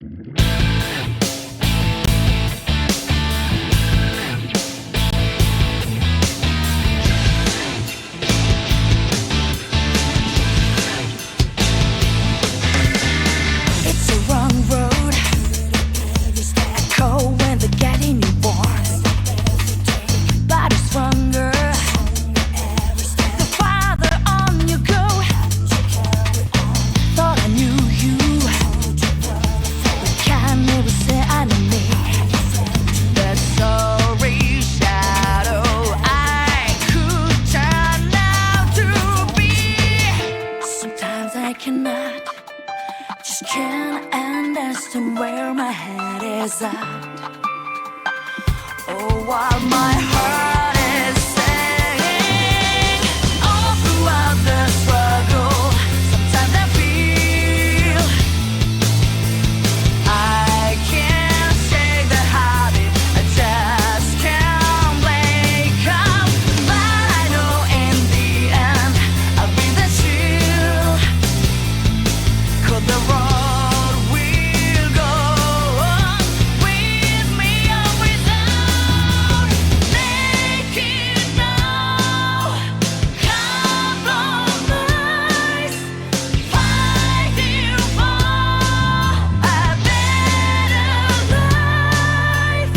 It's a wrong road, echo when they're getting you born. Body stronger, the farther on you go. Thought I knew you, but can't never say I know me. That sorry shadow I could turn out to be. Sometimes I cannot, just can't understand where my head is at. Oh, while my heart is saying all throughout the struggle, sometimes I feel I can't shake the habit, I just can't wake up. But I know in the end I'll be the shield, 'cause the road will go on with me or without. Making no compromise, fighting for a better life.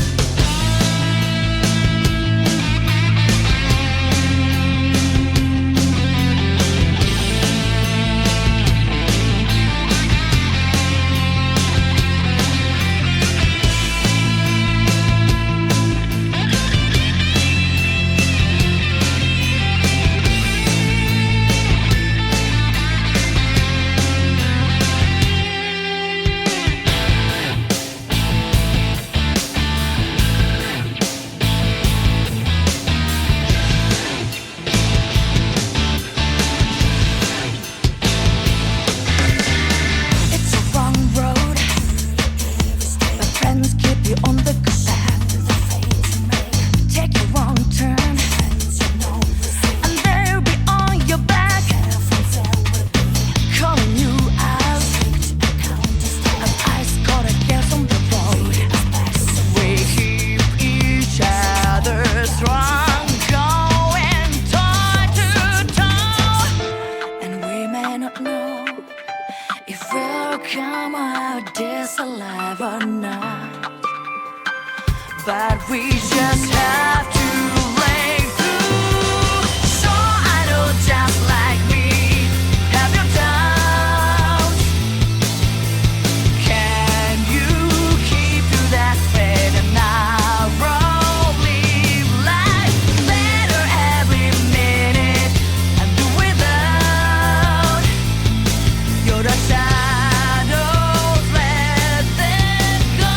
It's a wrong road, my friends keep you on the good path. Take a wrong turn, and they'll be on your back, calling you out. As ice got a gas on the road, we keep each other strong, going toe to toe. And we may not know if we'll come out this alive or not, but we just have to break through. So I know just like me, have your doubts. Can you keep to that straight and narrow? Live life better every minute and do without your shadows. Let them go,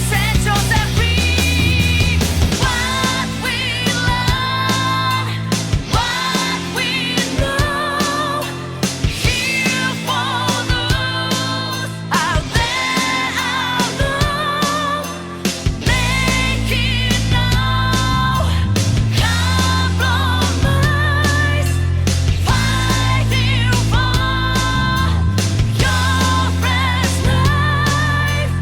set yourself free. What we learn, what we know, here for those out there alone. Making no compromise, fighting for your best life.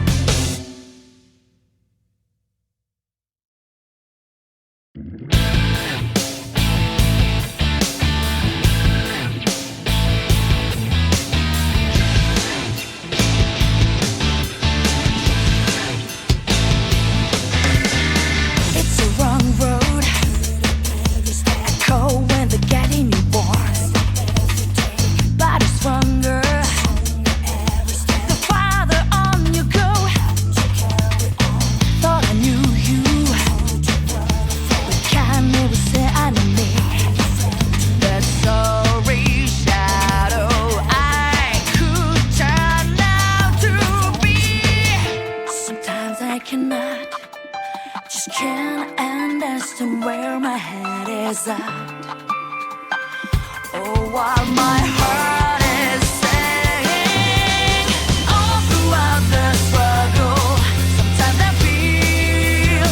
It's a wrong road, echo when they're getting you born. Body stronger, the farther on you go. Thought I knew you, but can't never say I know me. That sorry shadow I could turn out to be. Sometimes I cannot, just can't understand where my head is at. Oh, while my heart is saying all throughout the struggle, sometimes I feel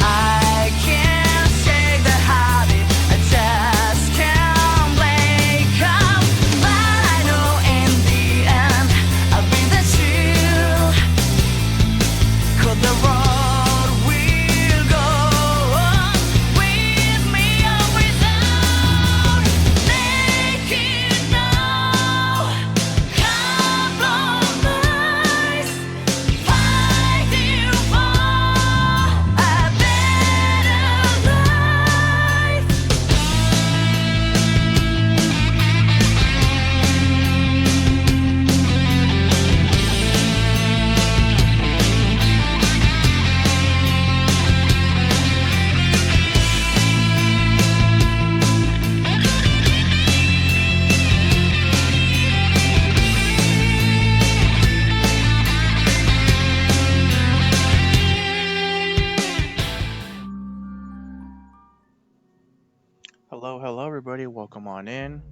I can't shake the habit, I just can't wake up. But I know in the end I'll be the Welcome on in.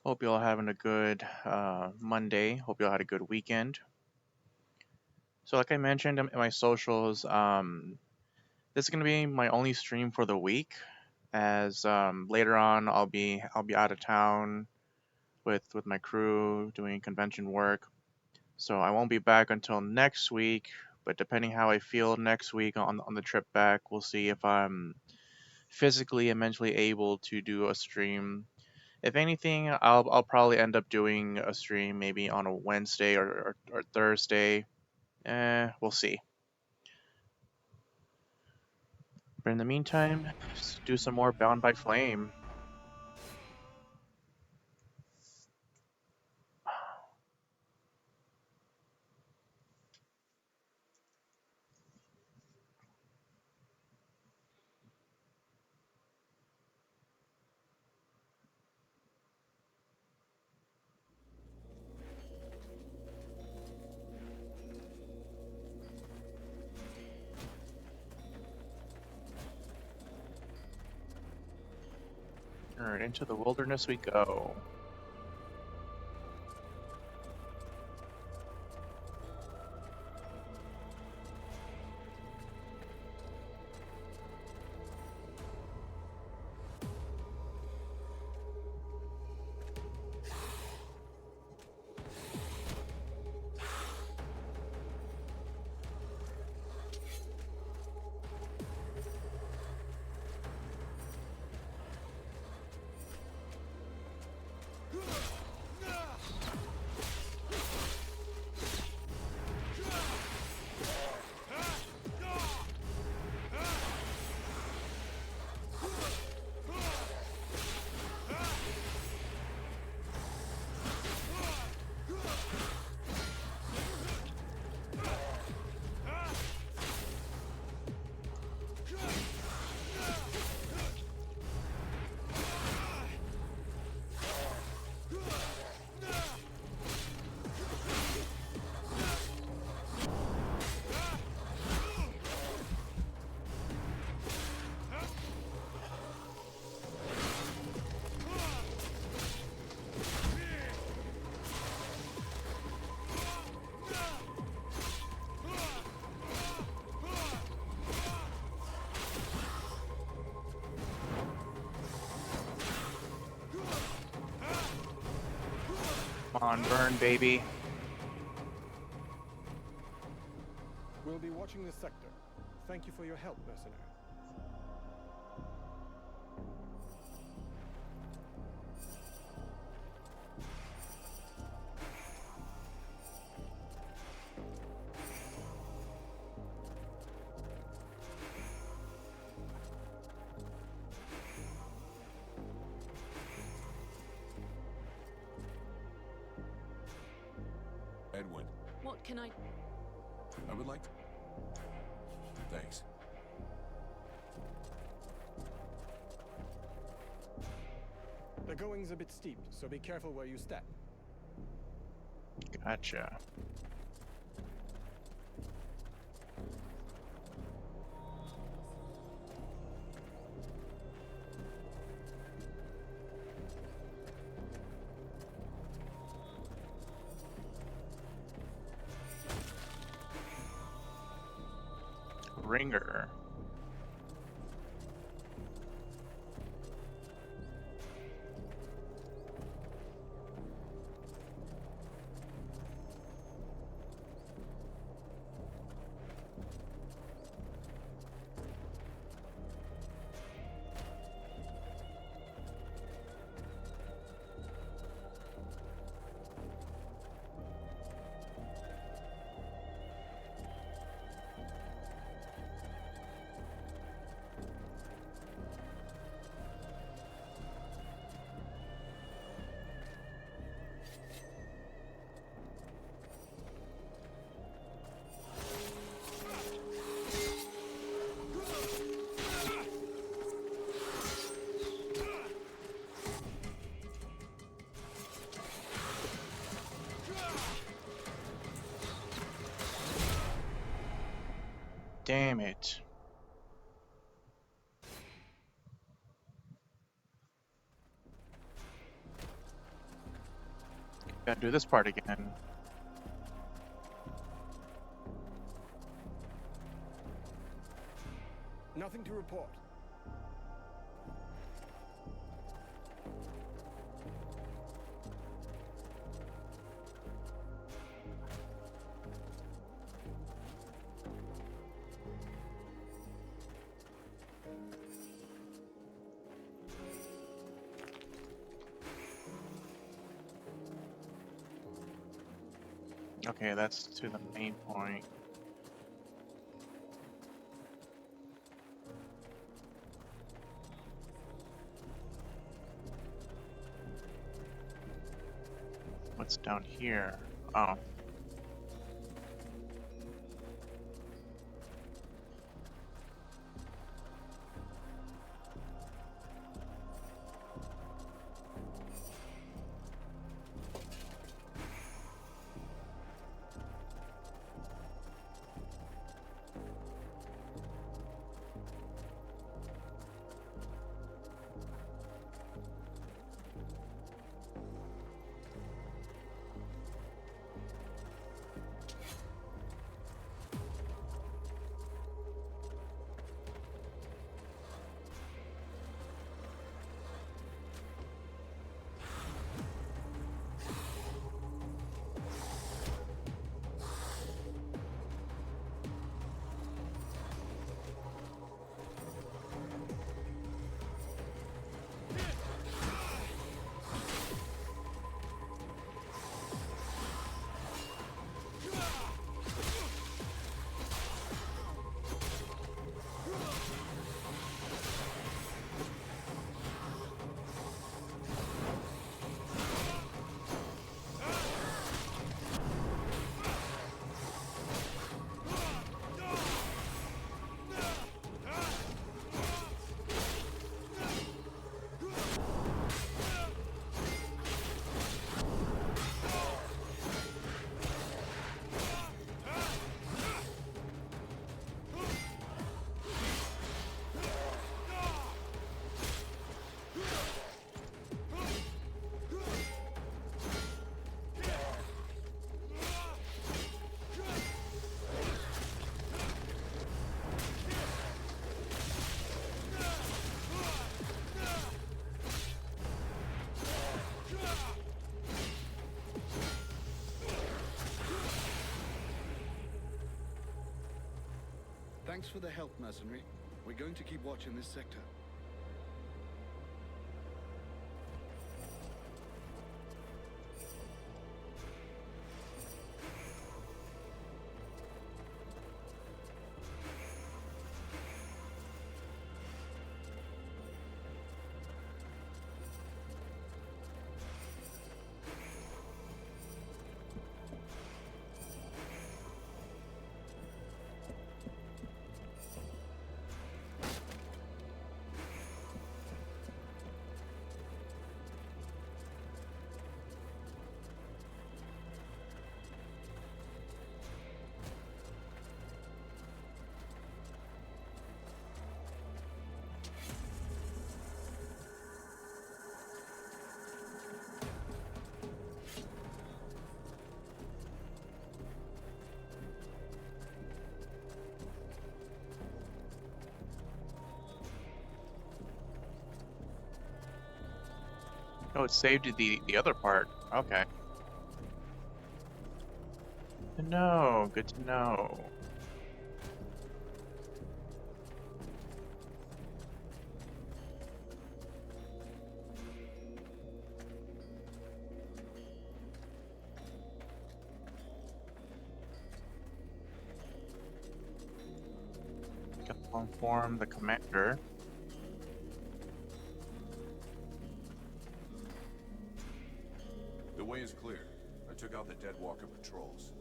Hope you all having a good Monday. Hope you all had a good weekend. So, like I mentioned in my socials, this is gonna be my only stream for the week. As later on, I'll be out of town with my crew doing convention work. So I won't be back until next week. But depending how I feel next week on the trip back, we'll see if I'm physically and mentally able to do a stream. If anything, I'll probably end up doing a stream maybe on a Wednesday or Thursday. We'll see. But in the meantime, just do some more Bound by Flame. Alright, into the wilderness we go. Come on, burn, baby. We'll be watching this sector. Thank you for your help, mercenary. Edwen, What can I... I would like to... Thanks. The going's a bit steep, so be careful where you step. Gotcha. Ringer. Damn it. Gotta do this part again. Nothing to report. Okay, that's to the main point. What's down here? Oh. Thanks for the help, mercenary. We're going to keep watch in this sector. Oh, it saved the other part. Okay. No, good to know. Inform the commander. The way is clear. I took out the Dead Walker patrols.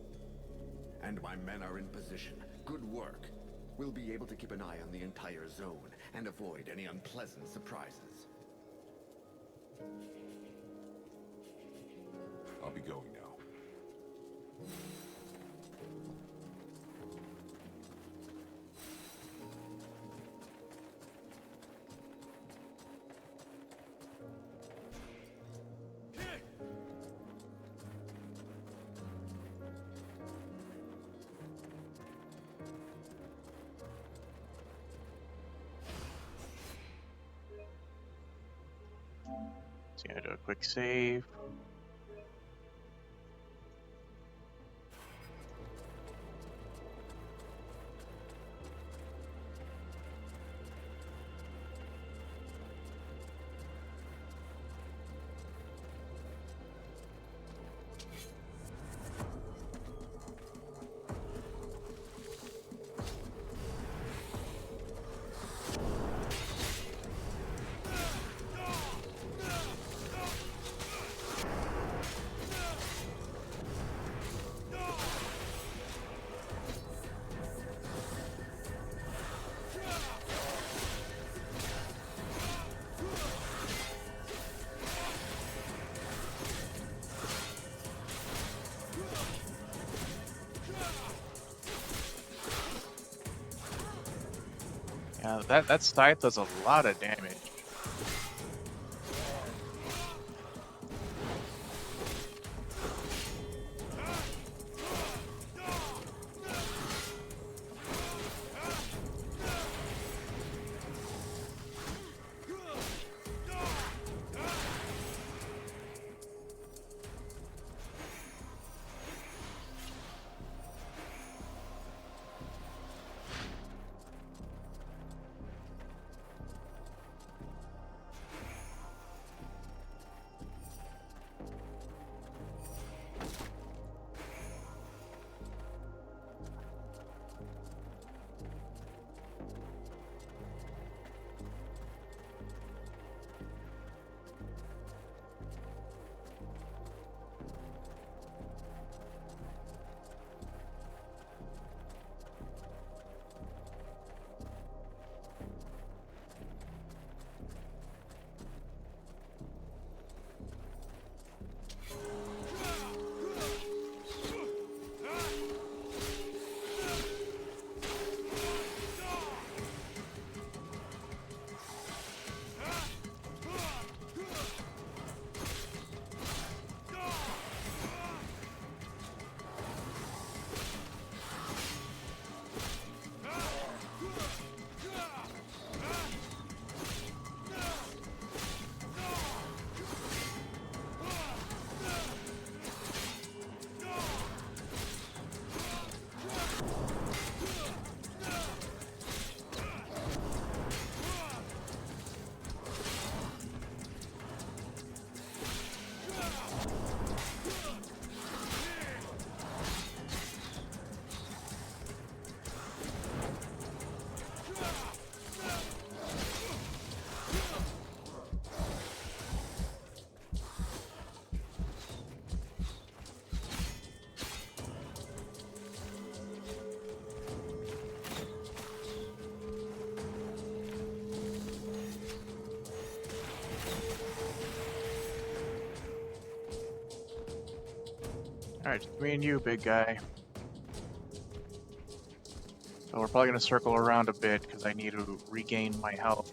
And my men are in position. Good work. We'll be able to keep an eye on the entire zone and avoid any unpleasant surprises. I'll be going now. gonna do a quick save. Yeah, that scythe does a lot of damage. Alright, just me and you, big guy. So we're probably gonna circle around a bit because I need to regain my health.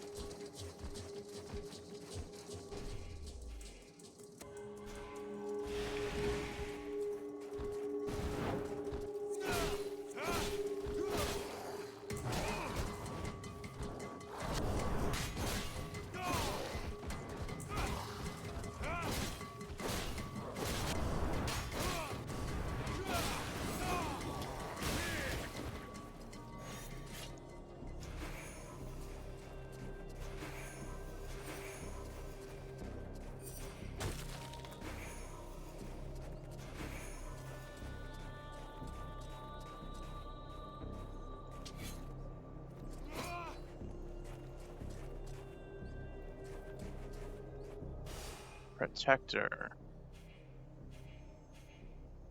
Protector.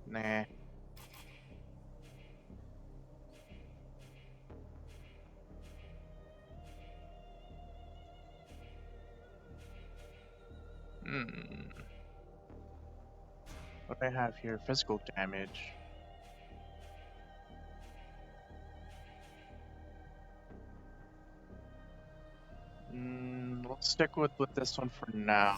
Nah. What do I have here? Physical damage. Let's stick with this one for now.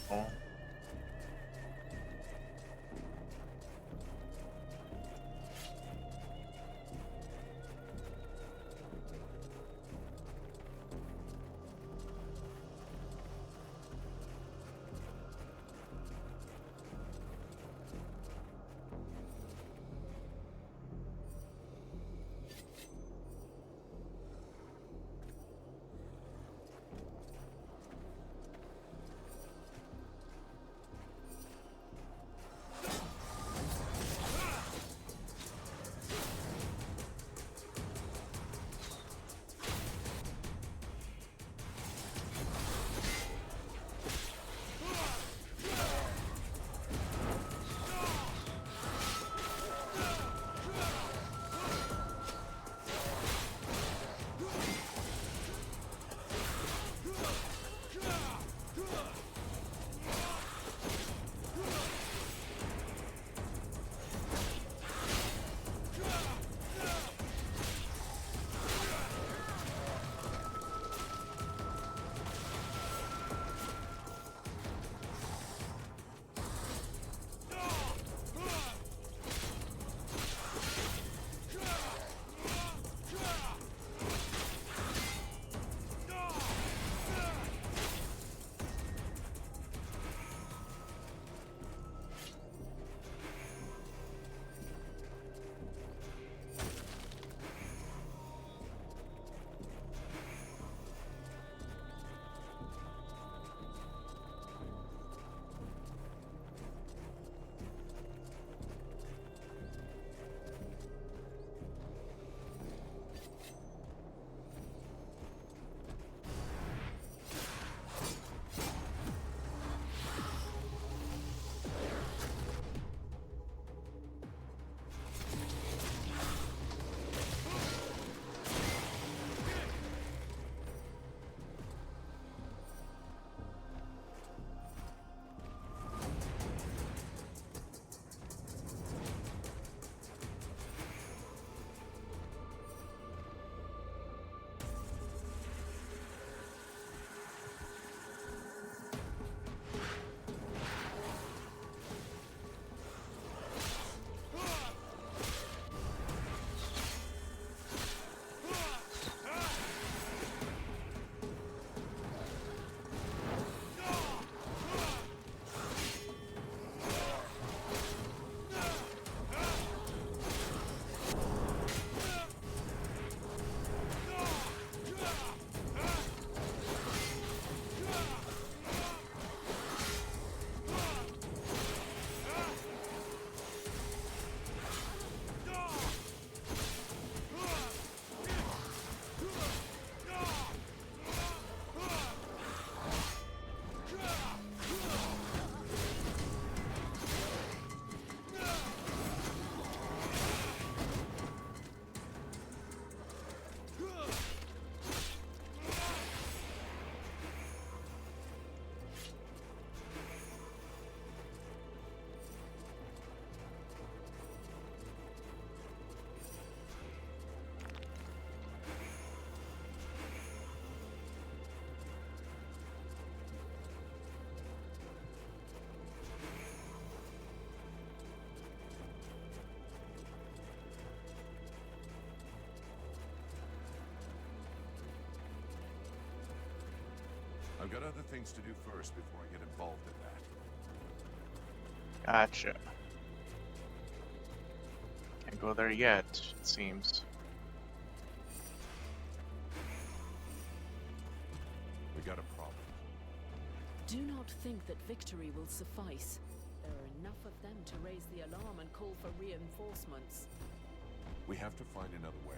I've got other things to do first before I get involved in that. Gotcha. Can't go there yet, it seems. We got a problem. Do not think that victory will suffice. There are enough of them to raise the alarm and call for reinforcements. We have to find another way.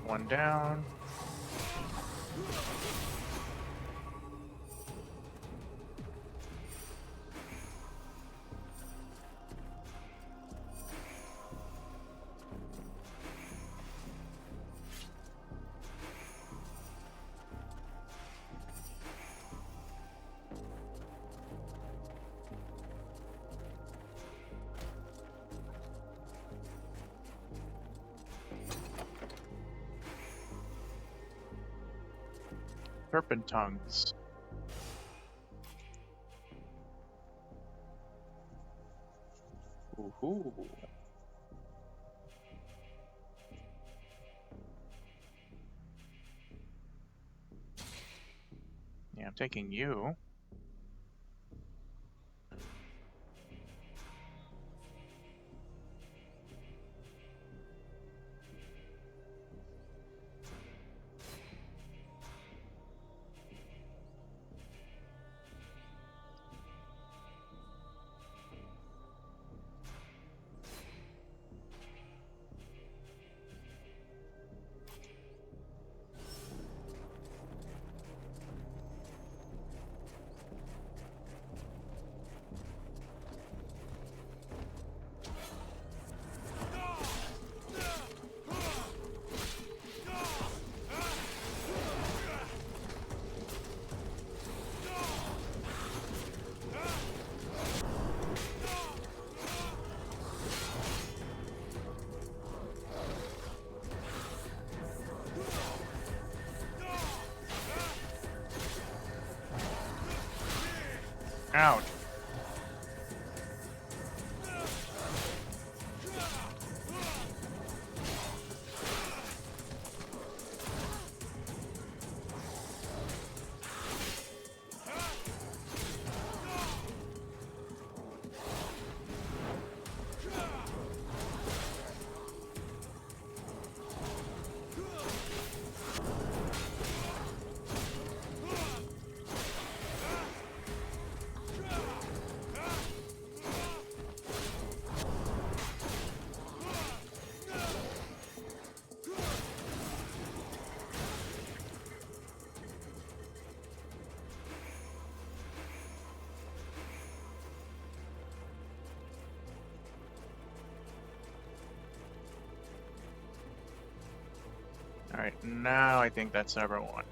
One down. Serpent tongues. Ooh. Yeah, I'm taking you. Ouch. Alright, now I think that's everyone.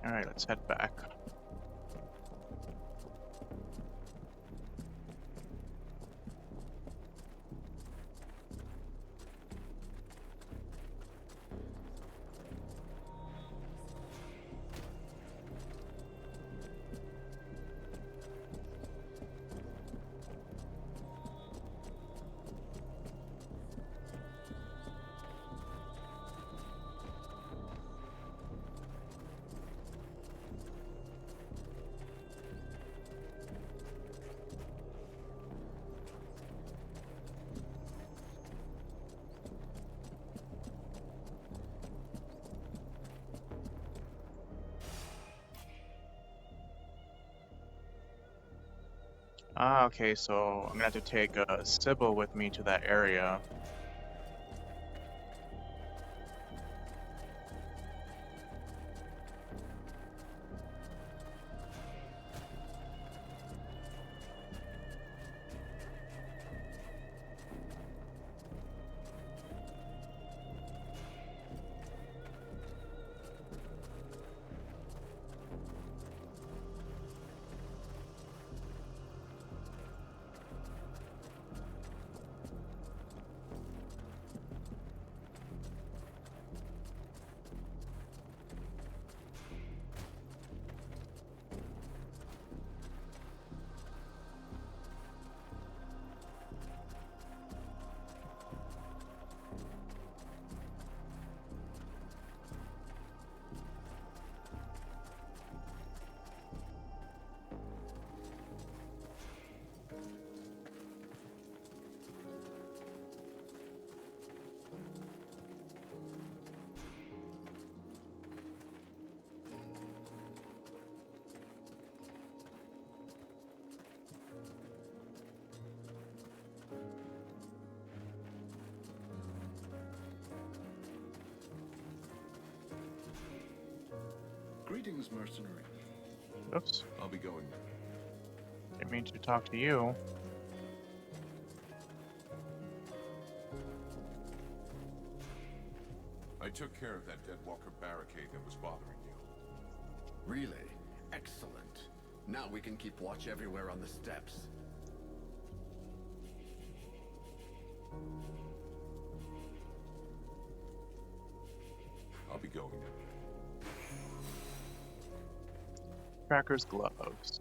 Alright, let's head back. Ah, okay, so I'm gonna have to take Sybil with me to that area. Greetings, mercenary. Oops, I'll be going. didn't mean to talk to you. I took care of that Deadwalker barricade that was bothering you. Really? Excellent. Now we can keep watch everywhere on the steps. I'll be going. Cracker's gloves.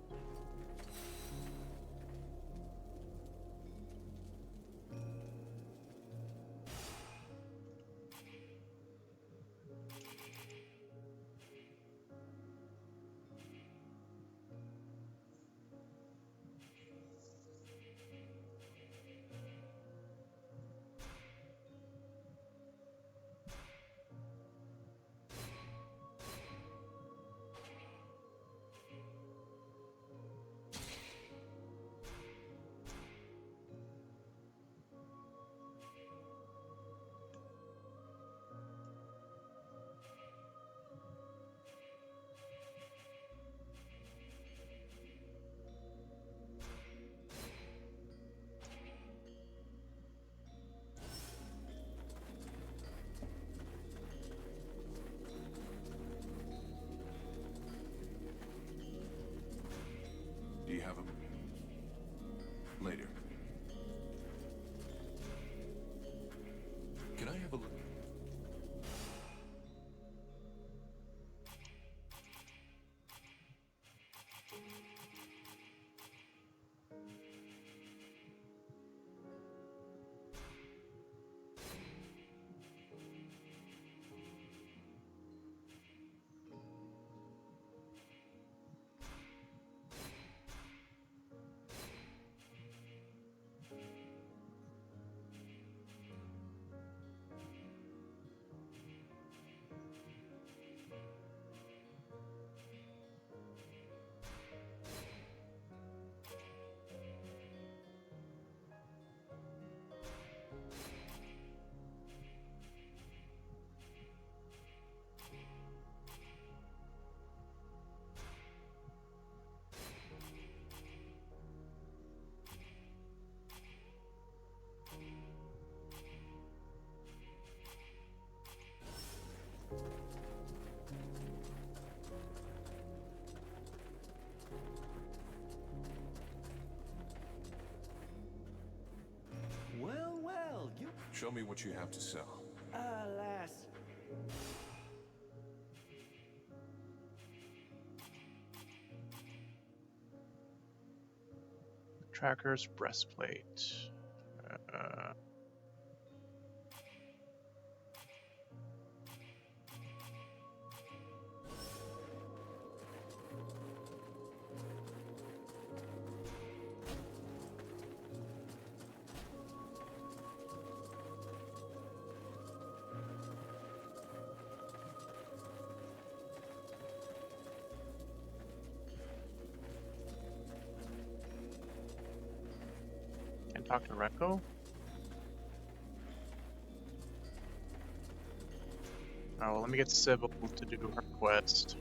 Show me what you have to sell. Alas. Tracker's breastplate. Uh, and talk to Renko. Oh, well, let me get Sybil to do her quest.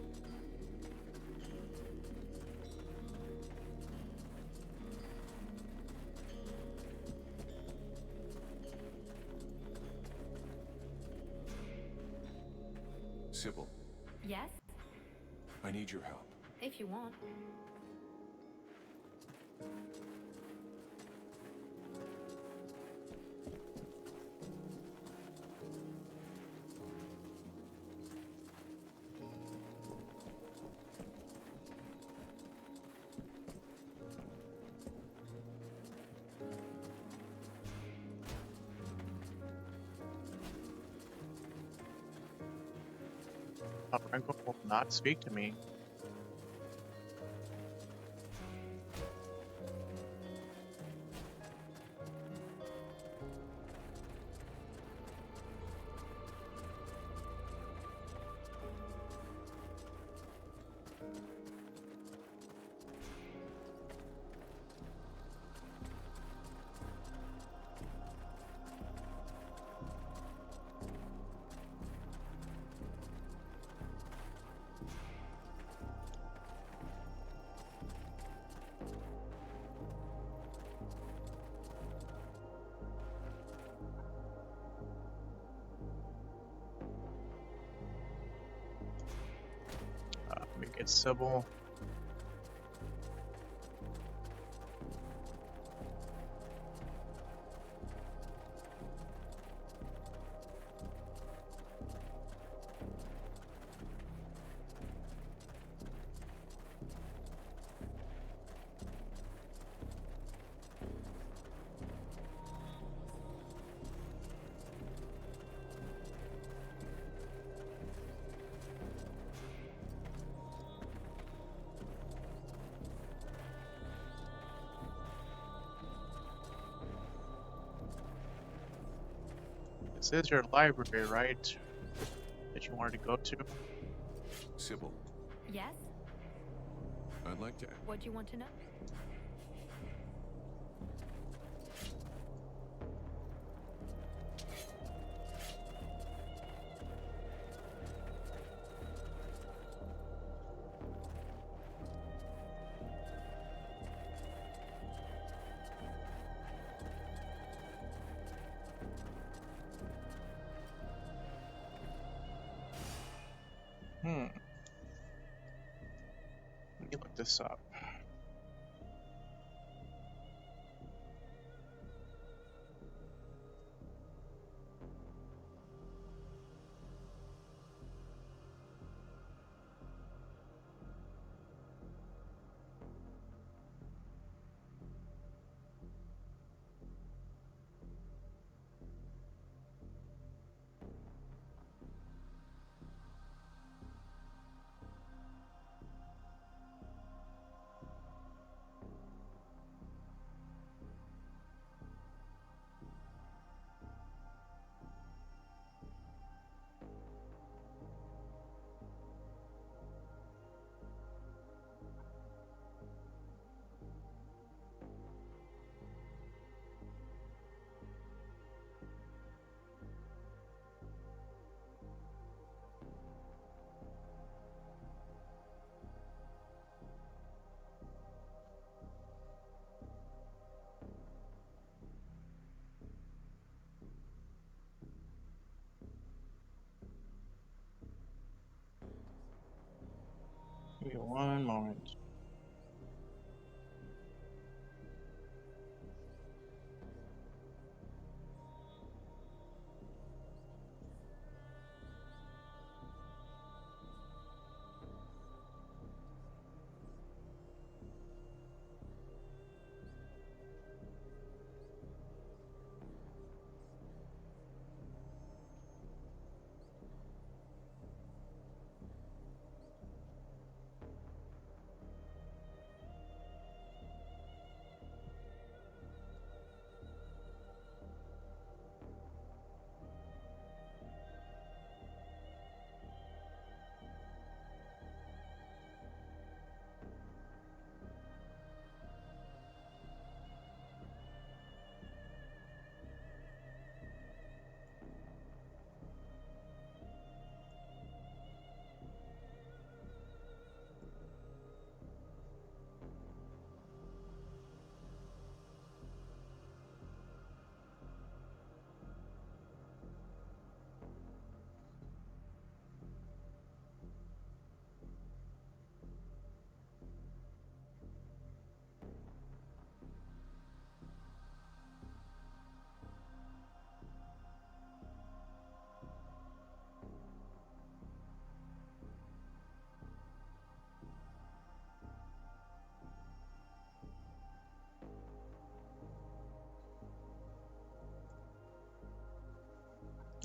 Sybil, Yes, I need your help. if you want. Renko will not speak to me. Let me get Sybil. This is your library, right? That you wanted to go to? Sybil, Yes? I'd like to... What do you want to know? Let me look this up. Give me one moment.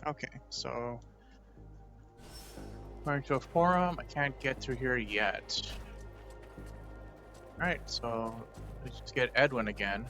Okay, so going to a forum. I can't get through here yet. Alright, so let's just get Edwin again.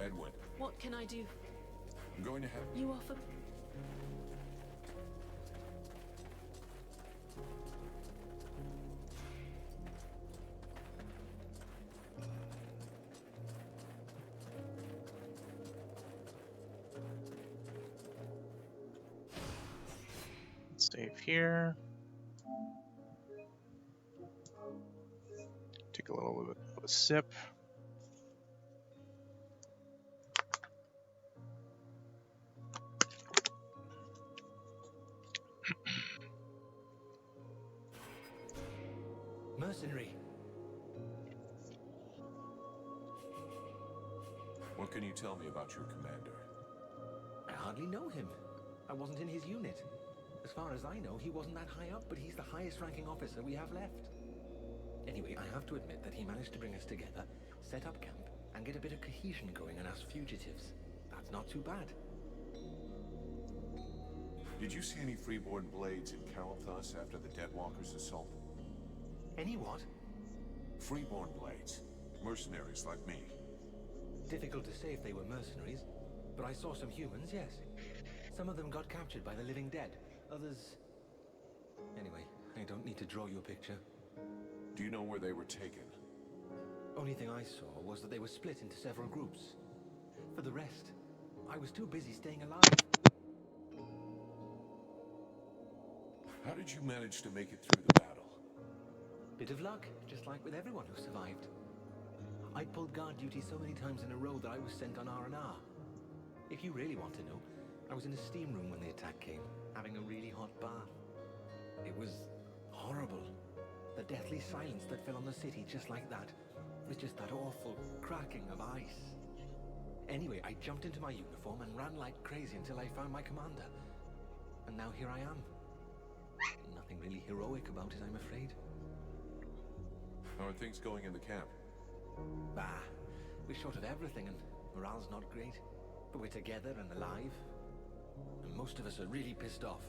Edwen, What can I do? I'm going to have... You offer... Save here. Take a little bit of a sip. Mercenary. What can you tell me about your commander? I hardly know him. I wasn't in his unit. As far as I know, he wasn't that high up, but he's the highest ranking officer we have left. Anyway, I have to admit that he managed to bring us together, set up camp, and get a bit of cohesion going on us fugitives. That's not too bad. Did you see any freeborn blades in Caranthus after the Deadwalkers' assault? Any what? Freeborn blades. Mercenaries like me. Difficult to say if they were mercenaries, but I saw some humans, yes. Some of them got captured by the living dead. Others... Anyway, I don't need to draw you a picture. Do you know where they were taken? Only thing I saw was that they were split into several groups. For the rest, I was too busy staying alive. How did you manage to make it through the battle? Bit of luck, just like with everyone who survived. I pulled guard duty so many times in a row that I was sent on R&R. If you really want to know, I was in a steam room when the attack came, having a really hot bath. It was horrible. The deathly silence that fell on the city just like that, with just that awful cracking of ice. Anyway, I jumped into my uniform and ran like crazy until I found my commander. And now here I am. Nothing really heroic about it, I'm afraid. How are things going in the camp? Bah, we're short of everything and morale's not great. But we're together and alive. And most of us are really pissed off.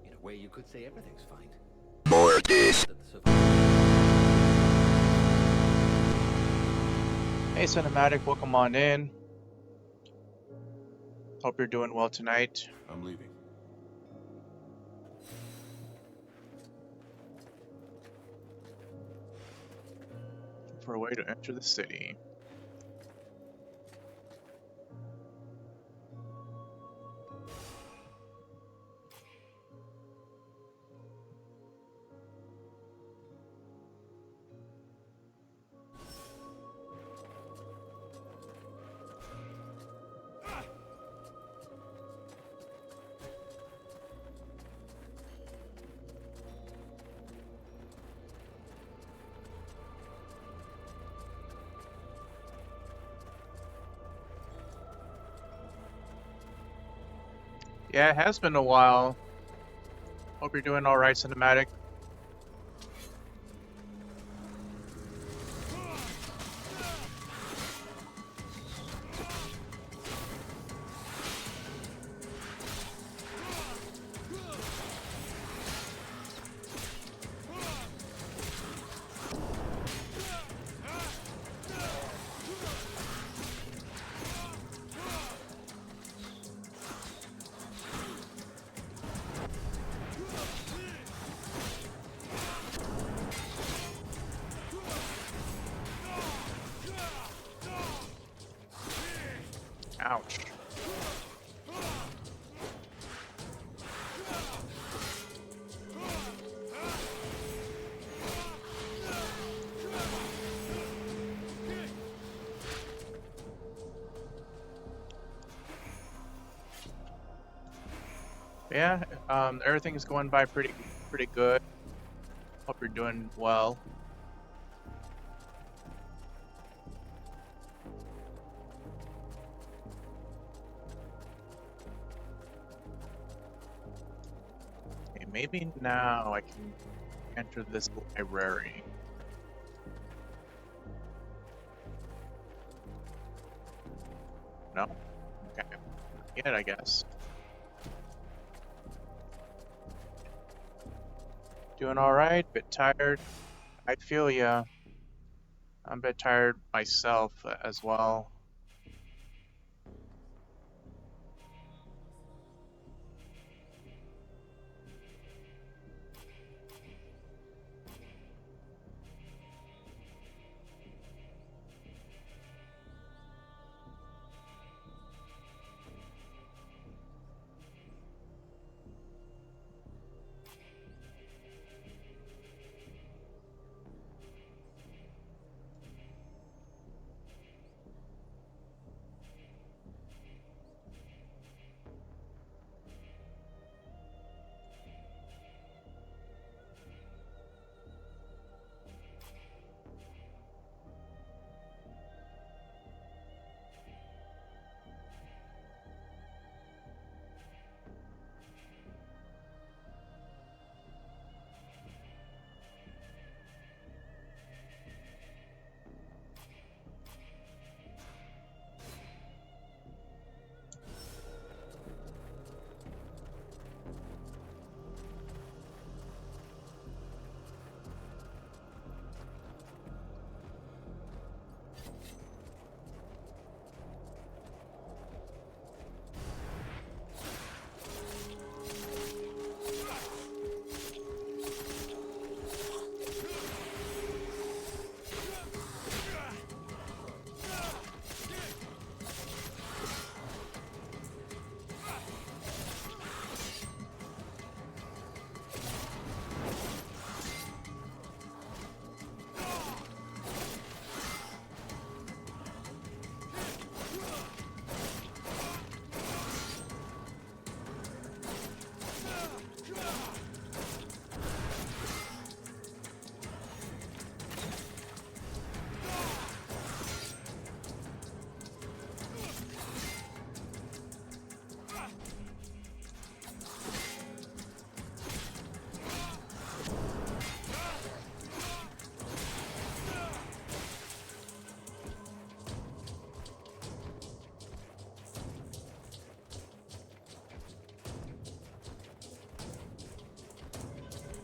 In a way, you could say everything's fine. Mortis! Hey Cinematic, welcome on in. Hope you're doing well tonight. I'm leaving. For a way to enter the city. Yeah, it has been a while. Hope you're doing alright, Cinematic. Yeah, everything's going by pretty good. Hope you're doing well. Okay, maybe now I can enter this library. No? Okay. Not yet, I guess. Doing alright, bit tired. I feel ya. I'm a bit tired myself as well.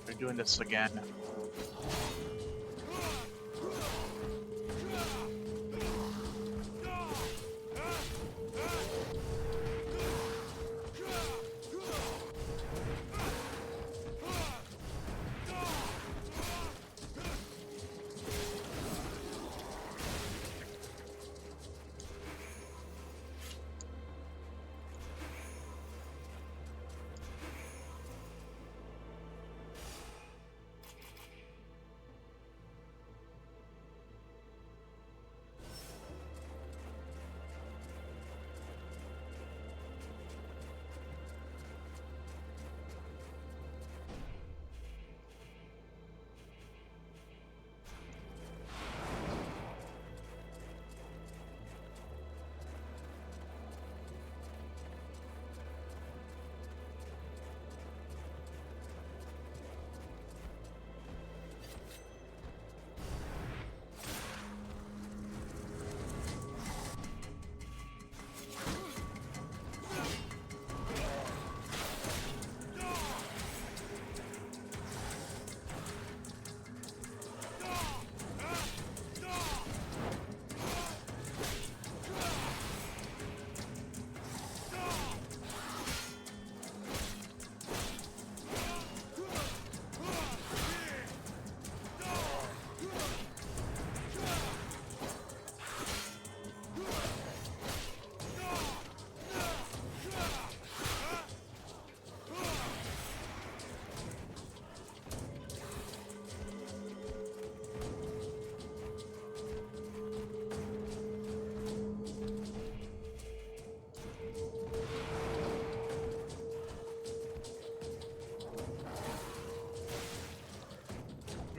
We're doing this again.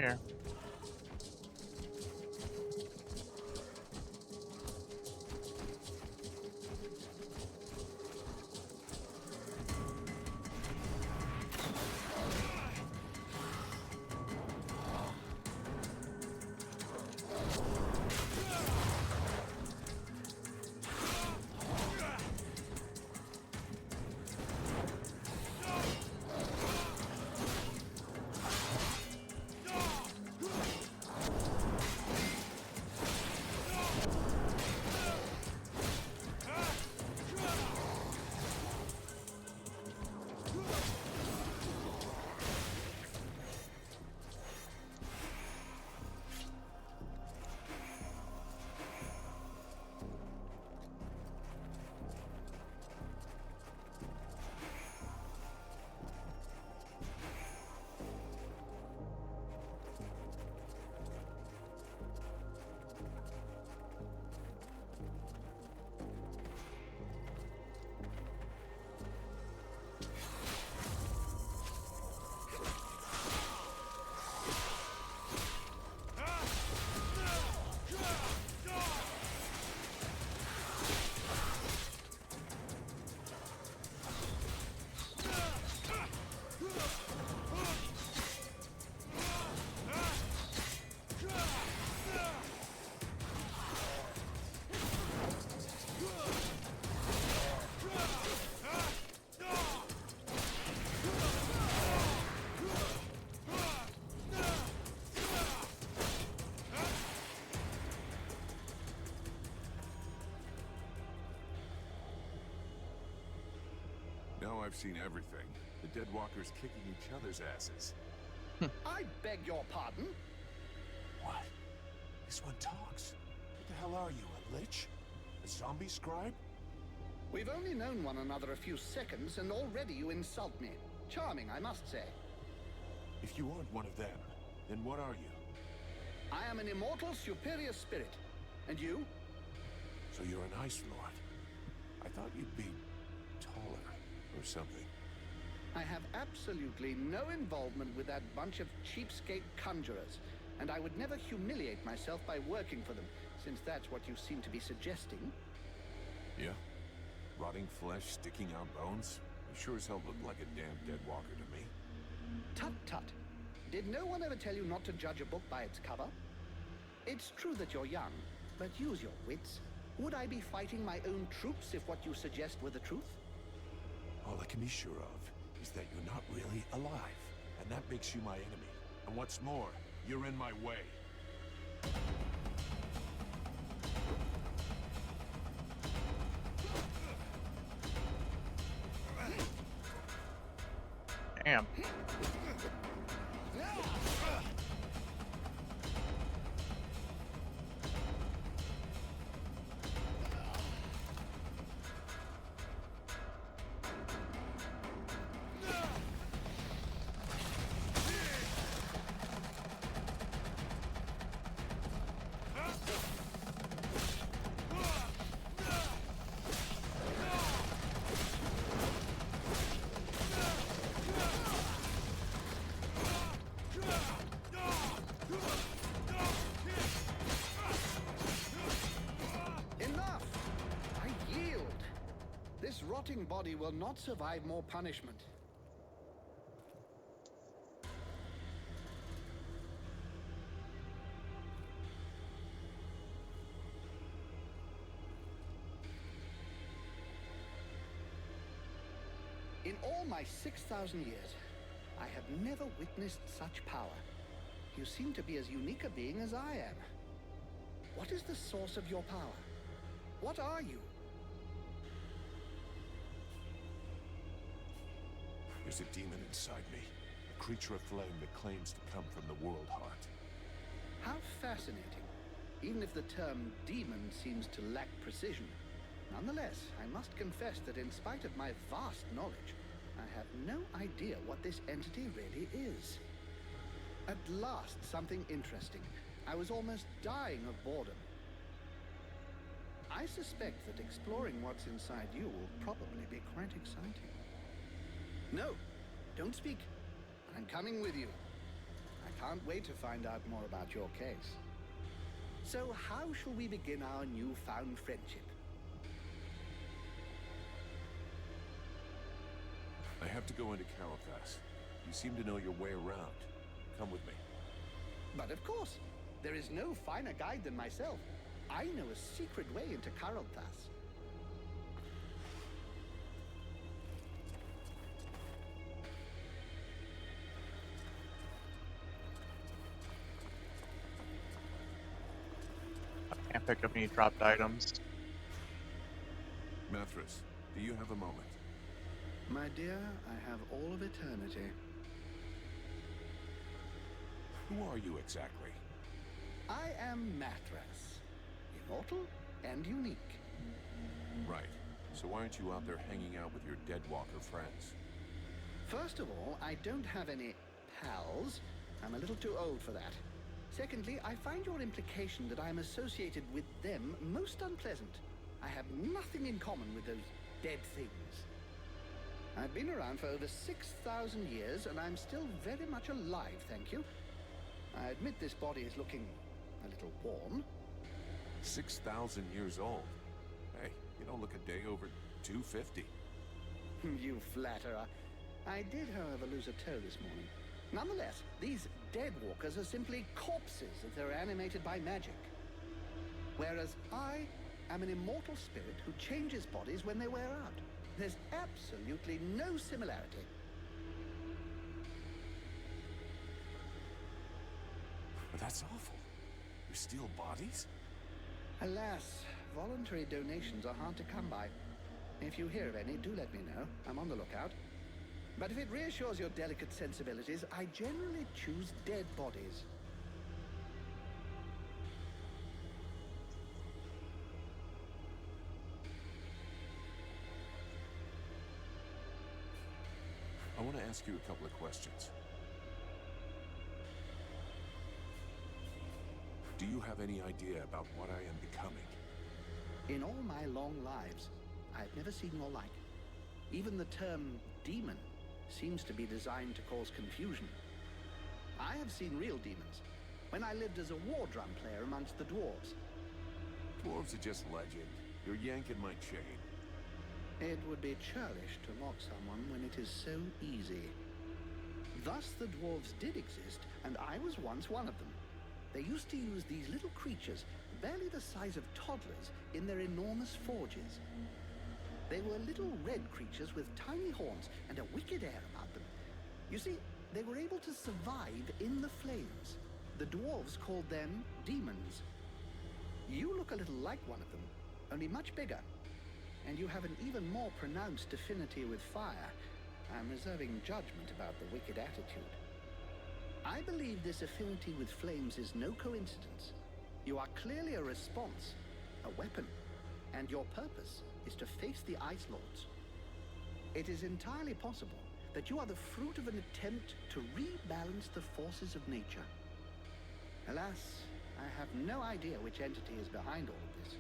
here. Now I've seen everything. The Dead Walkers kicking each other's asses. I beg your pardon? What? This one talks. What the hell are you, a lich? A zombie scribe? We've only known one another a few seconds, and already you insult me. Charming, I must say. If you aren't one of them, then what are you? I am an immortal superior spirit. And you? So you're an Ice Lord. I thought you'd be taller or something. I have absolutely no involvement with that bunch of cheapskate conjurers, and I would never humiliate myself by working for them, since that's what you seem to be suggesting. Yeah? Rotting flesh, sticking out bones? You sure as hell look like a damn Dead Walker to me. Tut tut. Did no one ever tell you not to judge a book by its cover? It's true that you're young, but use your wits. Would I be fighting my own troops if what you suggest were the truth? All I can be sure of is that you're not really alive, and that makes you my enemy. And what's more, you're in my way. Damn. Enough! I yield. This rotting body will not survive more punishment. In all my 6,000 years, I have never witnessed such power. You seem to be as unique a being as I am. What is the source of your power? What are you? There's a demon inside me. A creature of flame that claims to come from the World Heart. How fascinating. Even if the term demon seems to lack precision. Nonetheless, I must confess that in spite of my vast knowledge, I have no idea what this entity really is. At last, something interesting. I was almost dying of boredom. I suspect that exploring what's inside you will probably be quite exciting. No, don't speak. I'm coming with you. I can't wait to find out more about your case. So how shall we begin our newfound friendship? I have to go into Carathas. You seem to know your way around. Come with me. But of course, there is no finer guide than myself. I know a secret way into Carolthas. Can't pick up any dropped items. Mathras, do you have a moment? My dear, I have all of eternity. Who are you exactly? I am Mathras. Immortal and unique. Right. So why aren't you out there hanging out with your Deadwalker friends? First of all, I don't have any pals. I'm a little too old for that. Secondly, I find your implication that I'm associated with them most unpleasant. I have nothing in common with those dead things. I've been around for over 6,000 years, and I'm still very much alive, thank you. I admit this body is looking a little worn. 6,000 years old. Hey, you don't look a day over 250. You flatterer. I did, however, lose a toe this morning. Nonetheless, these Deadwalkers are simply corpses if they're animated by magic. Whereas I am an immortal spirit who changes bodies when they wear out. There's absolutely no similarity. But that's awful. You steal bodies? Alas, voluntary donations are hard to come by. If you hear of any, do let me know. I'm on the lookout. But if it reassures your delicate sensibilities, I generally choose dead bodies. I want to ask you a couple of questions. Do you have any idea about what I am becoming? In all my long lives, I've never seen your like. Even the term demon seems to be designed to cause confusion. I have seen real demons when I lived as a war drum player amongst the dwarves. Dwarves are just legend. You're yanking my chain. It would be churlish to mock someone when it is so easy. Thus the dwarves did exist, and I was once one of them. They used to use these little creatures, barely the size of toddlers, in their enormous forges. They were little red creatures with tiny horns and a wicked air about them. You see, they were able to survive in the flames. The dwarves called them demons. You look a little like one of them, only much bigger. And you have an even more pronounced affinity with fire. I'm reserving judgment about the wicked attitude. I believe this affinity with flames is no coincidence. You are clearly a response, a weapon, and your purpose is to face the Ice Lords. It is entirely possible that you are the fruit of an attempt to rebalance the forces of nature. Alas, I have no idea which entity is behind all of this.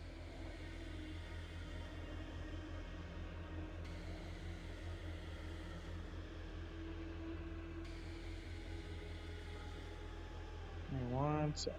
Give me 1 sec.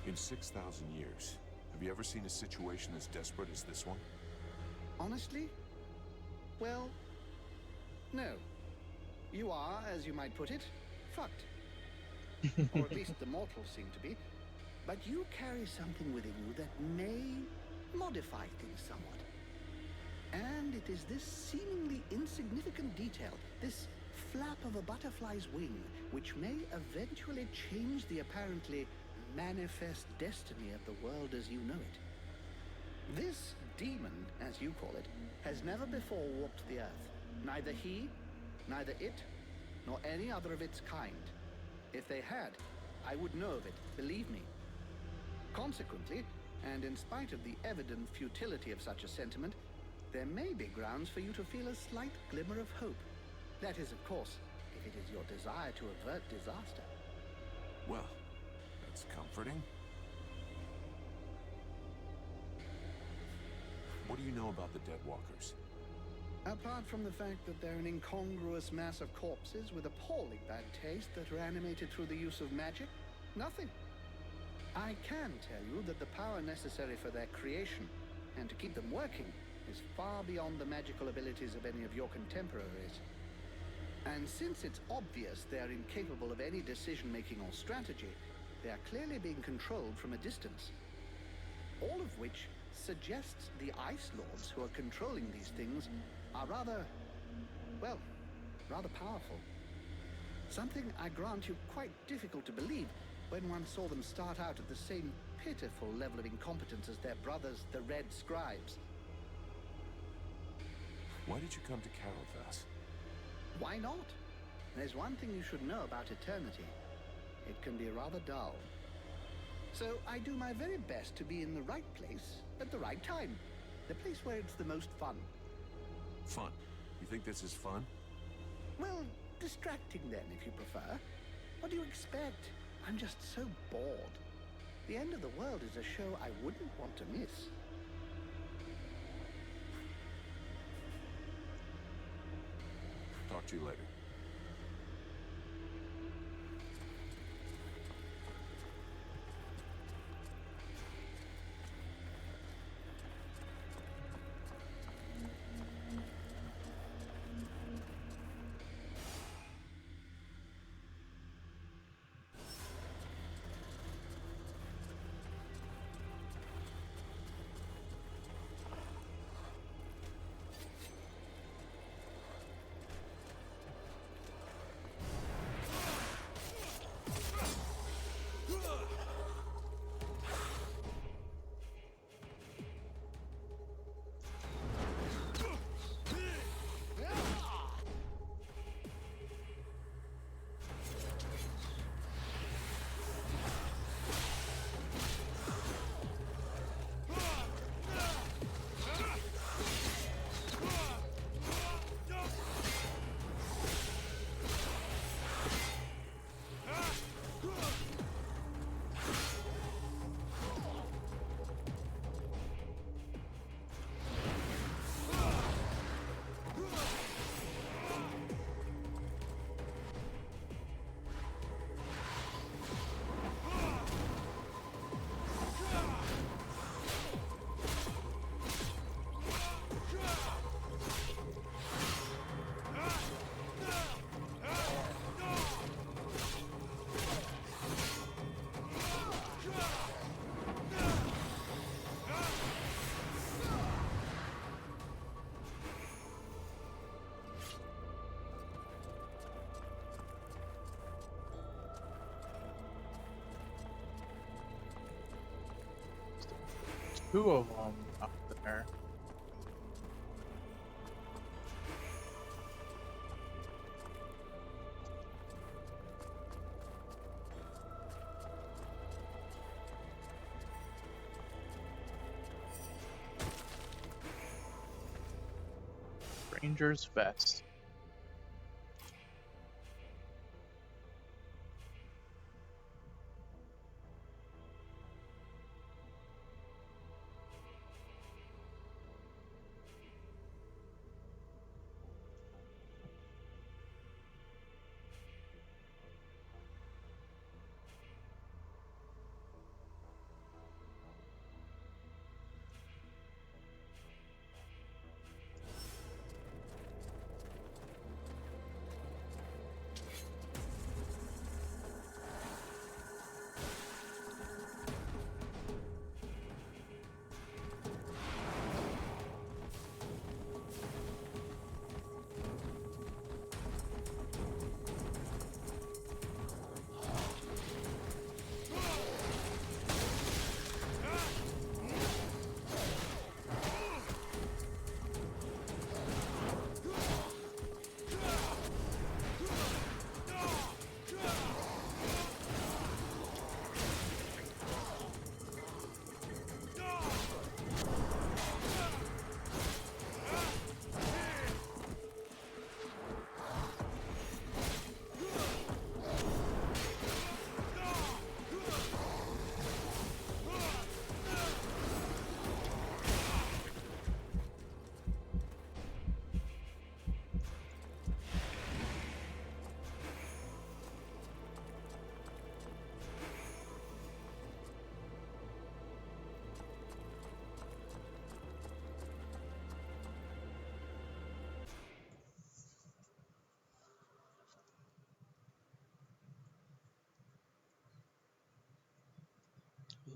In 6,000 years, have you ever seen a situation as desperate as this one? Honestly? Well, no. You are, as you might put it, fucked. Or at least the mortals seem to be. But you carry something within you that may modify things somewhat. And it is this seemingly insignificant detail, this flap of a butterfly's wing, which may eventually change the apparently manifest destiny of the world as you know it. This demon, as you call it, has never before walked the earth. Neither he, neither it, nor any other of its kind. If they had, I would know of it, believe me. Consequently, and in spite of the evident futility of such a sentiment, there may be grounds for you to feel a slight glimmer of hope. That is, of course, if it is your desire to avert disaster. Well, that's comforting. What do you know about the Deadwalkers? Apart from the fact that they're an incongruous mass of corpses with appalling bad taste that are animated through the use of magic, nothing. I can tell you that the power necessary for their creation, and to keep them working, is far beyond the magical abilities of any of your contemporaries. And since it's obvious they're incapable of any decision-making or strategy, they are clearly being controlled from a distance. All of which suggests the Ice Lords who are controlling these things are rather powerful. Something, I grant you, quite difficult to believe when one saw them start out at the same pitiful level of incompetence as their brothers, the Red Scribes. Why did you come to Carolthas? Why not? There's one thing you should know about eternity. It can be rather dull. So I do my very best to be in the right place at the right time. The place where it's the most fun. Fun? You think this is fun? Well, distracting then, if you prefer. What do you expect? I'm just so bored. The End of the World is a show I wouldn't want to miss. Talk to you later. Two of them up there. Ranger's Vest.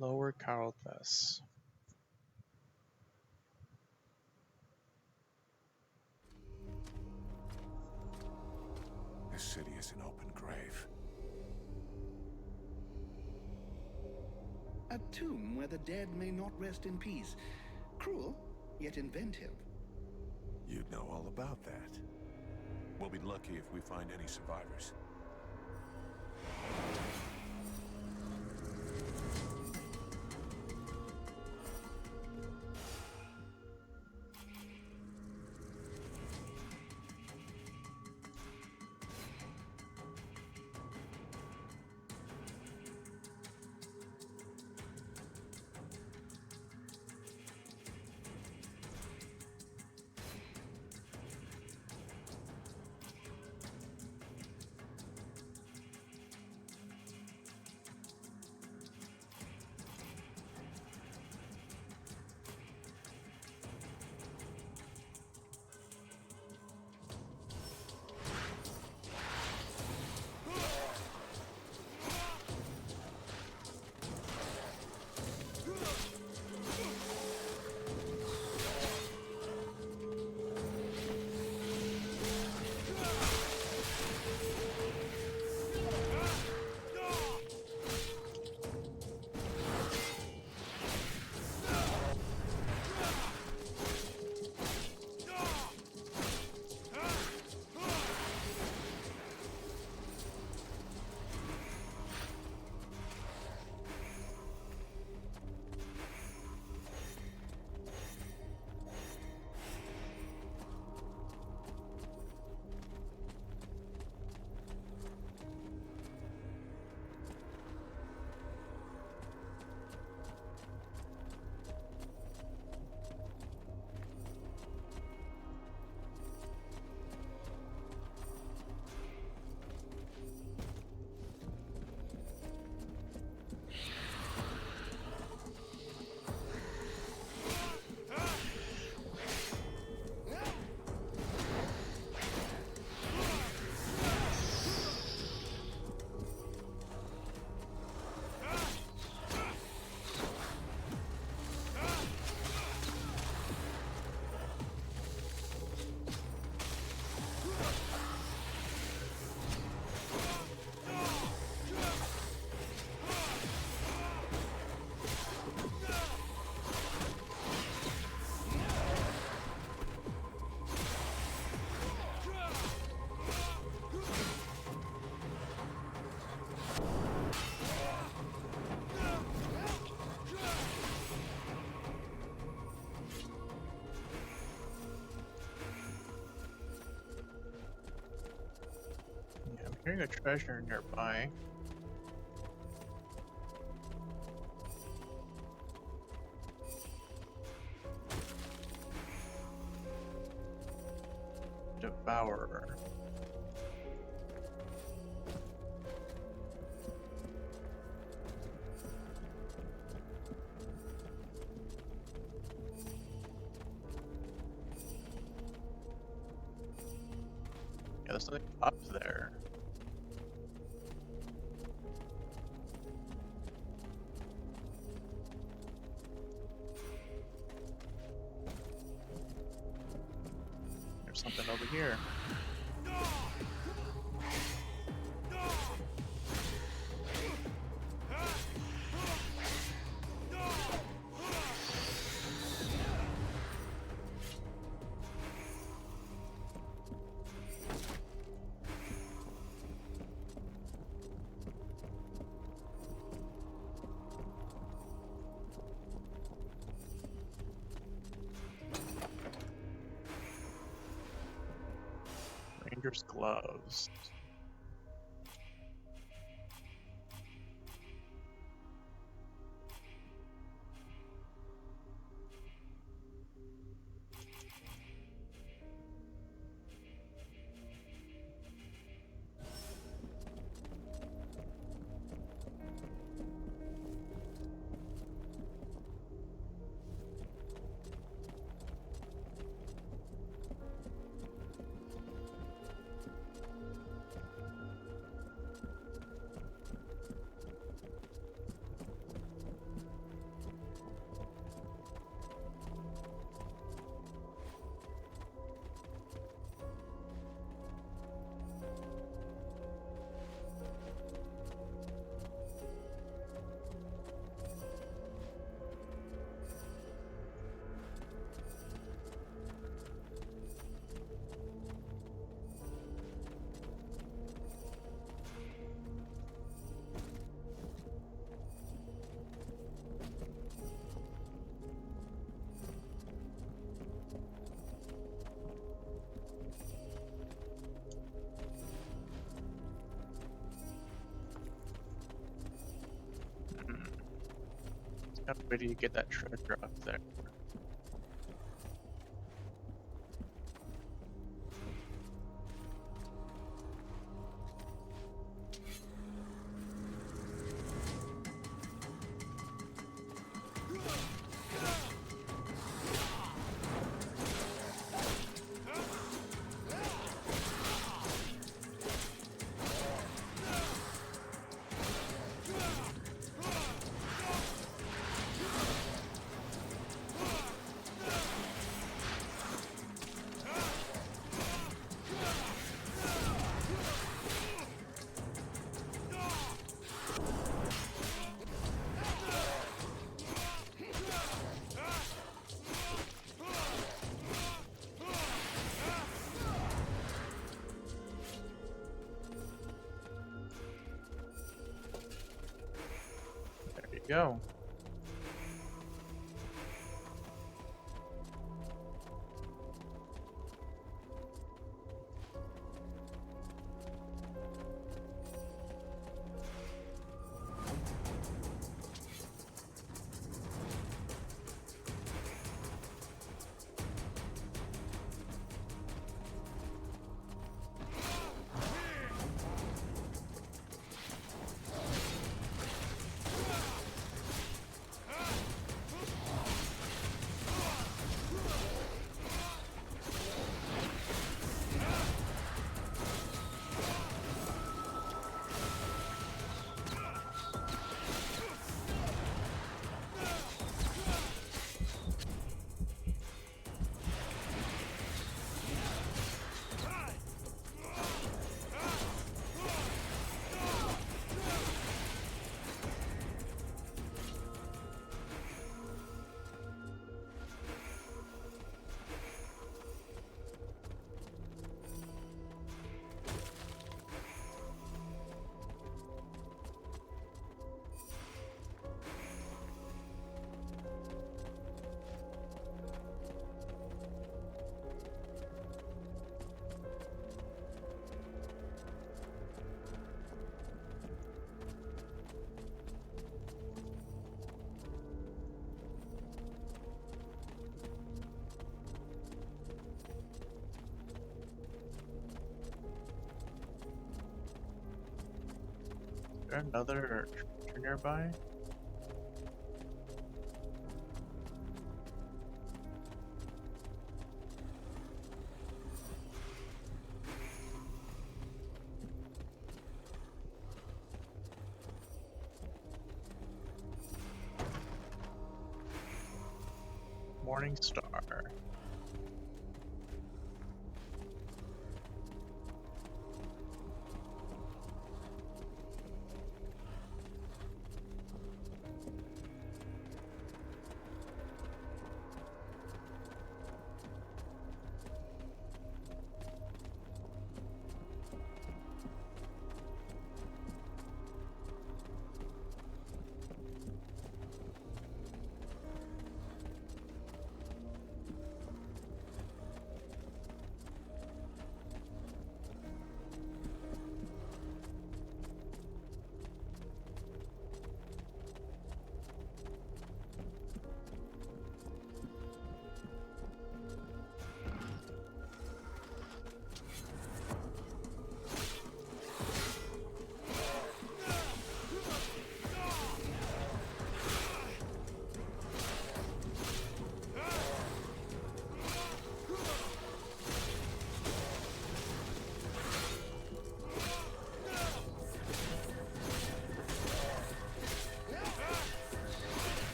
Lower Carlthus. This city is an open grave. A tomb where the dead may not rest in peace. Cruel, yet inventive. You'd know all about that. We'll be lucky if we find any survivors. Hearing a treasure nearby. Devourer. Yeah, there's something up there. There's something over here. Ranger's gloves. Gotta wait till you get that treasure up there. There you go. Is there another treasure nearby? Morning Star.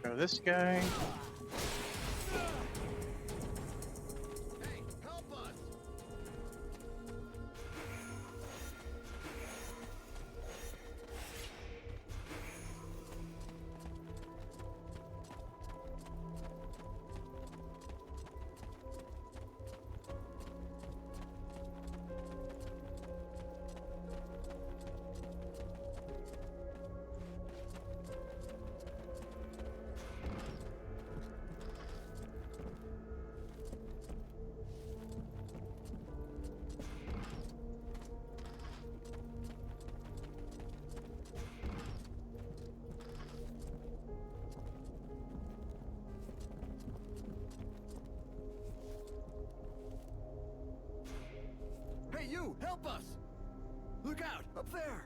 Go this guy. You! Help us! Look out! Up there!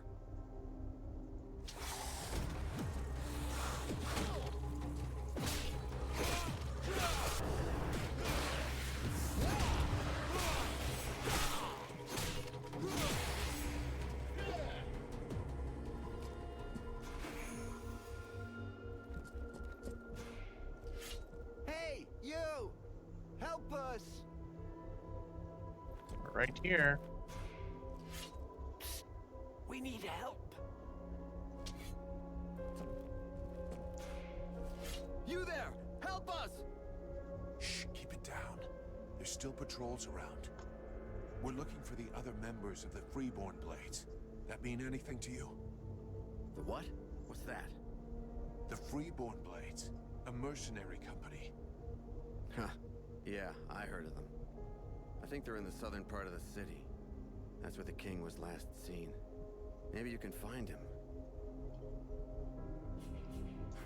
Hey, you! Help us! Right here. We need help. You there! Help us! Shh, keep it down. There's still patrols around. We're looking for the other members of the Freeborn Blades. That mean anything to you? The what? What's that? The Freeborn Blades. A mercenary company. Huh. Yeah, I heard of them. I think they're in the southern part of the city. That's where the king was last seen. Maybe you can find him.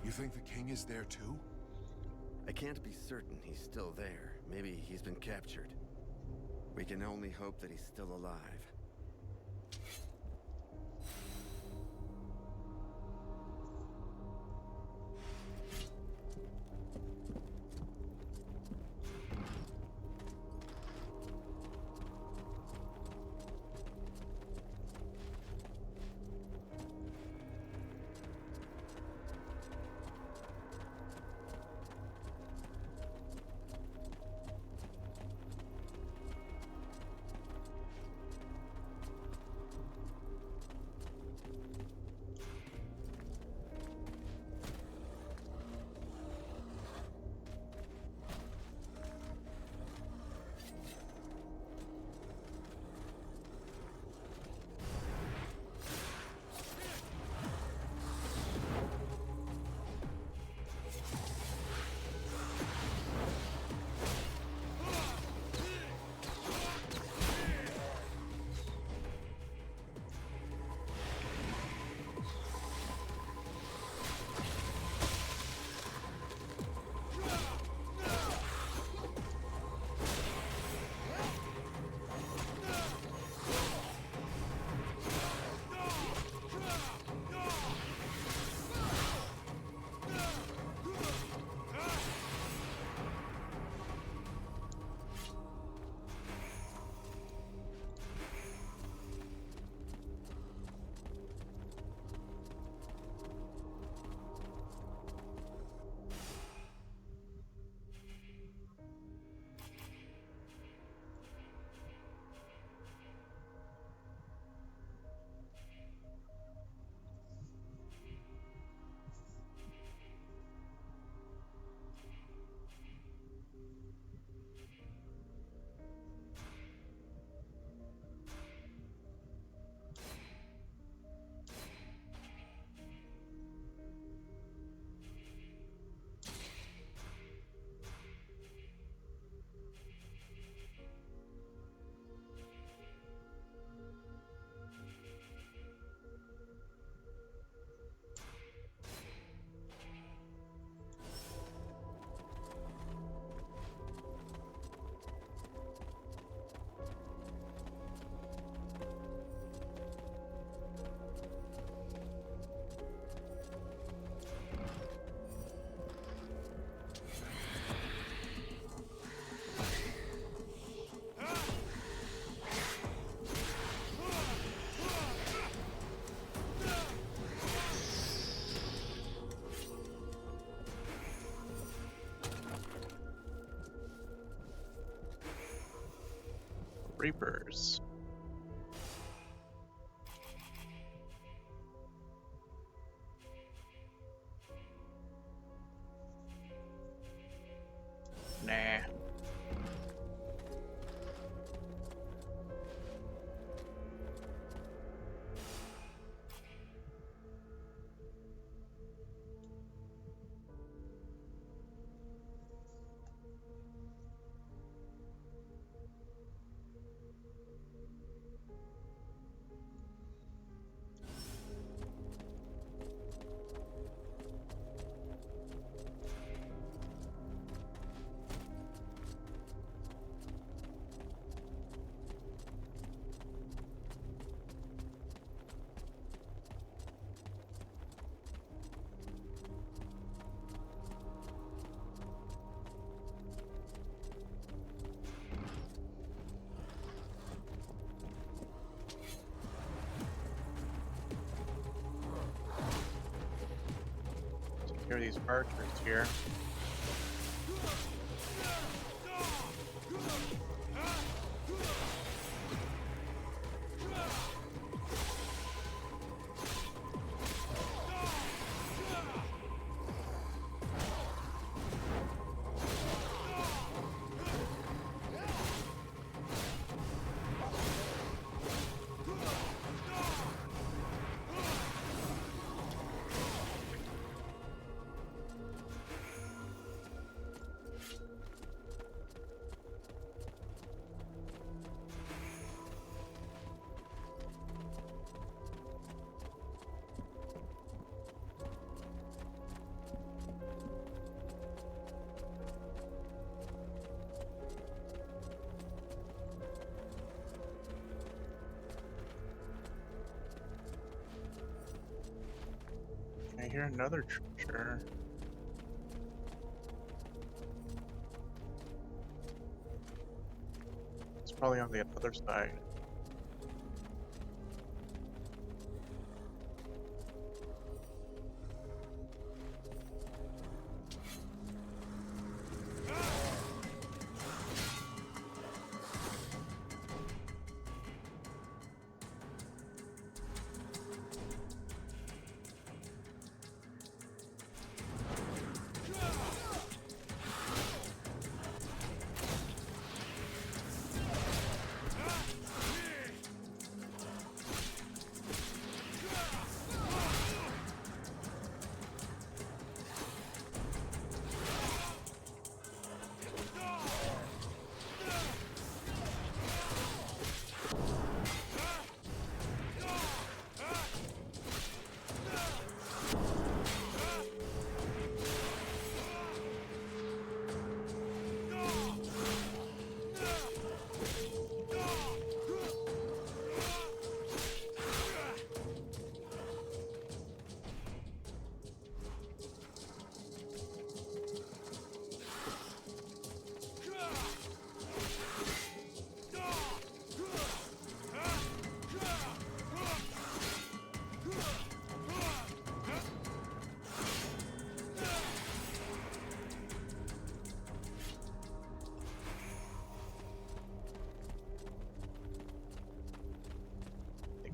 You think the king is there too? I can't be certain he's still there. Maybe he's been captured. We can only hope that he's still alive. Reapers. Nah. Here are these archers here. I hear another treasure. It's probably on the other side.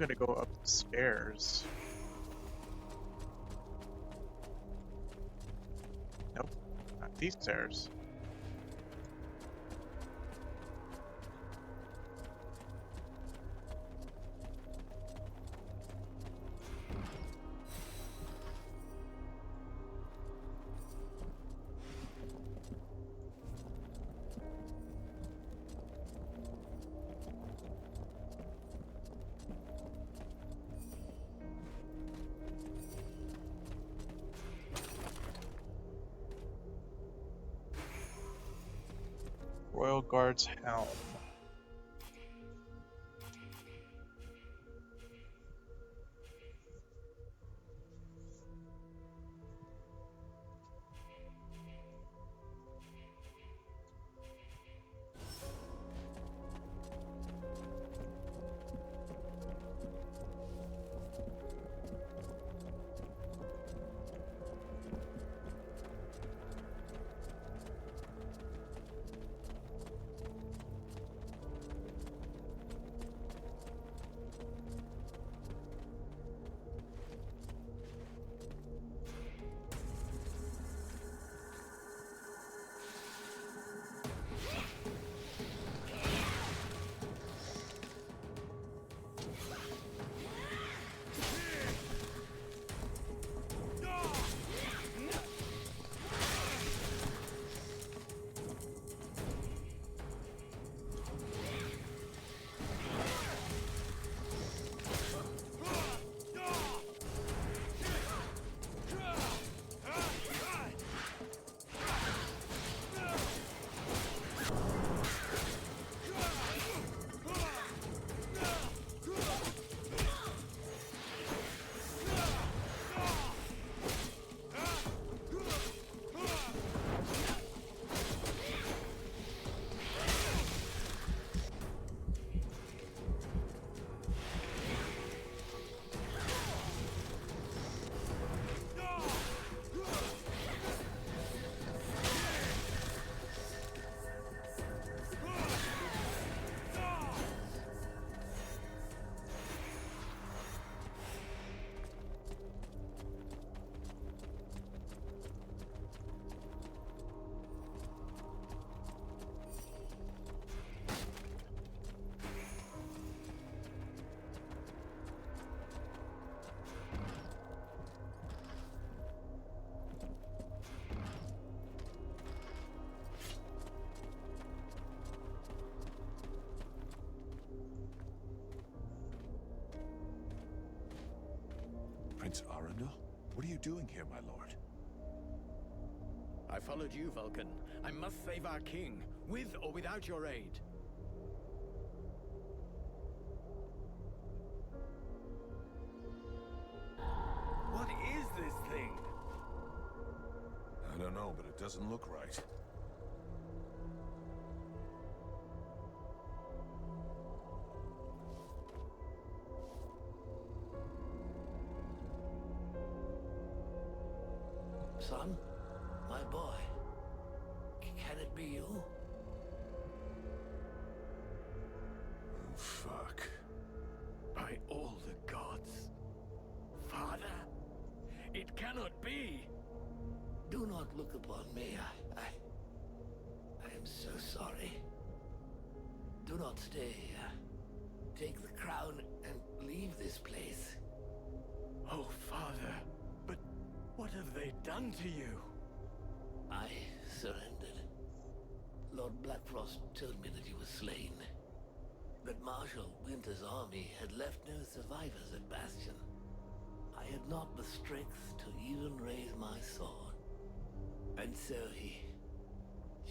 I'm gonna go up the stairs. Nope, not these stairs. Royal Guard's helm. signal? What are you doing here, my lord? I followed you, Vulcan. I must save our king, with or without your aid. What is this thing? I don't know, but it doesn't look right. Son? My boy? Can it be you? Oh, fuck. By all the gods. Father? It cannot be! Do not look upon me. I am so sorry. Do not stay here. Take the crown and leave this place. Oh, Father. But what have they done to you? I surrendered. Lord Blackfrost told me that he was slain. That Marshal Winter's army had left no survivors at Bastion. I had not the strength to even raise my sword. And so he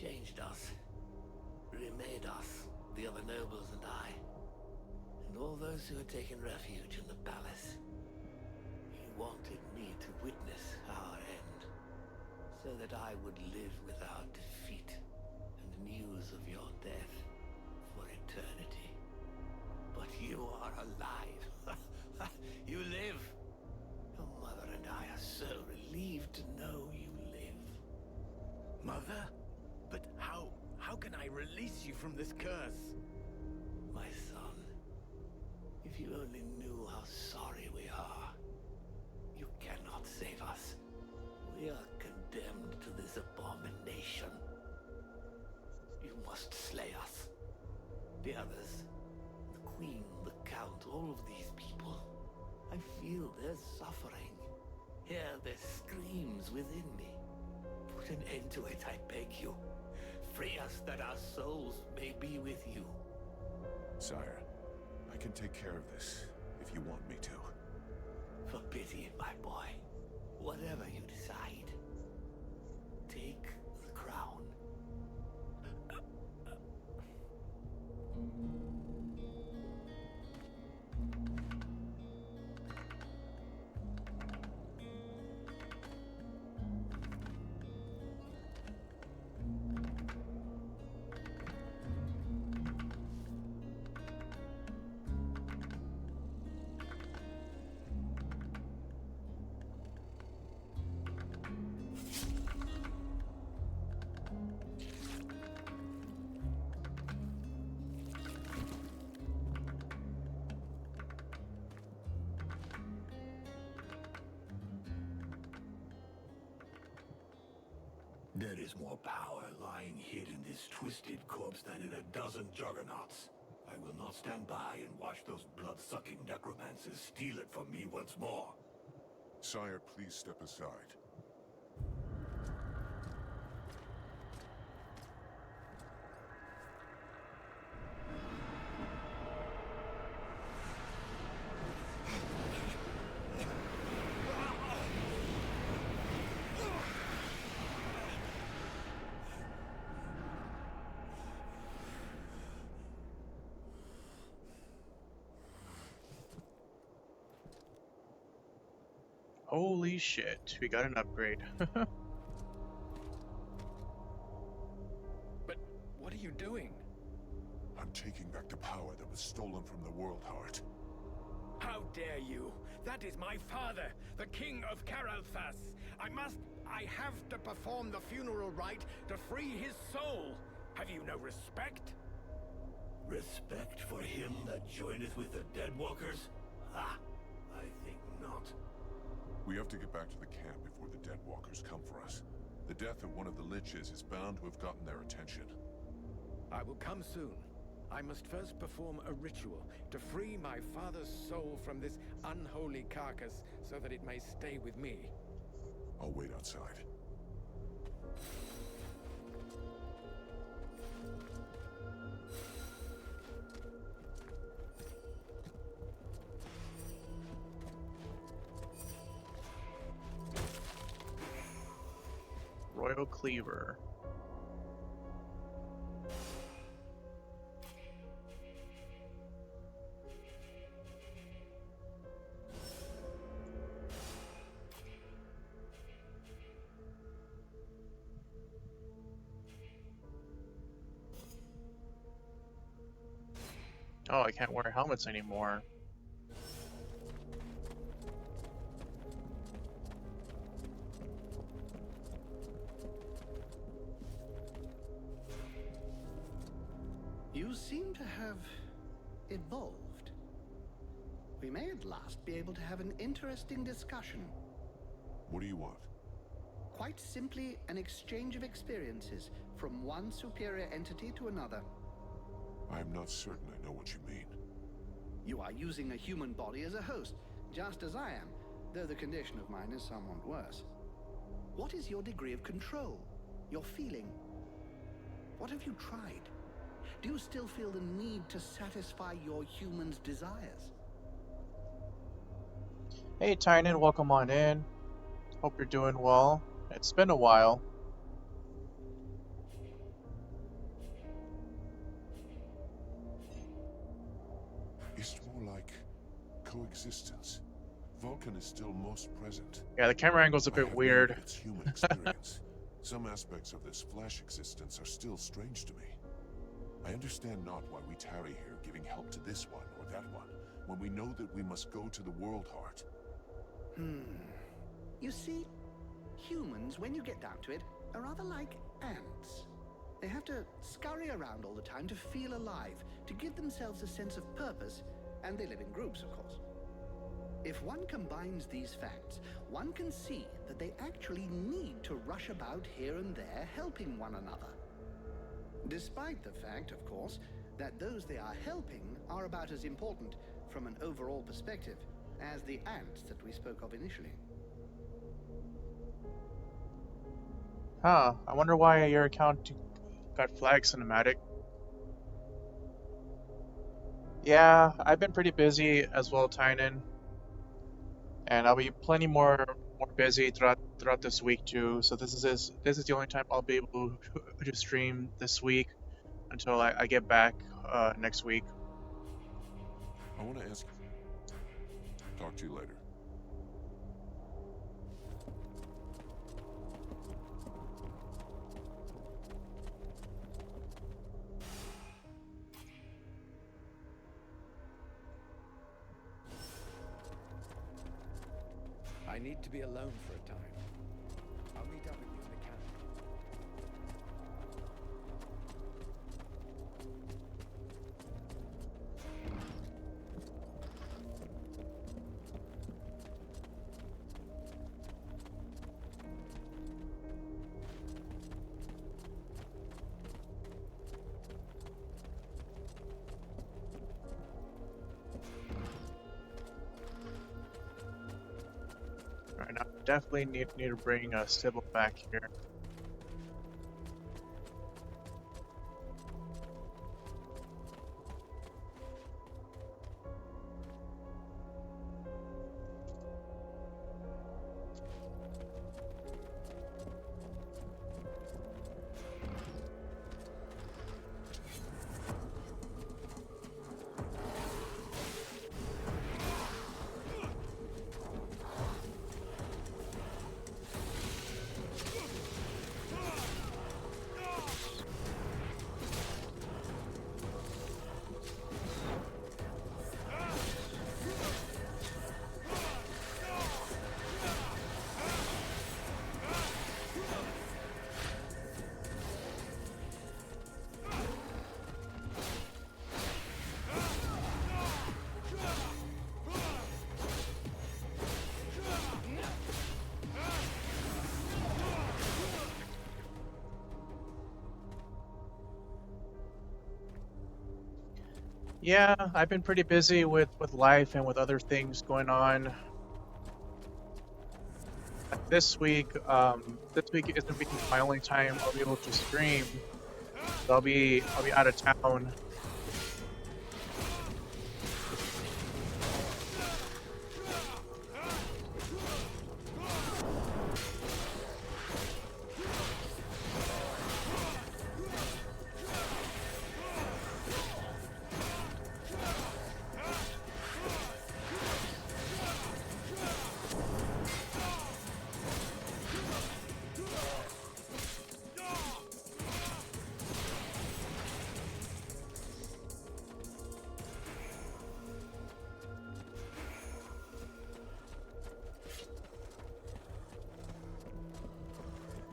changed us, remade us, the other nobles and I, and all those who had taken refuge in the palace. He wanted me to witness our end, so that I would live without defeat and news of your death for eternity. But you are alive. You live. Your mother and I are so relieved to know you live. Mother? But how can I release you from this curse? My son, if you only knew how sorry we are. You cannot save us. We are condemned to this abomination. You must slay us. The others, the Queen, the Count, all of these people. I feel their suffering. Hear their screams within me. Put an end to it, I beg you. Free us that our souls may be with you. Sire, I can take care of this, if you want me to. For pity, my boy. Whatever you decide. Take the crown. There is more power lying hid in this twisted corpse than in a dozen juggernauts. I will not stand by and watch those blood-sucking necromancers steal it from me once more. Sire, please step aside. Holy shit, we got an upgrade. But what are you doing? I'm taking back the power that was stolen from the World Heart. How dare you? That is my father, the King of Caralthas. I have to perform the funeral rite to free his soul. Have you no respect? Respect for him that joineth with the Deadwalkers? Ha! I think not. We have to get back to the camp before the Deadwalkers come for us. The death of one of the Liches is bound to have gotten their attention. I will come soon. I must first perform a ritual to free my father's soul from this unholy carcass so that it may stay with me. I'll wait outside. Royal Cleaver. Oh, I can't wear helmets anymore. You seem to have evolved. We may at last be able to have an interesting discussion. What do you want? Quite simply, an exchange of experiences from one superior entity to another. I'm not certain I know what you mean. You are using a human body as a host, just as I am, though the condition of mine is somewhat worse. What is your degree of control? Your feeling? What have you tried? Do you still feel the need to satisfy your human's desires? Hey Tynan, welcome on in. Hope you're doing well. It's been a while. It's more like coexistence. Vulcan is still most present. Yeah, the camera angle's a I bit have weird. known its human experience. Some aspects of this flesh existence are still strange to me. I understand not why we tarry here giving help to this one or that one, when we know that we must go to the World Heart. You see, humans, when you get down to it, are rather like ants. They have to scurry around all the time to feel alive, to give themselves a sense of purpose, and they live in groups, of course. If one combines these facts, one can see that they actually need to rush about here and there, helping one another. Despite the fact, of course, that those they are helping are about as important from an overall perspective as the ants that we spoke of initially. Huh, I wonder why your account got flagged cinematic. Yeah, I've been pretty busy as well, Tynan. And I'll be plenty more busy throughout this week too. So this is the only time I'll be able to stream this week until I get back next week. I want to ask. Talk to you later. I need to be alone for a time. I'll meet up with you in the camp. Right now, definitely need to bring Sybil back here. Yeah, I've been pretty busy with life and with other things going on. This week isn't being my only time I'll be able to stream. So I'll be out of town.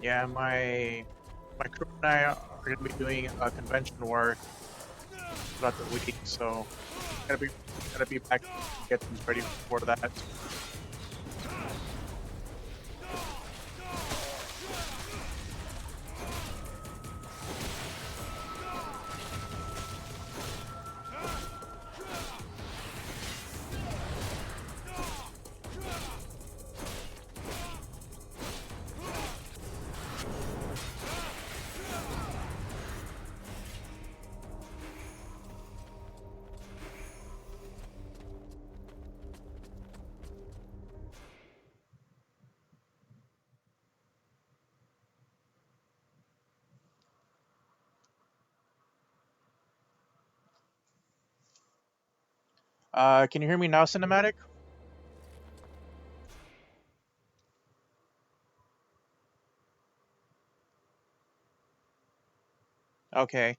Yeah, my crew and I are gonna be doing convention work throughout the week, so gotta be gotta be back to get things ready for that. Can you hear me now, cinematic? Okay.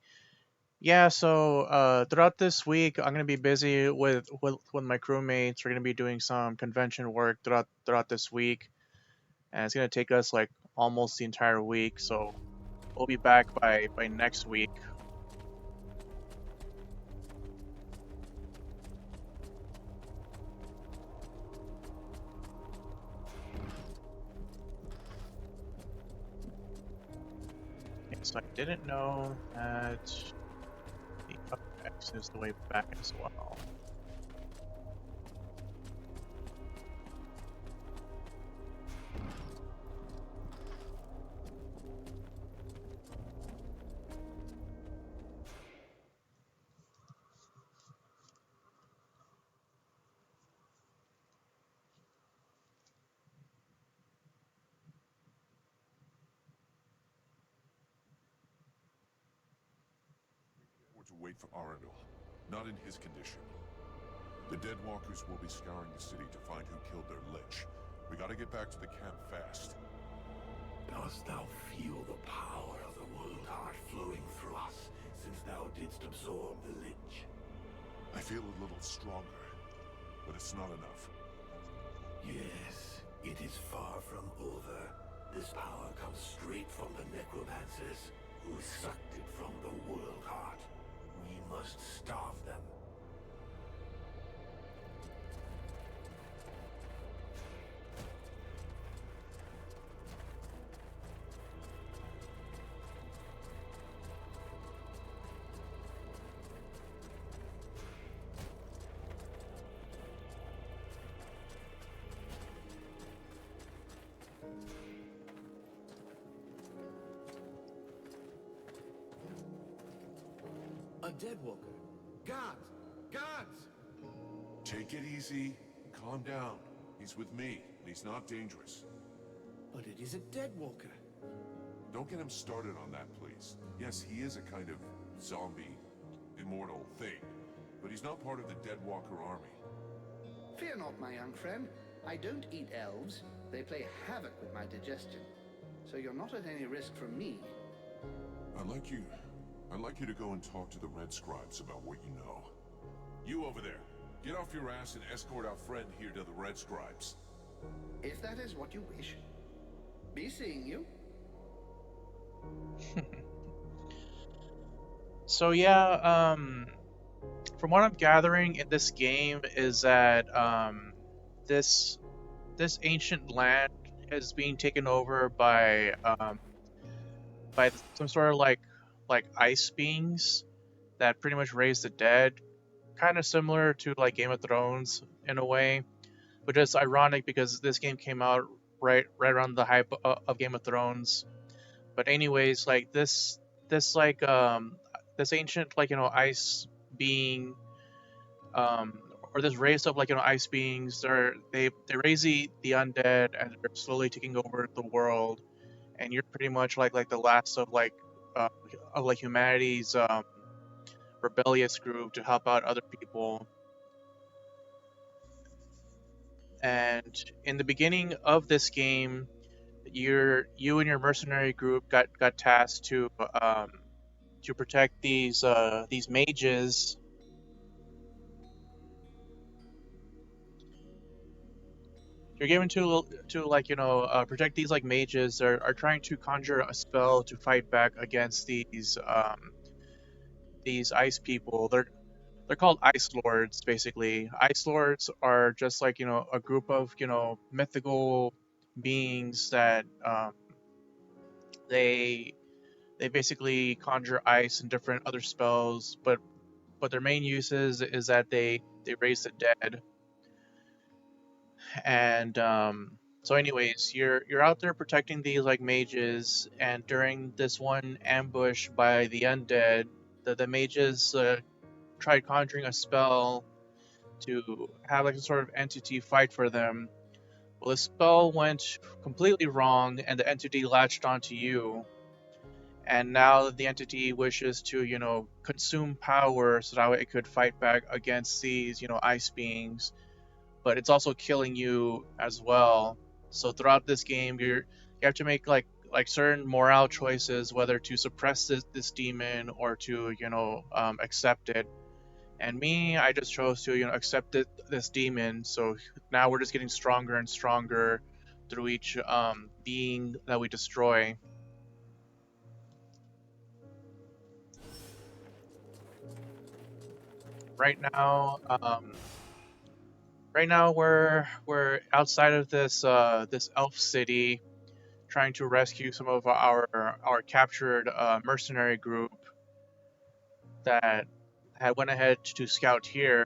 Yeah, so throughout this week, I'm gonna be busy with my crewmates. We're gonna be doing some convention work throughout this week, and it's gonna take us like almost the entire week. So we'll be back by next week. Yes, I didn't know that the X is the way back as well. Or to wait for Arundel. Not in his condition. The Deadwalkers will be scouring the city to find who killed their Lich. We gotta get back to the camp fast. Dost thou feel the power of the world heart flowing through us, since thou didst absorb the Lich? I feel a little stronger, but it's not enough. Yes, it is far from over. This power comes straight from the necromancers, who sucked it from the world heart. We must starve them. A Deadwalker. Guards! Guards! Take it easy. Calm down. He's with me, and he's not dangerous. But it is a Deadwalker. Don't get him started on that, please. Yes, he is a kind of zombie, immortal thing, but he's not part of the Deadwalker army. Fear not, my young friend. I don't eat elves. They play havoc with my digestion. So you're not at any risk from me. I'd like you to go and talk to the Red Scribes about what you know. You over there, get off your ass and escort our friend here to the Red Scribes. If that is what you wish. Be seeing you. So yeah, from what I'm gathering in this game is that this ancient land is being taken over by some sort of like ice beings that pretty much raise the dead, kind of similar to like Game of Thrones in a way, which is ironic because this game came out right around the hype of Game of Thrones. But anyways, like this ancient ice being or this race of ice beings, they raise the undead and they're slowly taking over the world, and you're pretty much like the last of like humanity's rebellious group to help out other people. And in the beginning of this game, you and your mercenary group got tasked to protect these mages. you're given to like protect these like mages that are trying to conjure a spell to fight back against these ice people. They're called ice lords basically. Ice lords are just like a group of mythical beings that they they basically conjure ice and different other spells, but their main uses is that they raise the dead. And so anyways, you're out there protecting these like mages, and during this one ambush by the undead, the mages tried conjuring a spell to have like a sort of entity fight for them. Well, the spell went completely wrong, and the entity latched onto you. And now the entity wishes to, consume power so that way it could fight back against these, ice beings. But it's also killing you as well. So throughout this game, you have to make like certain morale choices, whether to suppress this demon or to, accept it. And me, I just chose to, accept this demon. So now we're just getting stronger and stronger through each being that we destroy. Right now, we're outside of this elf city, trying to rescue some of our captured mercenary group that had went ahead to scout here.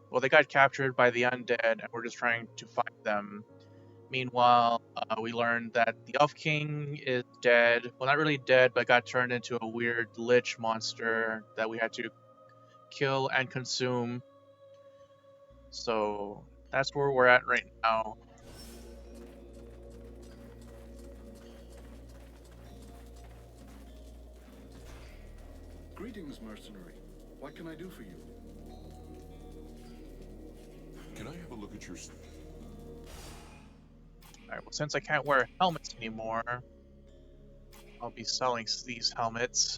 Well, they got captured by the undead, and we're just trying to find them. Meanwhile, we learned that the Elf King is dead. Well, not really dead, but got turned into a weird lich monster that we had to kill and consume. So that's where we're at right now. Greetings, mercenary. What can I do for you? Can I have a look at your... Alright, well, since I can't wear helmets anymore, I'll be selling these helmets.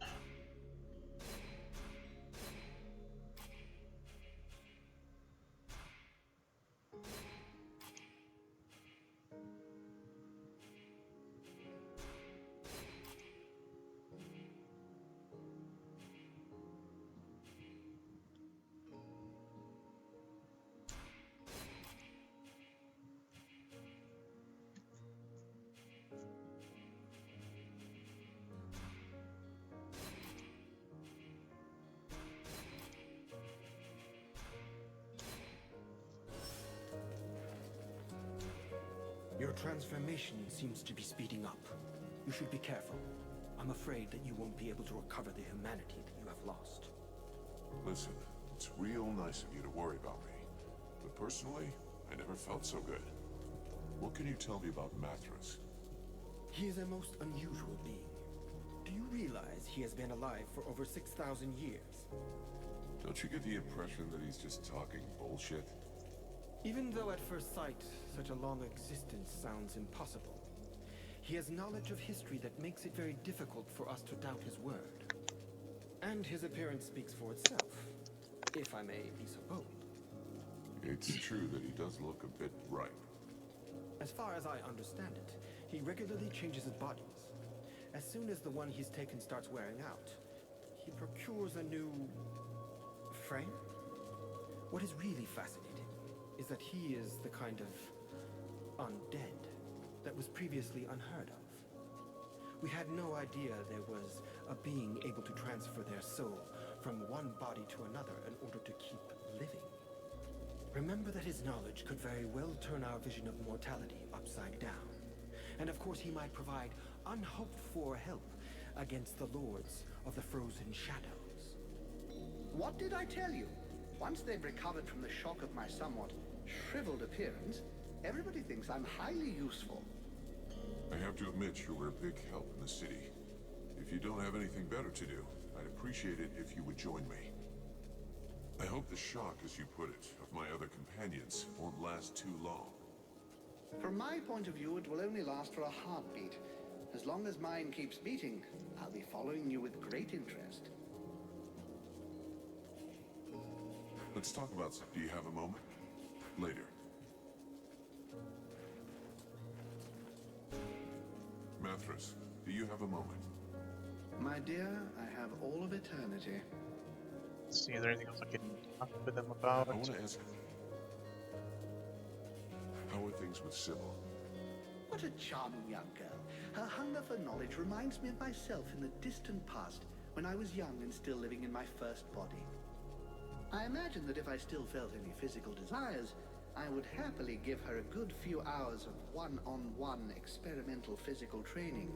Your transformation seems to be speeding up. You should be careful. I'm afraid that you won't be able to recover the humanity that you have lost. Listen, it's real nice of you to worry about me. But personally, I never felt so good. What can you tell me about Mathras? He is a most unusual being. Do you realize he has been alive for over 6,000 years? Don't you get the impression that he's just talking bullshit? Even though at first sight, such a long existence sounds impossible, he has knowledge of history that makes it very difficult for us to doubt his word. And his appearance speaks for itself, if I may be so bold. It's true that he does look a bit ripe. As far as I understand it, he regularly changes his bodies. As soon as the one he's taken starts wearing out, he procures a new... frame? What is really fascinating is that he is the kind of undead that was previously unheard of. We had no idea there was a being able to transfer their soul from one body to another in order to keep living. Remember that his knowledge could very well turn our vision of mortality upside down. And of course he might provide unhoped for help against the lords of the frozen shadows. What did I tell you? Once they've recovered from the shock of my somewhat shriveled appearance, everybody thinks I'm highly useful. I have to admit you were a big help in the city. If you don't have anything better to do, I'd appreciate it if you would join me. I hope the shock, as you put it, of my other companions won't last too long. From my point of view, it will only last for a heartbeat. As long as mine keeps beating, I'll be following you with great interest. Let's talk about some. Do you have a moment? Later. Mathras, do you have a moment? My dear, I have all of eternity. Let's see, is there anything else I can talk with them about? I want to ask, how are things with Sybil? What a charming young girl. Her hunger for knowledge reminds me of myself in the distant past, when I was young and still living in my first body. I imagine that if I still felt any physical desires, I would happily give her a good few hours of one-on-one experimental physical training.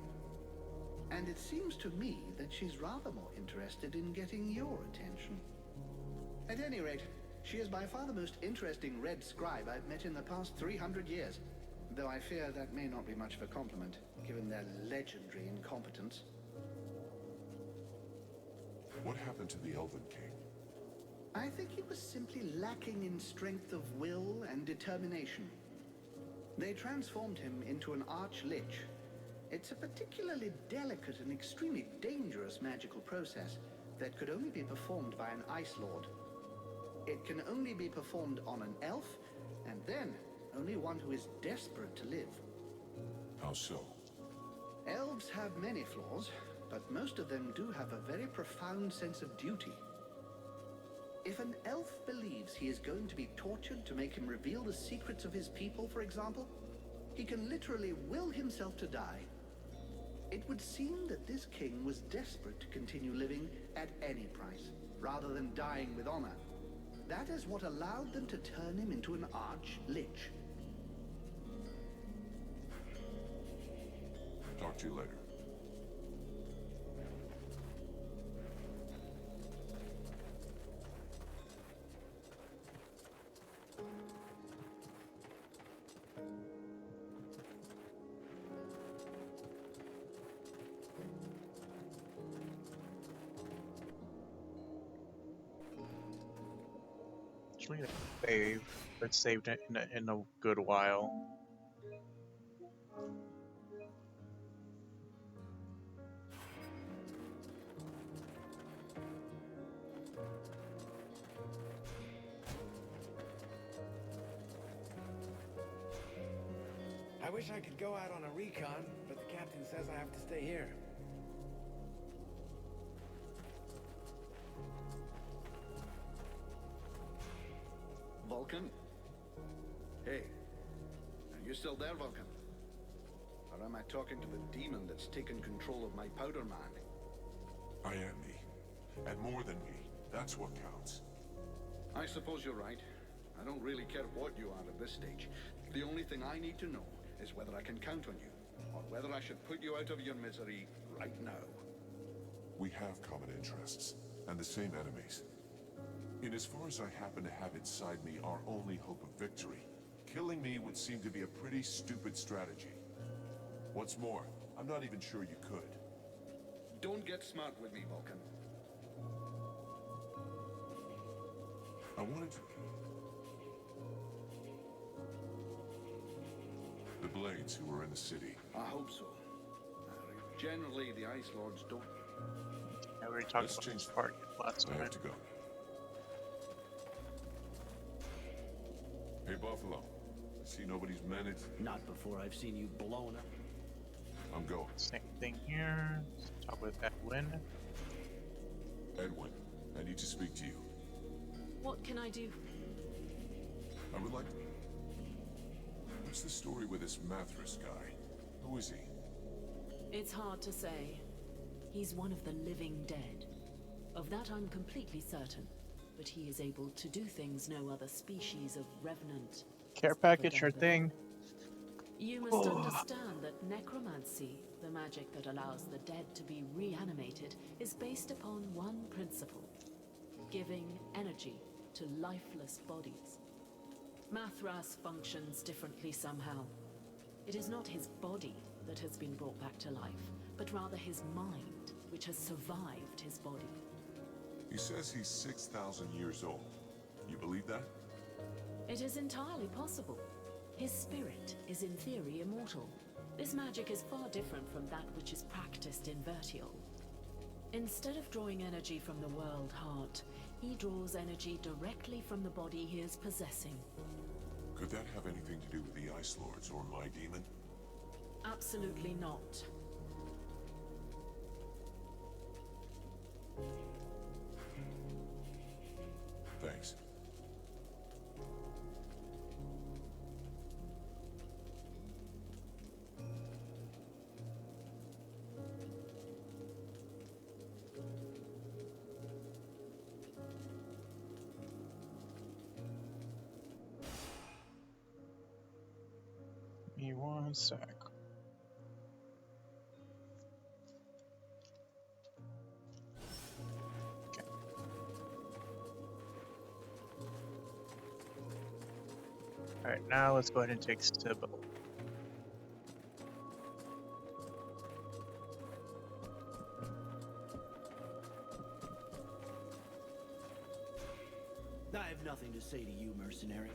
And it seems to me that she's rather more interested in getting your attention. At any rate, she is by far the most interesting red scribe I've met in the past 300 years. Though I fear that may not be much of a compliment, given their legendary incompetence. What happened to the Elven King? I think he was simply lacking in strength of will and determination. They transformed him into an arch-lich. It's a particularly delicate and extremely dangerous magical process that could only be performed by an Ice Lord. It can only be performed on an elf, and then only one who is desperate to live. How so? Elves have many flaws, but most of them do have a very profound sense of duty. If an elf believes he is going to be tortured to make him reveal the secrets of his people, for example, he can literally will himself to die. It would seem that this king was desperate to continue living at any price, rather than dying with honor. That is what allowed them to turn him into an arch-lich. Talk to you later. Actually, save. It's saved in a good while. I wish I could go out on a recon, but the captain says I have to stay here. Vulcan? Hey, are you still there, Vulcan? Or am I talking to the demon that's taken control of my powder man? I am me. And more than me. That's what counts. I suppose you're right. I don't really care what you are at this stage. The only thing I need to know is whether I can count on you, or whether I should put you out of your misery right now. We have common interests, and the same enemies. In as far as I happen to have inside me our only hope of victory, killing me would seem to be a pretty stupid strategy. What's more, I'm not even sure you could. Don't get smart with me, Vulcan. I wanted to... The Blades who were in the city. I hope so. Generally, the Ice Lords don't... I already talked about this part last time. I have to go. Hey, Buffalo. I see nobody's managed. Not before I've seen you blown up. I'm going. Same thing here. Let's talk with Edwen. Edwen, I need to speak to you. What can I do? I would like to... What's the story with this Mathras guy? Who is he? It's hard to say. He's one of the living dead. Of that I'm completely certain. But he is able to do things no other species of revenant. Care package, your thing. You must understand that necromancy, the magic that allows the dead to be reanimated, is based upon one principle: giving energy to lifeless bodies. Mathras functions differently somehow. It is not his body that has been brought back to life, but rather his mind, which has survived his body. He says he's 6,000 years old. You believe that? It is entirely possible. His spirit is in theory immortal. This magic is far different from that which is practiced in Vertiol. Instead of drawing energy from the world heart, he draws energy directly from the body he is possessing. Could that have anything to do with the Ice Lords or my demon? Absolutely not. One sec. Okay. Alright, now let's go ahead and take Sybil. I have nothing to say to you, mercenary.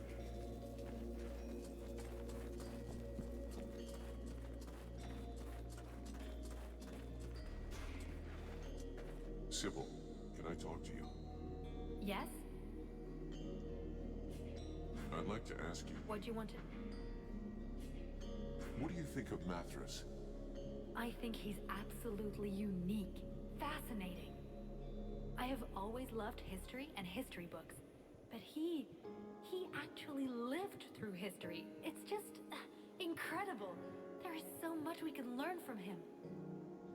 Sybil, can I talk to you? Yes? I'd like to ask you, What do you want to... what do you think of Mathras? I think he's absolutely unique. Fascinating. I have always loved history and history books. But he actually lived through history. It's just incredible. There is so much we can learn from him.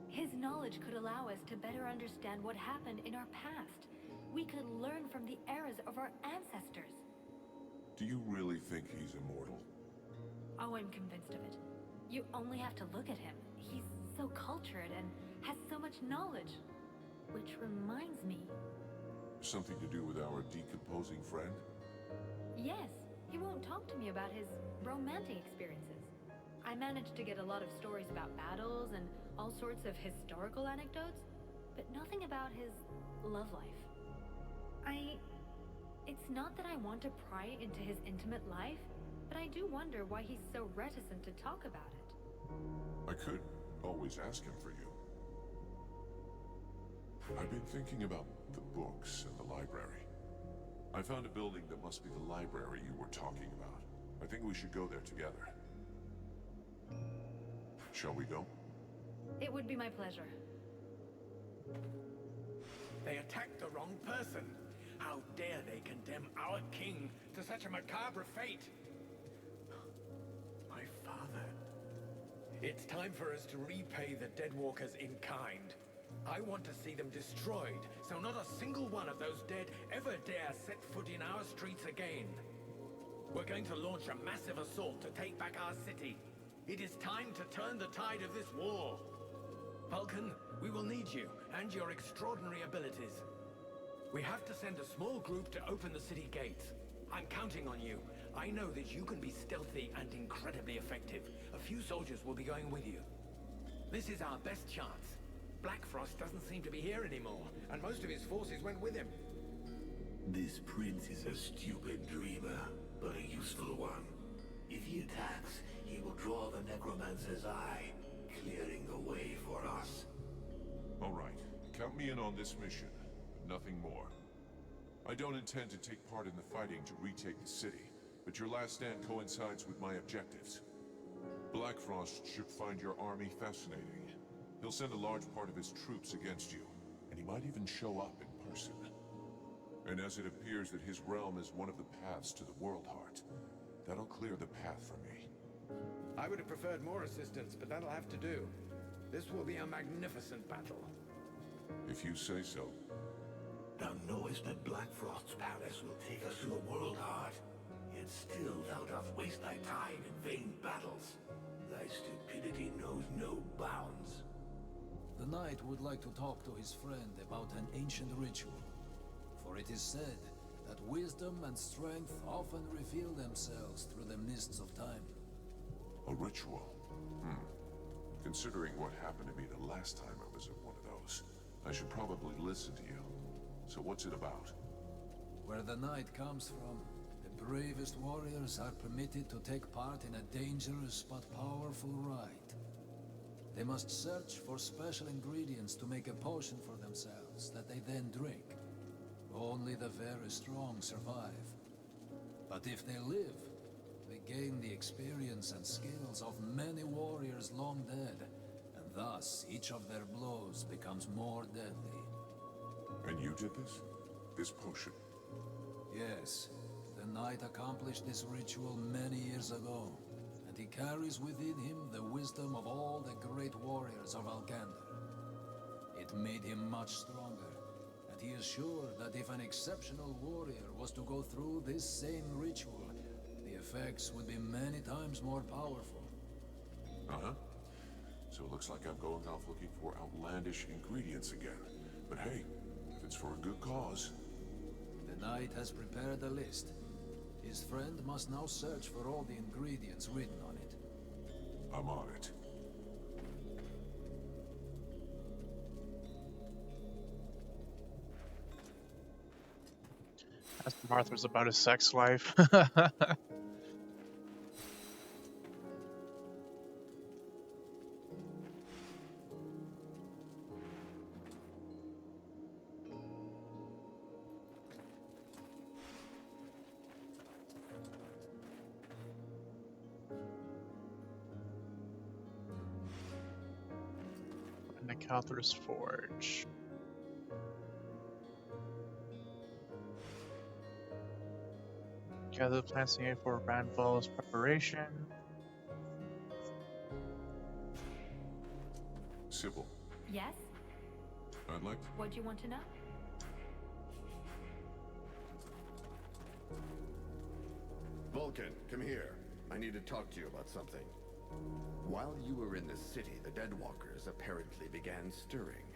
His knowledge could allow us to better understand what happened in our past. We could learn from the eras of our ancestors. Do you really think he's immortal? Oh, I'm convinced of it. You only have to look at him. He's so cultured and has so much knowledge. Which reminds me... Something to do with our decomposing friend? Yes, he won't talk to me about his romantic experiences. I managed to get a lot of stories about battles and all sorts of historical anecdotes, but nothing about his love life. It's not that I want to pry into his intimate life, but I do wonder why he's so reticent to talk about it. I could always ask him for you. I've been thinking about the books and the library. I found a building that must be the library you were talking about. I think we should go there together. Shall we go? It would be my pleasure. They attacked the wrong person. How dare they condemn our king to such a macabre fate? My father. It's time for us to repay the Deadwalkers in kind. I want to see them destroyed, so not a single one of those dead ever dare set foot in our streets again. We're going to launch a massive assault to take back our city. It is time to turn the tide of this war. Vulcan, we will need you and your extraordinary abilities. We have to send a small group to open the city gates. I'm counting on you. I know that you can be stealthy and incredibly effective. A few soldiers will be going with you. This is our best chance. Blackfrost doesn't seem to be here anymore, and most of his forces went with him. This prince is a stupid dreamer, but a useful one. If he attacks, he will draw the Necromancer's eye, clearing the way for us. All right. Count me in on this mission. Nothing more. I don't intend to take part in the fighting to retake the city, but your last stand coincides with my objectives. Blackfrost should find your army fascinating. He'll send a large part of his troops against you, and he might even show up in person. And as it appears that his realm is one of the paths to the World Heart, that'll clear the path for me. I would have preferred more assistance, but that'll have to do. This will be a magnificent battle. If you say so. Thou knowest that Blackfrost's palace will take us to the World Heart, yet still thou dost waste thy time in vain battles. Thy stupidity knows no bounds. The knight would like to talk to his friend about an ancient ritual. For it is said that wisdom and strength often reveal themselves through the mists of time. A ritual? Considering what happened to me the last time I was at one of those, I should probably listen to you. So what's it about? Where the knight comes from, the bravest warriors are permitted to take part in a dangerous but powerful rite. They must search for special ingredients to make a potion for themselves that they then drink. Only the very strong survive. But if they live, they gain the experience and skills of many warriors long dead, and thus each of their blows becomes more deadly. And you did this? This potion? Yes. The knight accomplished this ritual many years ago, and he carries within him the wisdom of all the great warriors of Algander. It made him much stronger, and he is sure that if an exceptional warrior was to go through this same ritual, the effects would be many times more powerful. Uh-huh. So it looks like I'm going off looking for outlandish ingredients again. But hey, if it's for a good cause... The knight has prepared a list. His friend must now search for all the ingredients written on it. I'm on it. Ask Martha's about his sex life. And the Calthor's Forge. Gather the plants needed for Randval's preparation. Sybil, Yes? I'd like... What do you want to know? Vulcan, come here. I need to talk to you about something. While you were in the city, the Deadwalkers apparently began stirring.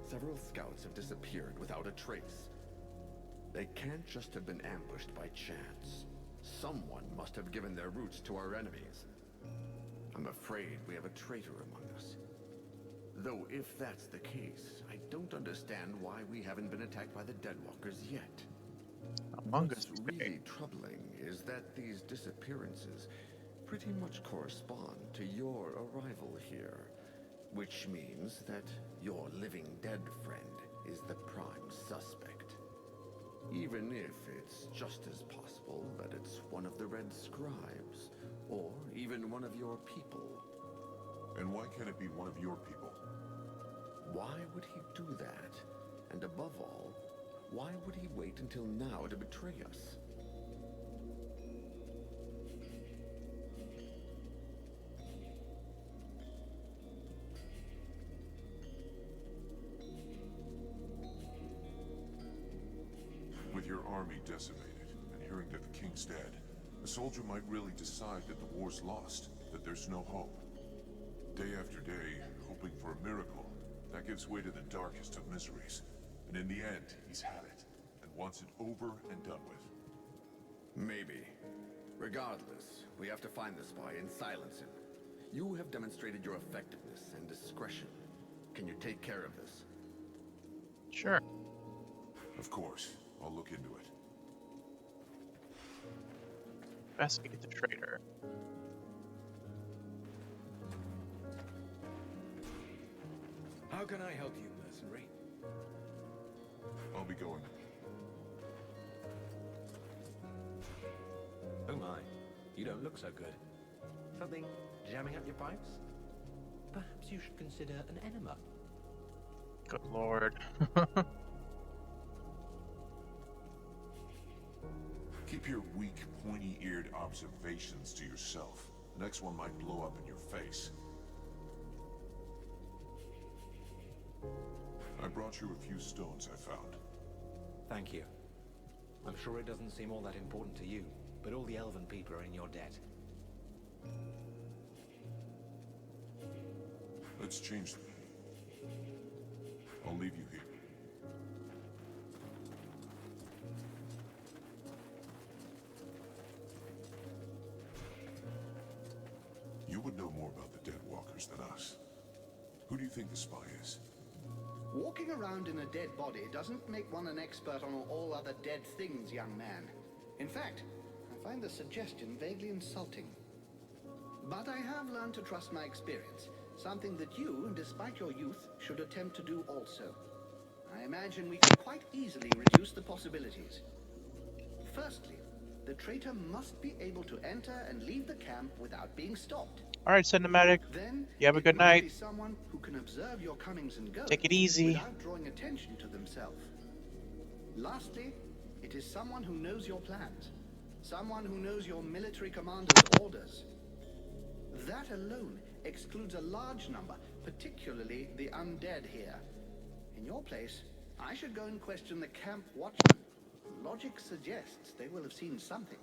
Several scouts have disappeared without a trace. They can't just have been ambushed by chance. Someone must have given their roots to our enemies. I'm afraid we have a traitor among us. Though if that's the case, I don't understand why we haven't been attacked by the Deadwalkers yet. What's really troubling is that these disappearances pretty much correspond to your arrival here, which means that your living dead friend is the prime suspect. Even if it's just as possible that it's one of the Red Scribes, or even one of your people. And why can't it be one of your people? Why would he do that? And above all, why would he wait until now to betray us? With your army decimated, and hearing that the king's dead, a soldier might really decide that the war's lost, that there's no hope. Day after day, hoping for a miracle, that gives way to the darkest of miseries. And in the end, he's had it, and wants it over and done with. Maybe. Regardless, we have to find the spy and silence him. You have demonstrated your effectiveness and discretion. Can you take care of this? Sure. Of course. I'll look into it. Investigate the traitor. How can I help you, mercenary? I'll be going. Oh my, you don't look so good. Something jamming up your pipes? Perhaps you should consider an enema. Good lord. Keep your weak, pointy-eared observations to yourself. The next one might blow up in your face. I brought you a few stones I found. Thank you. I'm sure it doesn't seem all that important to you, but all the elven people are in your debt. Let's change them. I'll leave you here. You would know more about the Deadwalkers than us. Who do you think the spy is? Walking around in a dead body doesn't make one an expert on all other dead things, young man. In fact, I find the suggestion vaguely insulting. But I have learned to trust my experience, something that you, despite your youth, should attempt to do also. I imagine we can quite easily reduce the possibilities. Firstly, the traitor must be able to enter and leave the camp without being stopped. Alright, Cinematic. Then, you have a good night. Be someone who can observe your comings and goings Take it easy. without drawing attention to themselves. Lastly, it is someone who knows your plans. Someone who knows your military commander's orders. That alone excludes a large number, particularly the undead here. In your place, I should go and question the camp watchman. Logic suggests they will have seen something.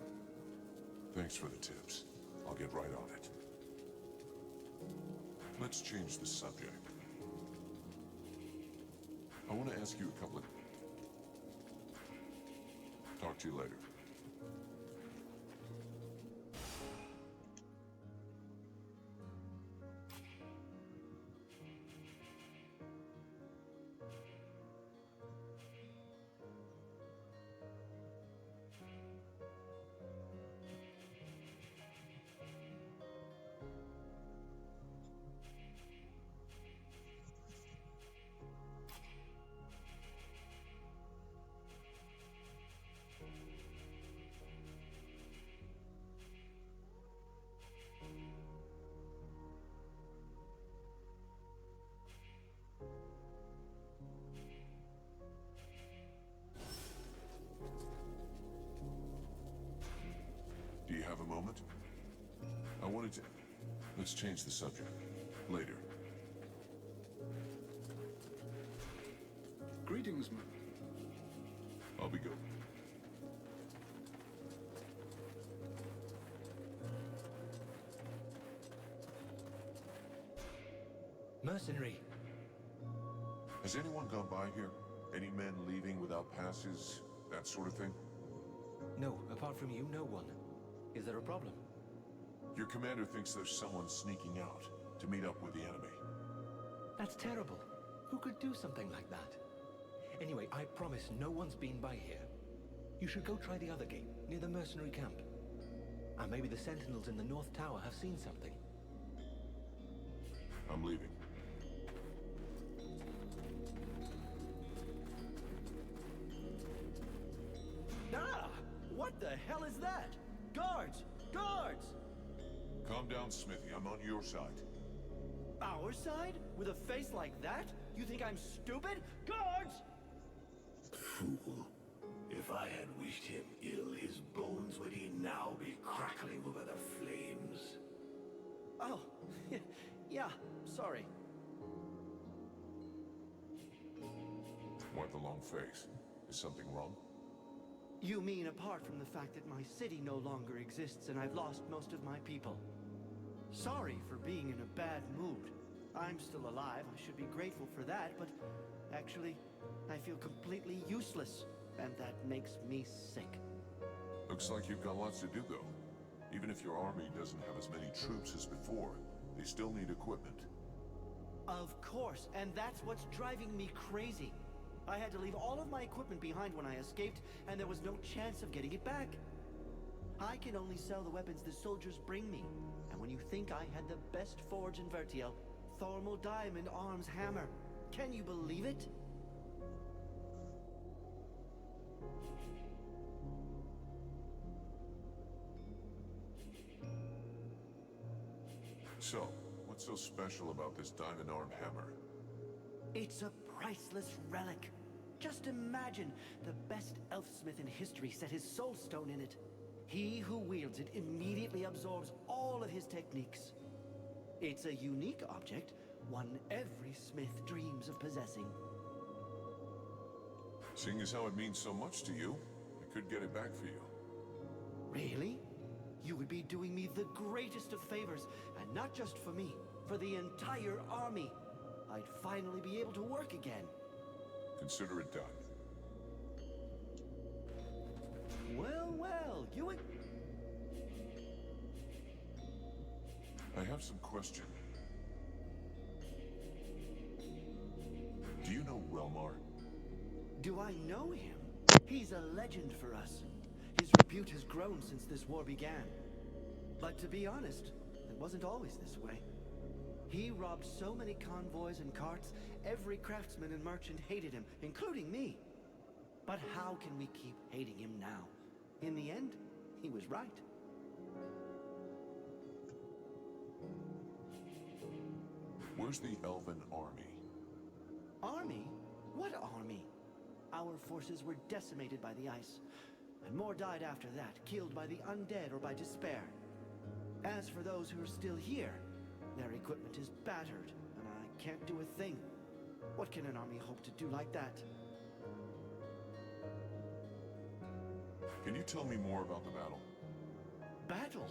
Thanks for the tips. I'll get right on it. Let's change the subject. I want to ask you a couple of... Talk to you later. Do you have a moment? I wanted to... Let's change the subject. Later. Greetings, I'll be going. Mercenary. Has anyone gone by here? Any men leaving without passes? That sort of thing? No, apart from you, no one. Is there a problem? Your commander thinks there's someone sneaking out to meet up with the enemy. That's terrible. Who could do something like that? Anyway, I promise no one's been by here. You should go try the other gate, near the mercenary camp. And maybe the sentinels in the North Tower have seen something. I'm leaving. Ah! What the hell is that? Guards! Guards! Calm down, Smithy. I'm on your side. Our side? With a face like that? You think I'm stupid? Guards! Fool. If I had wished him ill, his bones would he now be crackling over the flames. Oh, yeah, sorry. Why the long face? Is something wrong? You mean apart from the fact that my city no longer exists and I've lost most of my people? Sorry for being in a bad mood. I'm still alive, I should be grateful for that, but actually, I feel completely useless, and that makes me sick. Looks like you've got lots to do, though. Even if your army doesn't have as many troops as before, they still need equipment. Of course, and that's what's driving me crazy. I had to leave all of my equipment behind when I escaped, and there was no chance of getting it back. I can only sell the weapons the soldiers bring me, and when you think I had the best forge in Vertiel, Thormal Diamond Arms Hammer, can you believe it? So, what's so special about this diamond-armed hammer? It's a priceless relic. Just imagine, the best elfsmith in history set his soul stone in it. He who wields it immediately absorbs all of his techniques. It's a unique object, one every smith dreams of possessing. Seeing as how it means so much to you, I could get it back for you. Really? You would be doing me the greatest of favors, and not just for me, for the entire army. I'd finally be able to work again. Consider it done. Well, well, you... I have some question. Do you know Relmar? Do I know him? He's a legend for us. His repute has grown since this war began. But to be honest, it wasn't always this way. He robbed so many convoys and carts, every craftsman and merchant hated him, including me. But how can we keep hating him now? In the end, he was right. Where's the Elven army? Army? What army? Our forces were decimated by the ice, and more died after that, killed by the undead or by despair. As for those who are still here, their equipment is battered, and I can't do a thing. What can an army hope to do like that? Can you tell me more about the battle? Battle?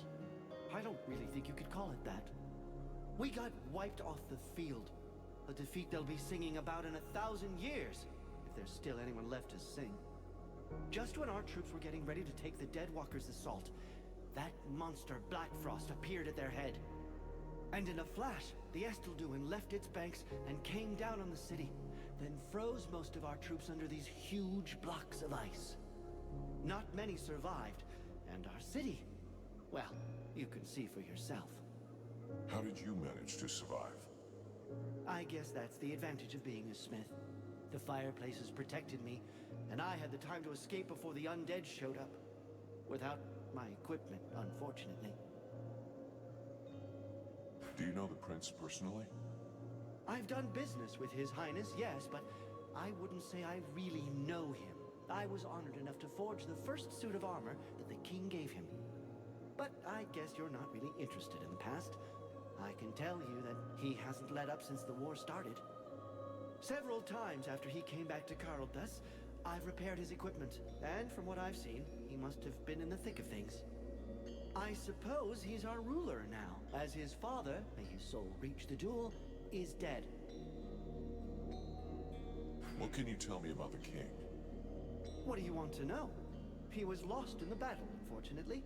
I don't really think you could call it that. We got wiped off the field. A defeat they'll be singing about in 1,000 years, if there's still anyone left to sing. Just when our troops were getting ready to take the Deadwalkers' assault, that monster Black Frost appeared at their head. And in a flash, the Estelduin left its banks and came down on the city, then froze most of our troops under these huge blocks of ice. Not many survived, and our city, well, you can see for yourself. How did you manage to survive? I guess that's the advantage of being a smith. The fireplaces protected me, and I had the time to escape before the undead showed up. Without my equipment, unfortunately. Do you know the prince personally? I've done business with His Highness, yes, but I wouldn't say I really know him. I was honored enough to forge the first suit of armor that the king gave him. But I guess you're not really interested in the past. I can tell you that he hasn't let up since the war started. Several times after he came back to Carlthus, I've repaired his equipment, and from what I've seen, he must have been in the thick of things. I suppose he's our ruler now, as his father, may his soul reach the duel, is dead. What can you tell me about the king? What do you want to know? He was lost in the battle, unfortunately.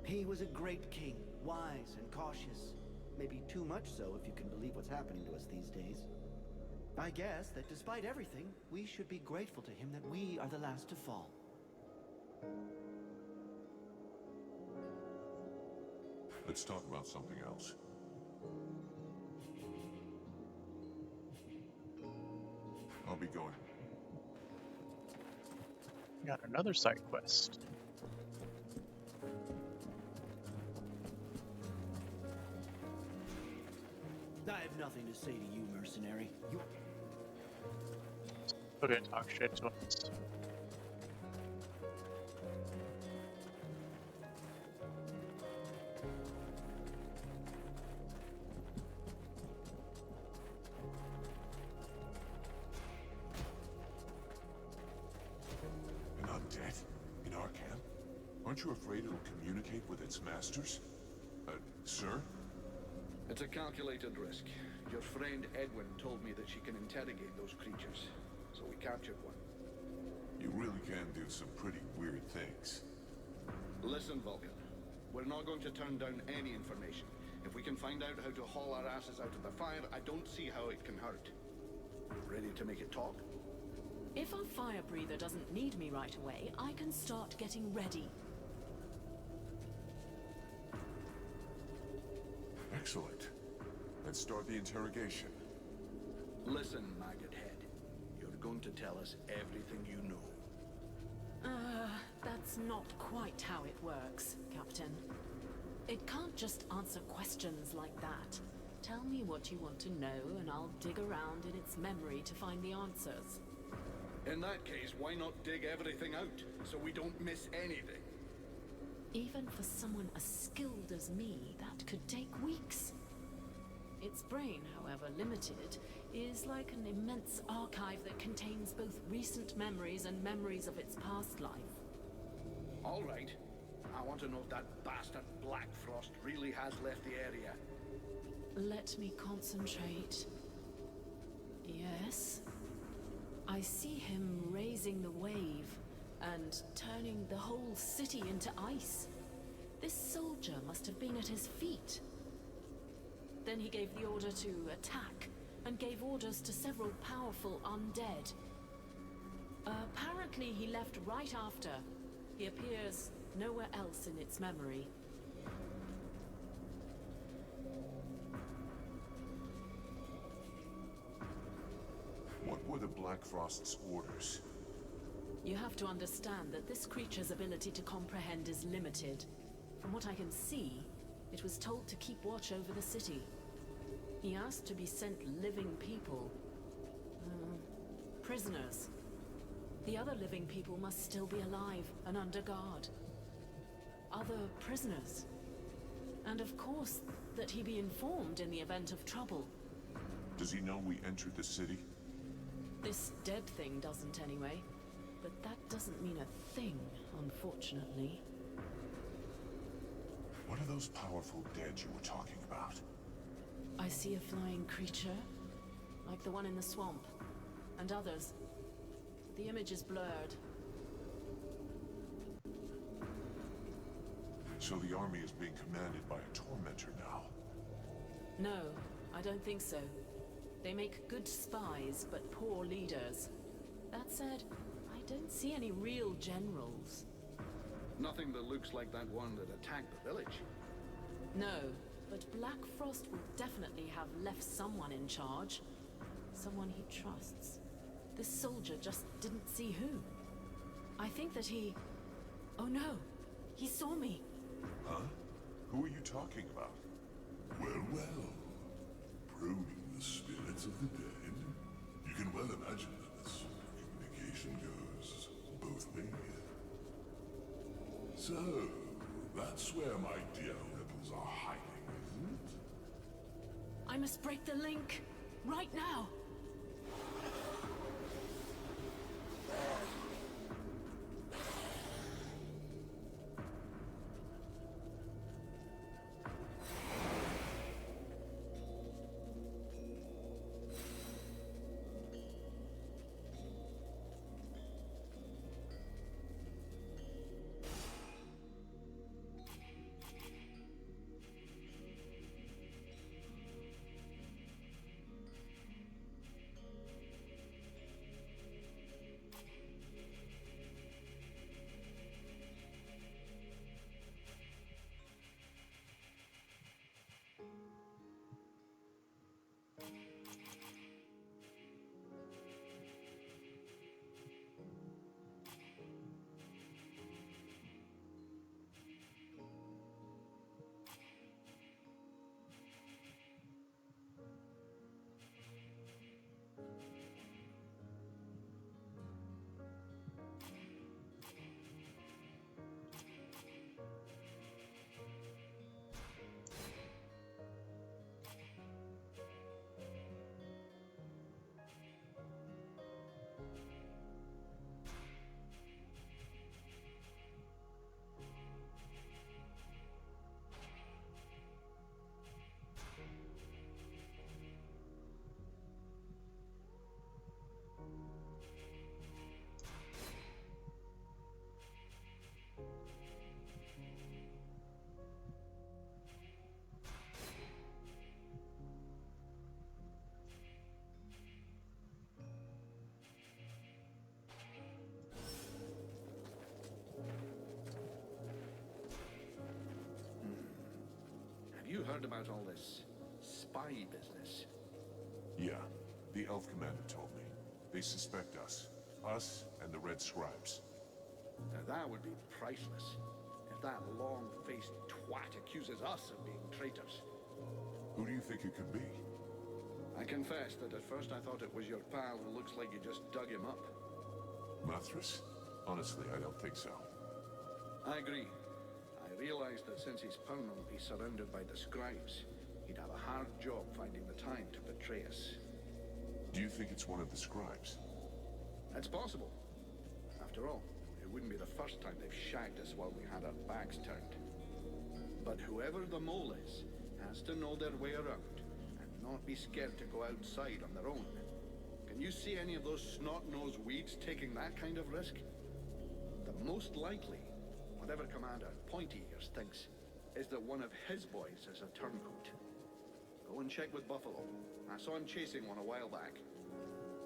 He was a great king, wise and cautious. Maybe too much so if you can believe what's happening to us these days. I guess that despite everything, we should be grateful to him that we are the last to fall. Let's talk about something else. I'll be going. Got another side quest. I have nothing to say to you, mercenary. Still gonna talk shit to us. An undead? In our camp? Aren't you afraid it'll communicate with its masters? Sir? It's a calculated risk. Your friend Edwen told me that she can interrogate those creatures, so we captured one. You really can do some pretty weird things. Listen, Vulcan. We're not going to turn down any information. If we can find out how to haul our asses out of the fire, I don't see how it can hurt. Ready to make it talk? If our fire breather doesn't need me right away, I can start getting ready. Excellent. Let's start the interrogation. Listen, Maggot Head. You're going to tell us everything you know. That's not quite how it works, Captain. It can't just answer questions like that. Tell me what you want to know, and I'll dig around in its memory to find the answers. In that case, why not dig everything out, so we don't miss anything? Even for someone as skilled as me, that could take weeks. Its brain, however limited, is like an immense archive that contains both recent memories and memories of its past life. All right. I want to know if that bastard Black Frost really has left the area. Let me concentrate. Yes. I see him raising the wave and turning the whole city into ice. This soldier must have been at his feet. Then he gave the order to attack, and gave orders to several powerful undead. Apparently he left right after. He appears nowhere else in its memory. What were the Black Frost's orders? You have to understand that this creature's ability to comprehend is limited. From what I can see, it was told to keep watch over the city. He asked to be sent living people. Prisoners. The other living people must still be alive and under guard. Other prisoners. And of course, that he be informed in the event of trouble. Does he know we entered the city? This dead thing doesn't anyway. But that doesn't mean a thing, unfortunately. What are those powerful dead you were talking about? I see a flying creature, like the one in the swamp, and others. The image is blurred. So the army is being commanded by a tormentor now? No, I don't think so. They make good spies, but poor leaders. That said, I don't see any real generals. Nothing that looks like that one that attacked the village. No, but Black Frost will definitely have left someone in charge. Someone he trusts. This soldier just didn't see who. I think that he... Oh no! He saw me! Huh? Who are you talking about? Well, well. Probing the spirits of the dead. You can well imagine that this sort of communication goes both ways. So, that's where my dear rebels are hiding, isn't it? I must break the link! Right now! You heard about all this spy business? Yeah, the elf commander told me. They suspect us. Us and the Red Scribes. Now that would be priceless. If that long-faced twat accuses us of being traitors. Who do you think it could be? I confess that at first I thought it was your pal who looks like you just dug him up. Mathras? Honestly, I don't think so. I agree. I realized that since he's permanently surrounded by the scribes, he'd have a hard job finding the time to betray us. Do you think it's one of the scribes? That's possible. After all, it wouldn't be the first time they've shagged us while we had our backs turned. But whoever the mole is, has to know their way around, and not be scared to go outside on their own. Can you see any of those snot-nosed weeds taking that kind of risk? The most likely, whatever Commander Pointy Ears thinks, is that one of his boys is a turncoat. Go and check with Buffalo. I saw him chasing one a while back.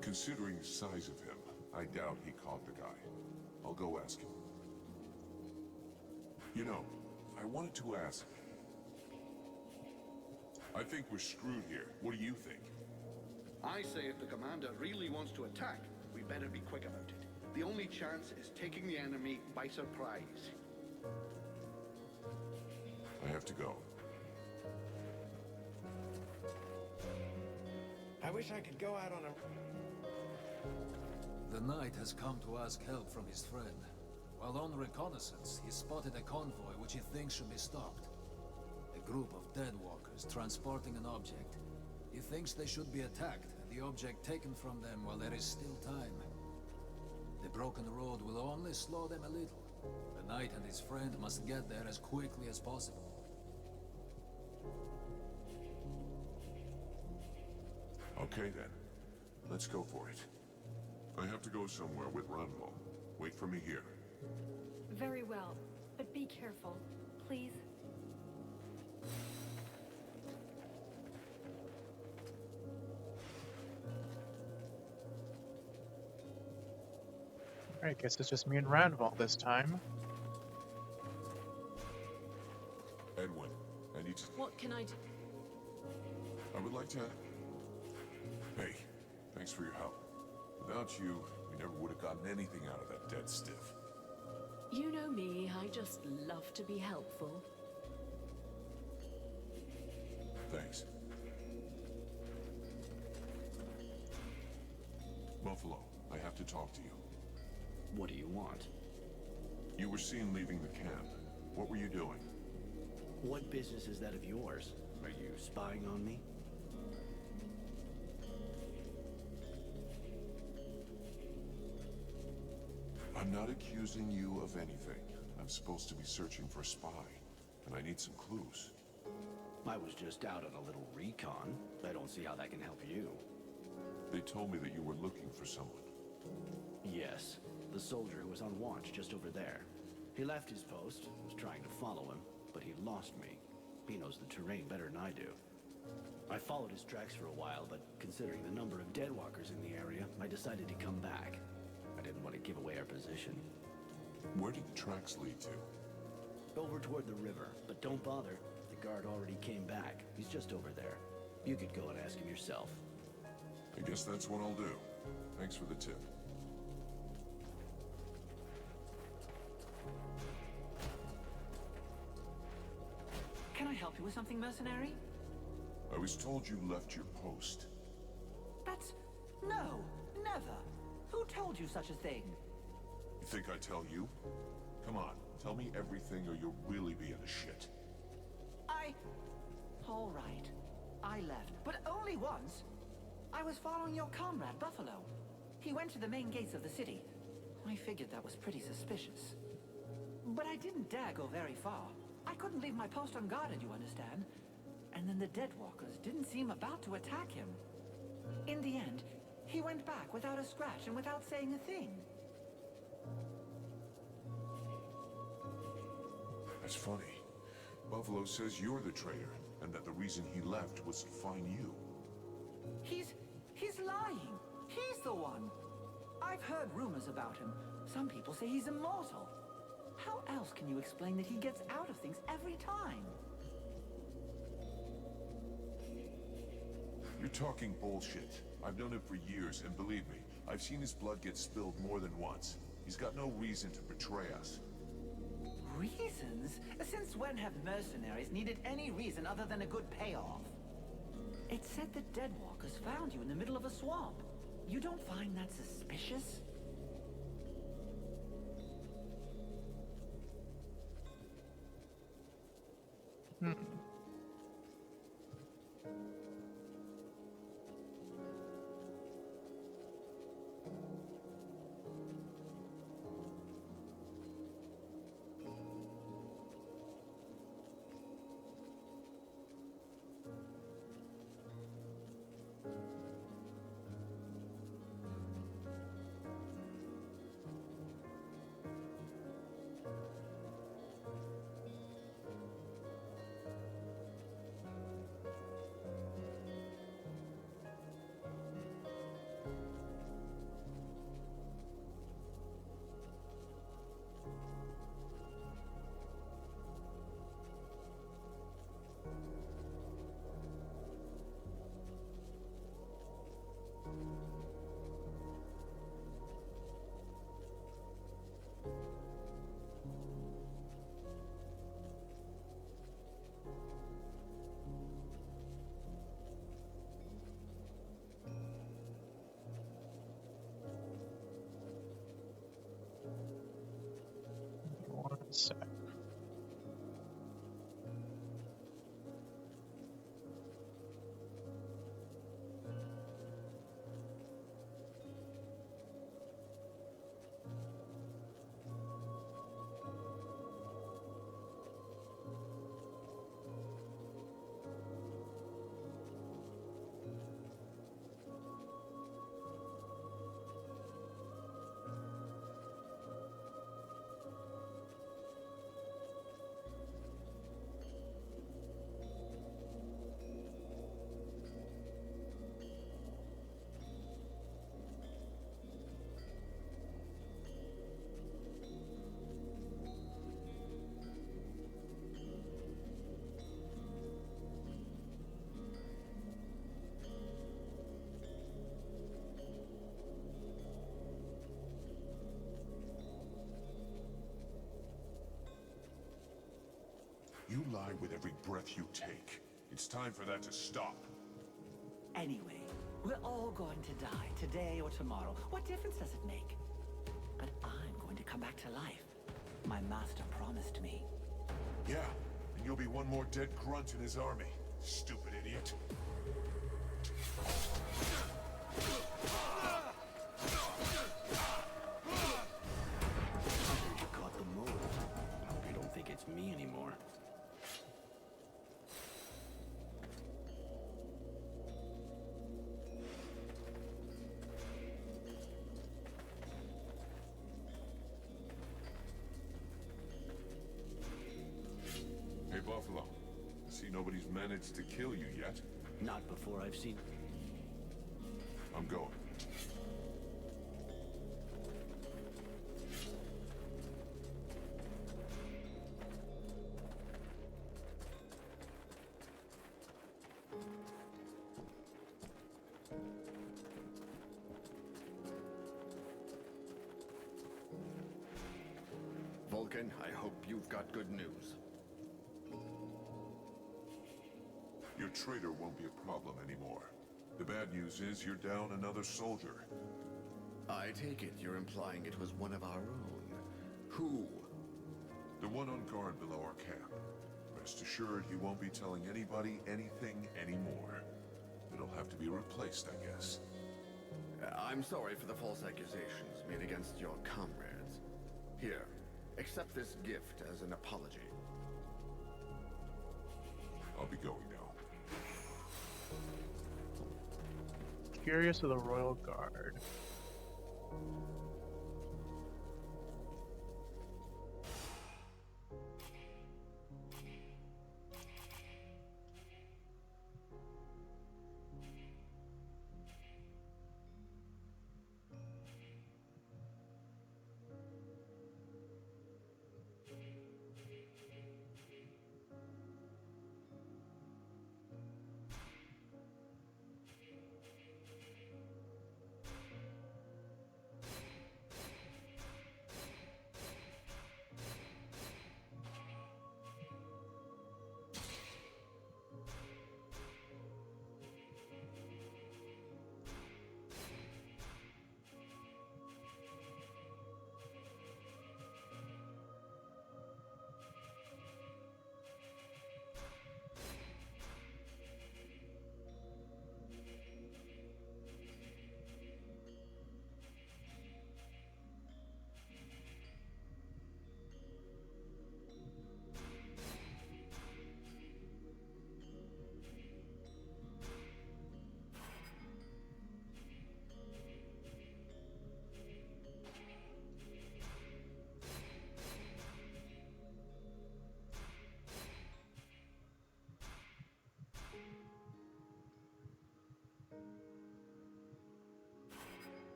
Considering the size of him, I doubt he caught the guy. I'll go ask him. You know, I wanted to ask... I think we're screwed here. What do you think? I say if the commander really wants to attack, we better be quick about it. The only chance is taking the enemy by surprise. I have to go. I wish I could go out on a... The knight has come to ask help from his friend. While on reconnaissance, he spotted a convoy which he thinks should be stopped. A group of deadwalkers transporting an object. He thinks they should be attacked, and the object taken from them while there is still time. The broken road will only slow them a little. The knight and his friend must get there as quickly as possible. Okay then. Let's go for it. I have to go somewhere with Ranvo. Wait for me here. Very well, but be careful, please. Alright, guess it's just me and Randval this time. Edwen, I need to... What can I do? I would like to... Hey, thanks for your help. Without you, we never would have gotten anything out of that dead stiff. You know me, I just love to be helpful. Thanks. Buffalo, I have to talk to you. What do you want? You were seen leaving the camp. What were you doing? What business is that of yours? Are you spying on me? I'm not accusing you of anything. I'm supposed to be searching for a spy, and I need some clues. I was just out on a little recon. I don't see how that can help you. They told me that you were looking for someone. Yes, the soldier who was on watch just over there. He left his post, was trying to follow him, but he lost me. He knows the terrain better than I do. I followed his tracks for a while, but considering the number of deadwalkers in the area, I decided to come back. I didn't want to give away our position. Where did the tracks lead to? Over toward the river, but don't bother. The guard already came back. He's just over there. You could go and ask him yourself. I guess that's what I'll do. Thanks for the tip. Can I help you with something, mercenary? I was told you left your post. That's... no, never. Who told you such a thing? You think I tell you? Come on, tell me everything or you'll really be in a shit. All right. I left, but only once. I was following your comrade, Buffalo. He went to the main gates of the city. I figured that was pretty suspicious. But I didn't dare go very far. I couldn't leave my post unguarded, you understand? And then the Deadwalkers didn't seem about to attack him. In the end, he went back without a scratch and without saying a thing. That's funny. Buffalo says you're the traitor, and that the reason he left was to find you. He's lying. He's the one. I've heard rumors about him. Some people say he's immortal. How else can you explain that he gets out of things every time? You're talking bullshit. I've known him for years, and believe me, I've seen his blood get spilled more than once. He's got no reason to betray us. Reasons? Since when have mercenaries needed any reason other than a good payoff? It said the Deadwalkers found you in the middle of a swamp. You don't find that suspicious? One sec. with every breath you take. It's time for that to stop. Anyway, we're all going to die, today or tomorrow. What difference does it make? But I'm going to come back to life. My master promised me. Yeah, and you'll be one more dead grunt in his army. Stupid idiot. You caught the mold. Hope you don't think it's me anymore. Hey, Buffalo. I see nobody's managed to kill you yet. Not before I've seen... I'm going. Vulcan, I hope you've got good news. Your traitor won't be a problem anymore. The bad news is you're down another soldier. I take it you're implying it was one of our own. Who? The one on guard below our camp. Rest assured he won't be telling anybody anything anymore. It'll have to be replaced, I guess. I'm sorry for the false accusations made against your comrades. Here, accept this gift as an apology. I'll be going now. Curious of the Royal Guard.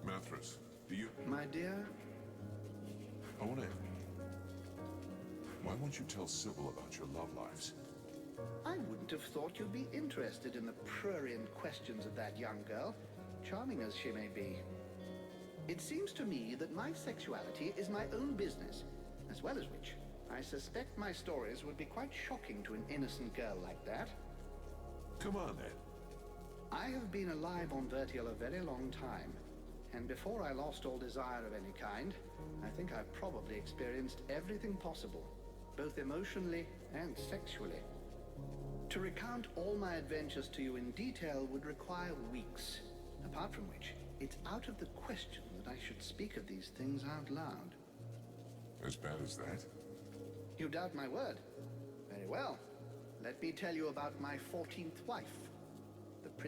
Mathras, do you... My dear? I want to... Why won't you tell Sybil about your love lives? I wouldn't have thought you'd be interested in the prurient questions of that young girl, charming as she may be. It seems to me that my sexuality is my own business, as well as which, I suspect my stories would be quite shocking to an innocent girl like that. Come on, then. I have been alive on Vertial a very long time, and before I lost all desire of any kind, I think I've probably experienced everything possible, both emotionally and sexually. To recount all my adventures to you in detail would require weeks, apart from which, it's out of the question that I should speak of these things out loud. As bad as that? You doubt my word? Very well. Let me tell you about my 14th wife.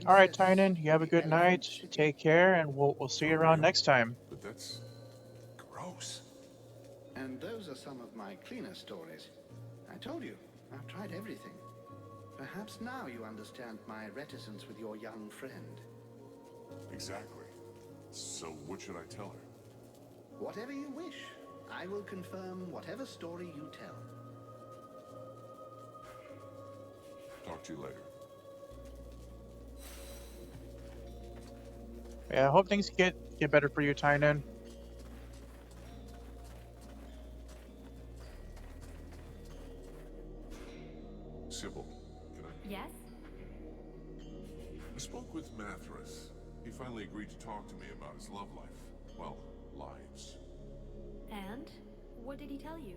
All right, Tynan, you have a good night. Take care, and we'll see you around next time. But that's gross. And those are some of my cleaner stories. I told you, I've tried everything. Perhaps now you understand my reticence with your young friend. Exactly. So what should I tell her? Whatever you wish. I will confirm whatever story you tell. Talk to you later. Yeah, I hope things get better for you, Tynan. Sybil, can I? Yes? I spoke with Mathras. He finally agreed to talk to me about his love life. Well, lives. And? What did he tell you?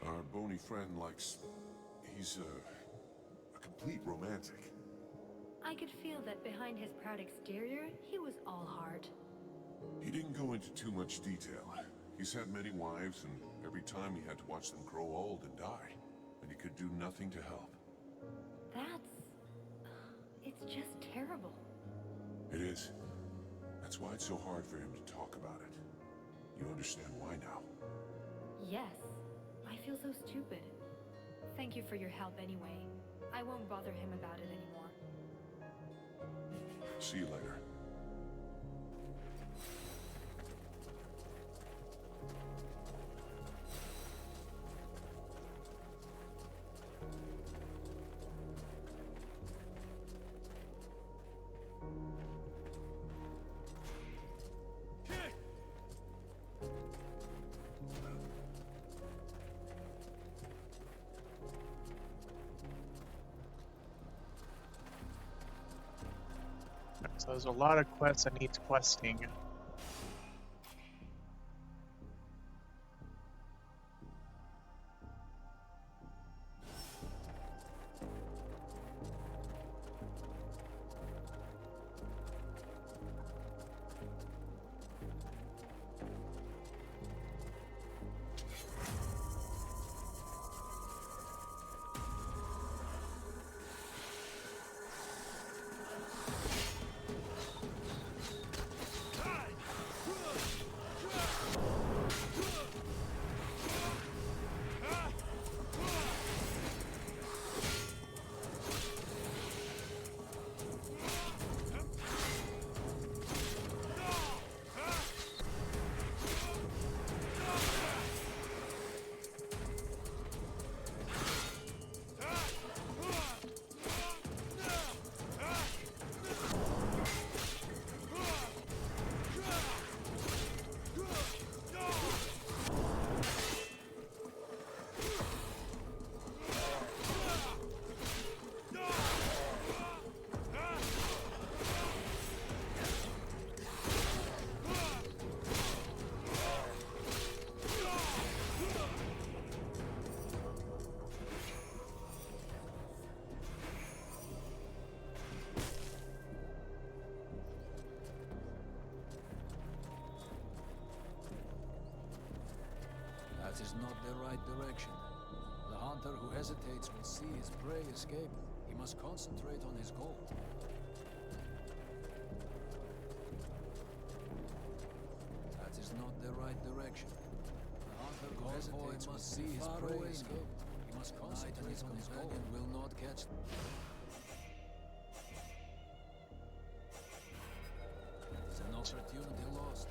Our bony friend likes... He's a complete romantic. I could feel that behind his proud exterior, he was all heart. He didn't go into too much detail. He's had many wives, and every time he had to watch them grow old and die. And he could do nothing to help. It's just terrible. It is. That's why it's so hard for him to talk about it. You understand why now? Yes. I feel so stupid. Thank you for your help anyway. I won't bother him about it anymore. See you later. So there's a lot of quests that needs questing. That is not the right direction. The hunter who hesitates will see his prey escape. He must concentrate on his goal. That is not the right direction. The hunter who hesitates must see his prey escape. He must concentrate on his goal and will not catch them. It's an opportunity lost.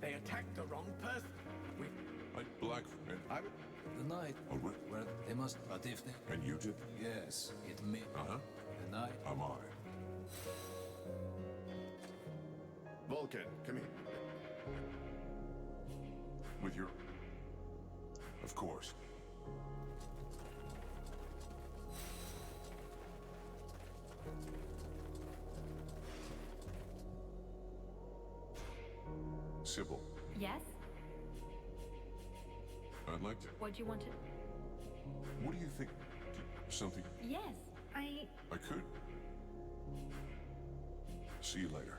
They attacked the wrong person. Blackford. The night where they must... But if they... And you did? Yes, it may... Uh-huh. The night... I'm on it. Vulcan, come here. With your... Of course. Sybil, Yes? I'd like to... What do you want to... What do you think? Something Yes, I could? See you later.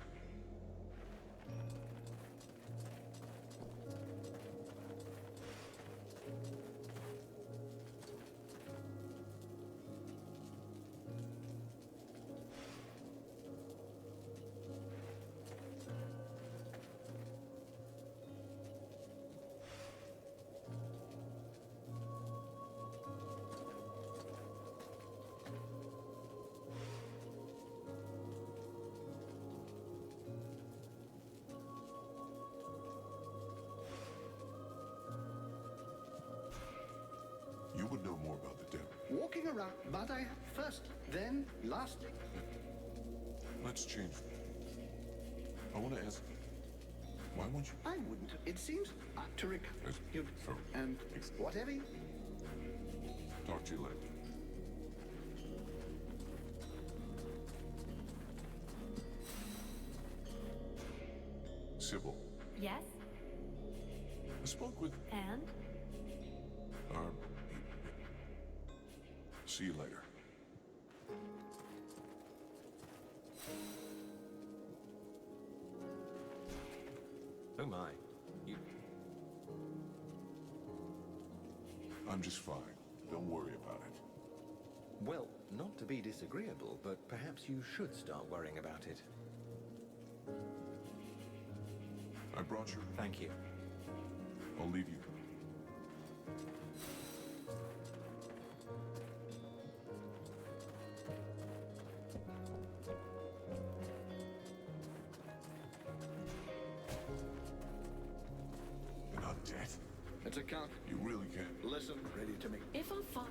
You would know more about the devil. Walking around, but I first, then last. Let's change. I want to ask, why won't you? I wouldn't. It seems to you'd and whatever. Talk to you later. Sybil, Yes? I spoke with... And? See you later. Oh my. You... I'm just fine. Don't worry about it. Well, not to be disagreeable, but perhaps you should start worrying about it. I brought you. Thank you. I'll leave you. You're not dead. It's a count. You really can. Listen, ready to make. If I'm fine.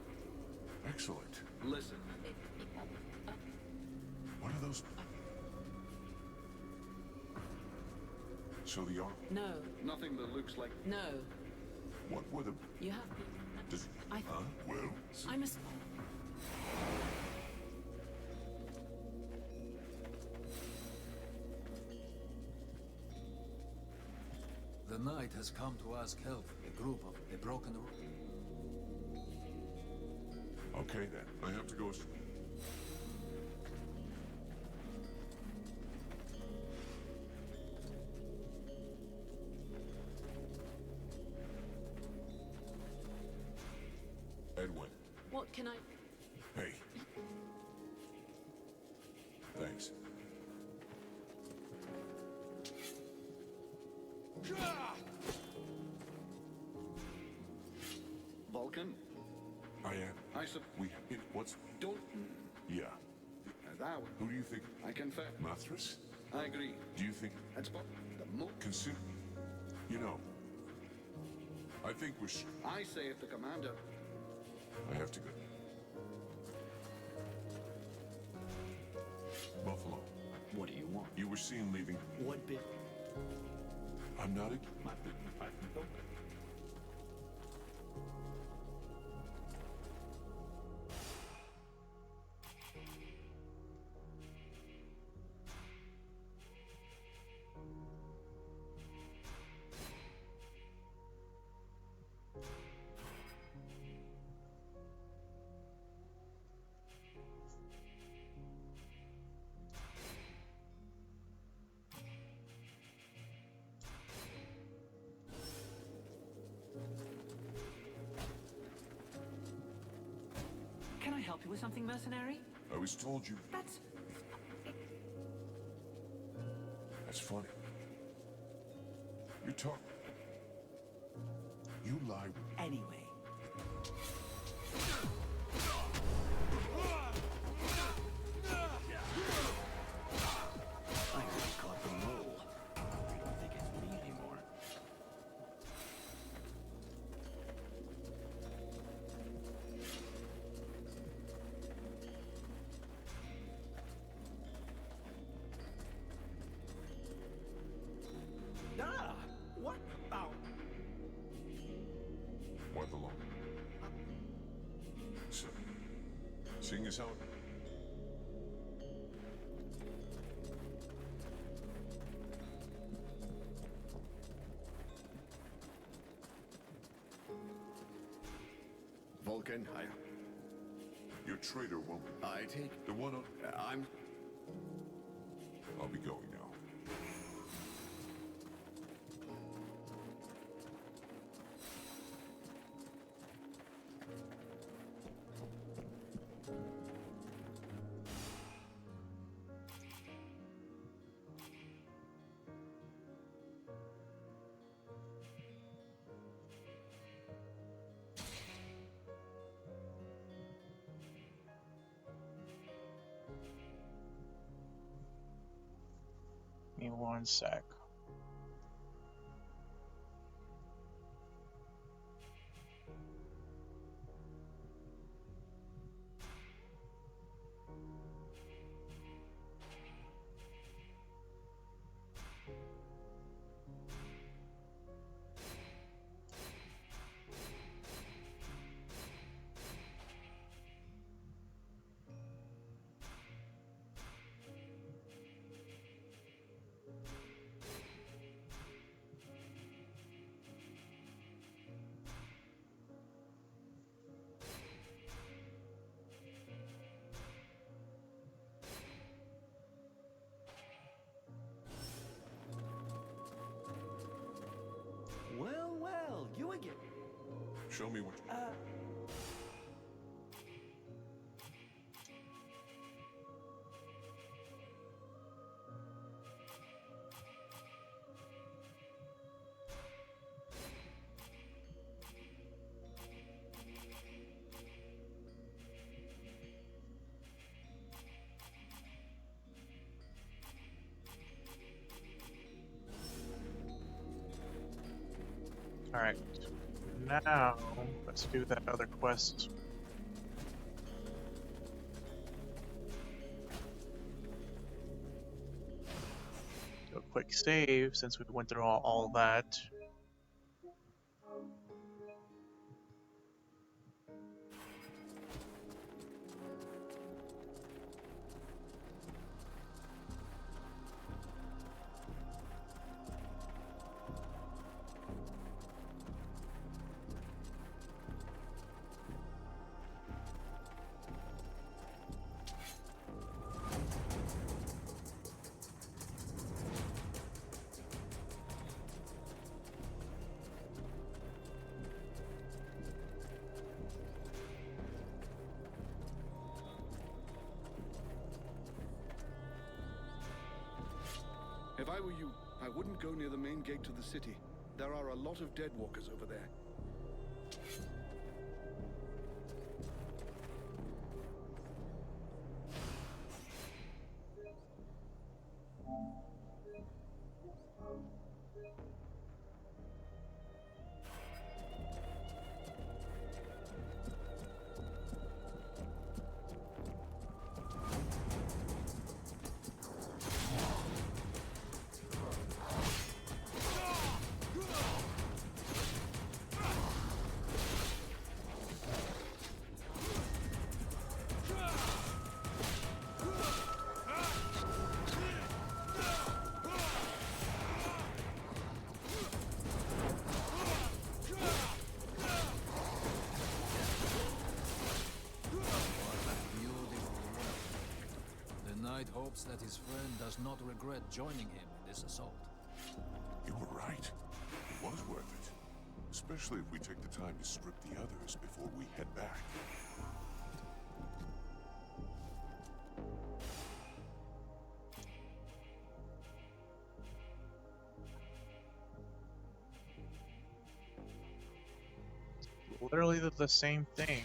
Excellent. Listen. What are those? So the arm? No. Nothing that looks like. No. What were the... You have... Does... I... Well... I must... The knight has come to ask help. A group of a broken... Okay then. I have to go... Edwen. What can I... Hey. Thanks. Vulcan. I am. I said What's... don't. Yeah. That Who do you think? I confess. Mathras? I agree. Do you think... That's what the mo. Consider... You know... I think we're... I say if the commander. I have to go. Buffalo. What do you want? You were seen leaving. What bit? I'm not a... Can I help you with something, mercenary? I was told you... That's... That's funny. You talk... You lie... Anyway. I just caught the mole. I don't think it's me anymore. Ah! What? Ow! What the law? So... Seeing as how... Vulcan, Your traitor won't. I take... The one on... I'm... I'll be going now. Give me one sec. Well, well, you again. Show me what... Alright. Now, let's do that other quest. Do a quick save since we went through all that. If I were you, I wouldn't go near the main gate to the city. There are a lot of deadwalkers over there. Hopes that his friend does not regret joining him in this assault. You were right. It was worth it. Especially if we take the time to strip the others before we head back. Literally the same thing.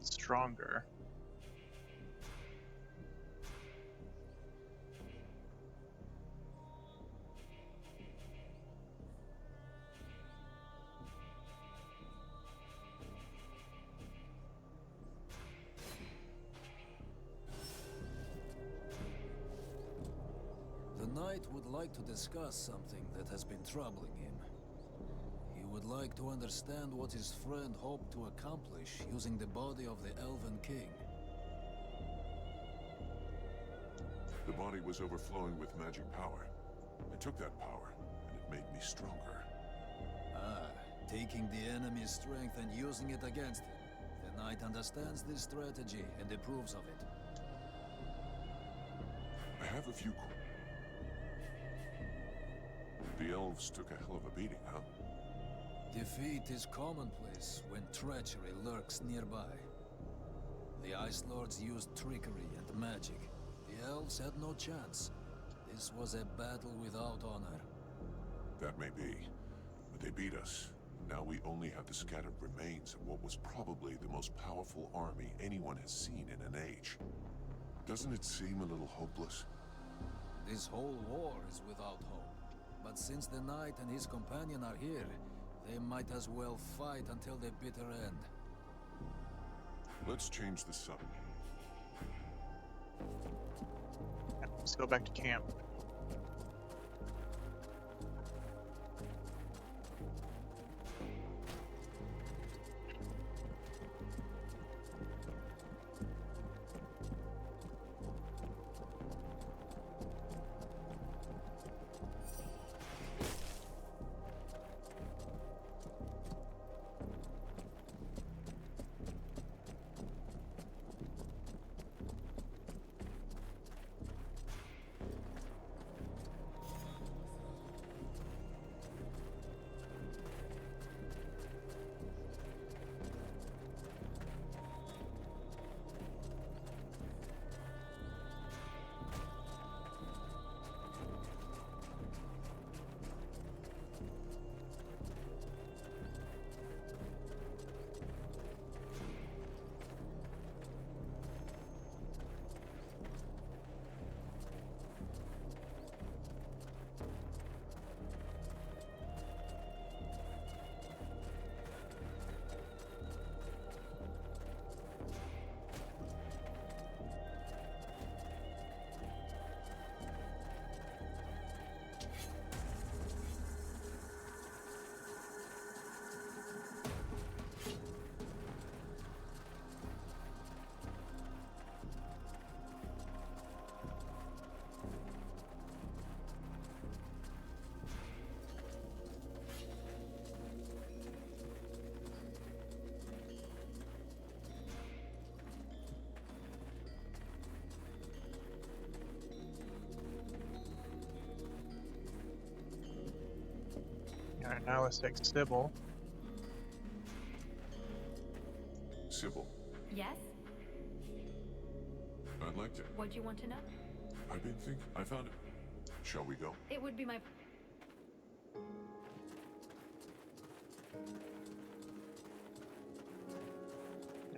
Stronger. The knight would like to discuss something that has been troubling him. He would like to understand what his friend hoped to accomplish using the body of the Elven King. The body was overflowing with magic power. I took that power, and it made me stronger. Ah, taking the enemy's strength and using it against him. The knight understands this strategy and approves of it. I have a few... The elves took a hell of a beating, huh? Defeat is commonplace when treachery lurks nearby. The Ice Lords used trickery and magic. The elves had no chance. This was a battle without honor. That may be, but they beat us. Now we only have the scattered remains of what was probably the most powerful army anyone has seen in an age. Doesn't it seem a little hopeless? This whole war is without hope. But since the knight and his companion are here, they might as well fight until the bitter end. Let's change the subject. Let's go back to camp. Alright, now let's take Sybil. Sybil, Yes? I'd like to... What do you want to know? I've been thinking... I found it. Shall we go? It would be my...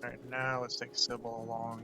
Alright, now let's take Sybil along.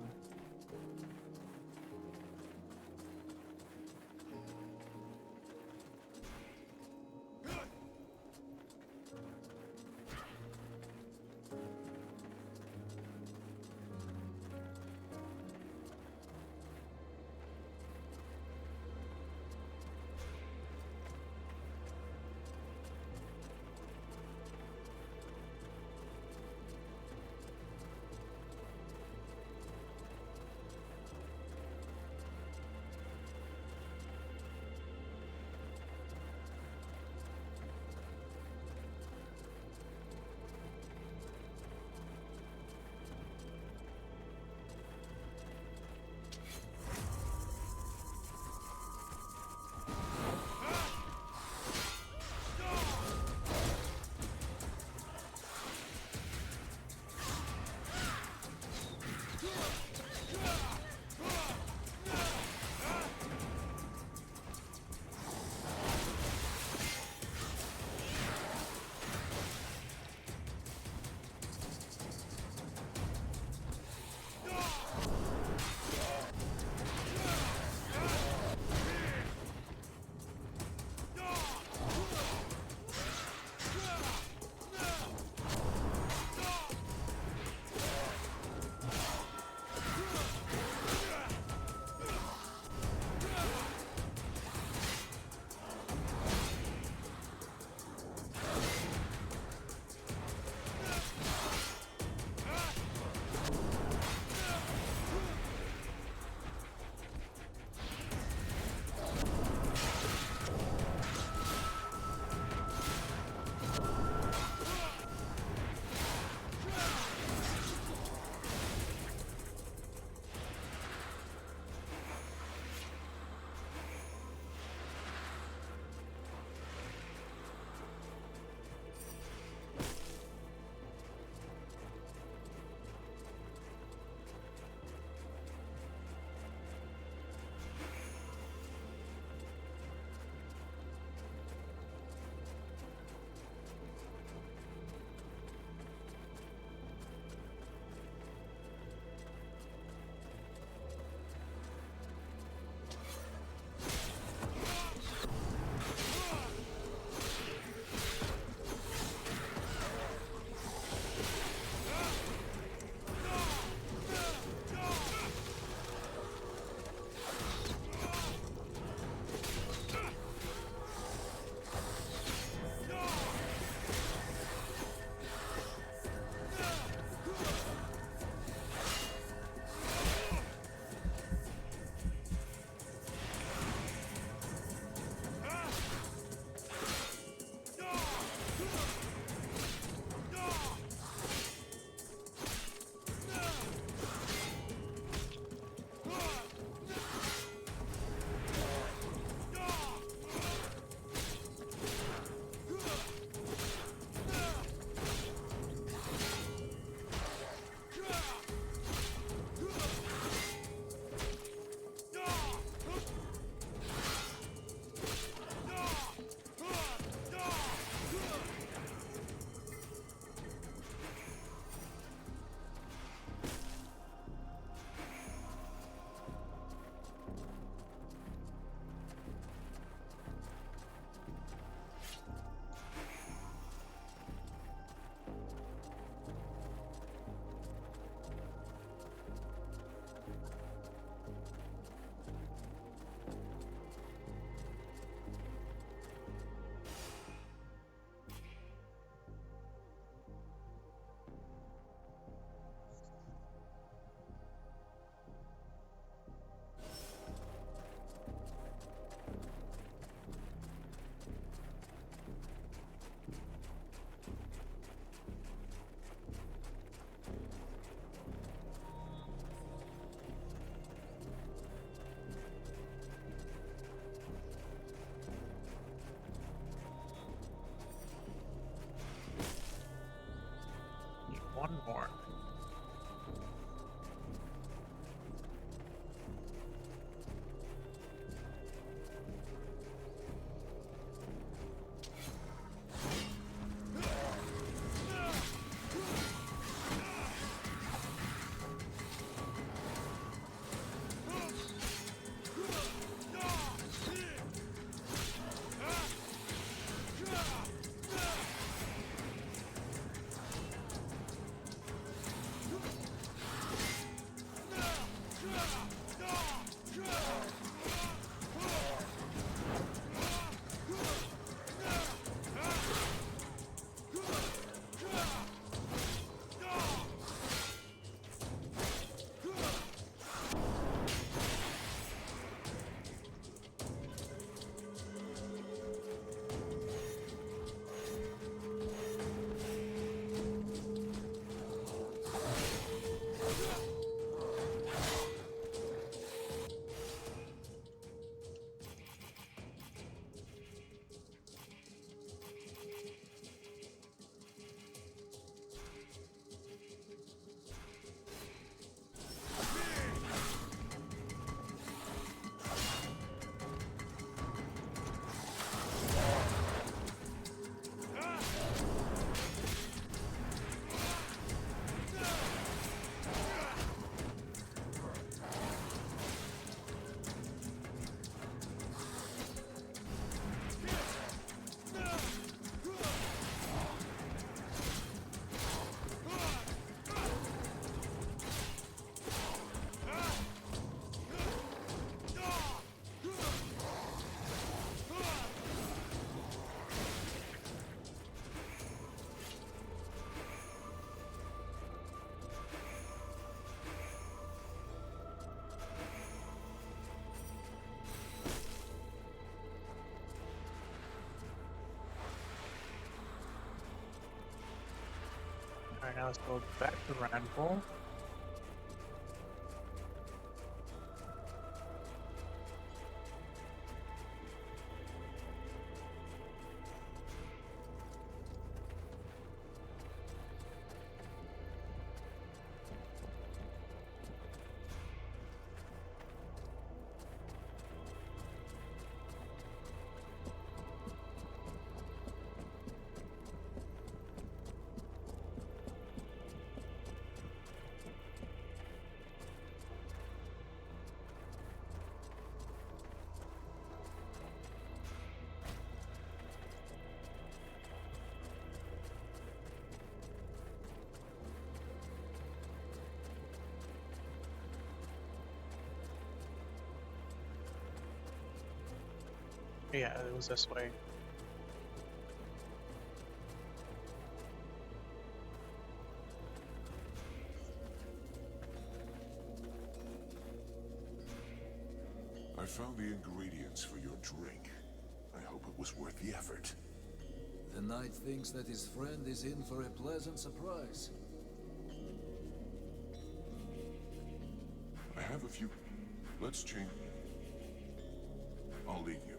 more. Alright, now let's go back to Randall. Yeah, it was this way. I found the ingredients for your drink. I hope it was worth the effort. The knight thinks that his friend is in for a pleasant surprise. I have a few... Let's change... I'll leave you.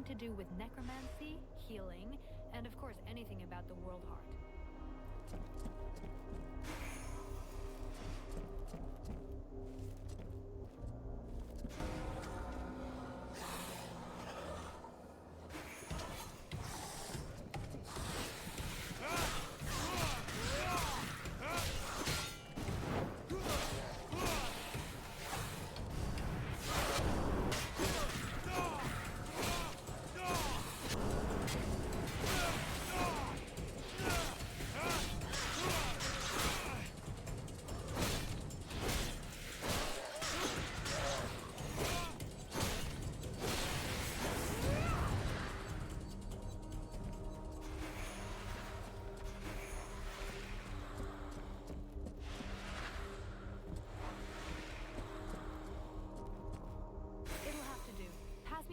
anything to do with necromancy, healing, and of course anything about the World Heart.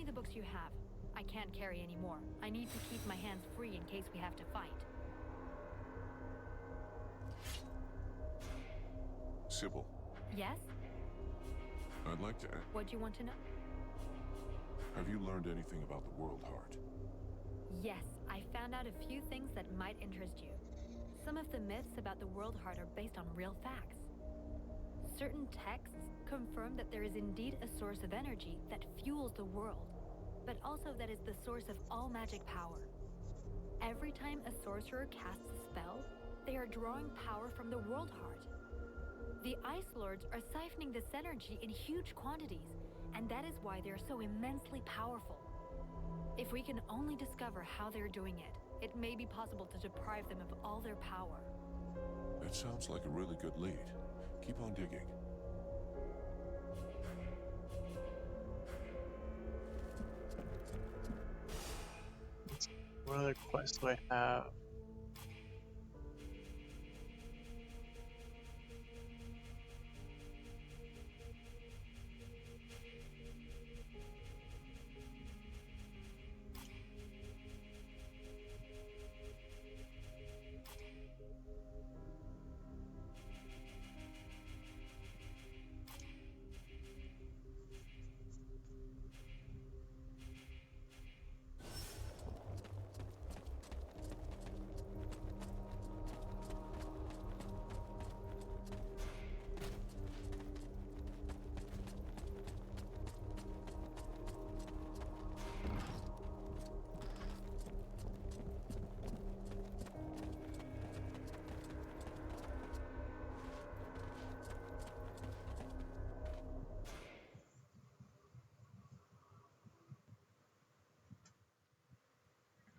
The books you have. I can't carry any more. I need to keep my hands free in case we have to fight. Sybil, Yes? I'd like to ask, What do you want to know? have you learned anything about the World Heart? Yes, I found out a few things that might interest you. Some of the myths about the World Heart are based on real facts. Certain texts confirm that there is indeed a source of energy that fuels the world, but also that is the source of all magic power. Every time a sorcerer casts a spell, they are drawing power from the World Heart. The Ice Lords are siphoning this energy in huge quantities, and that is why they are so immensely powerful. If we can only discover how they're doing it, it may be possible to deprive them of all their power. That sounds like a really good lead. Keep on digging. What other quests do I have?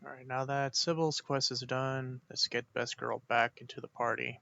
Alright, now that Sybil's quest is done, let's get Best Girl back into the party.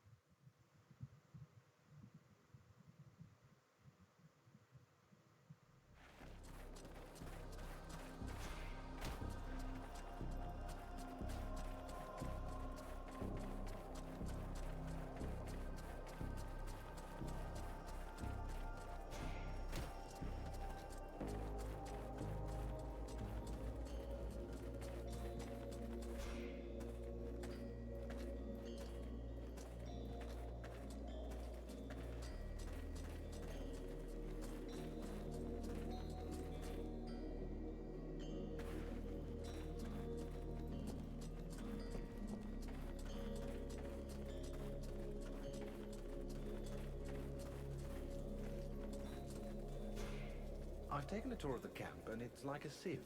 I've taken a tour of the camp, and it's like a sieve.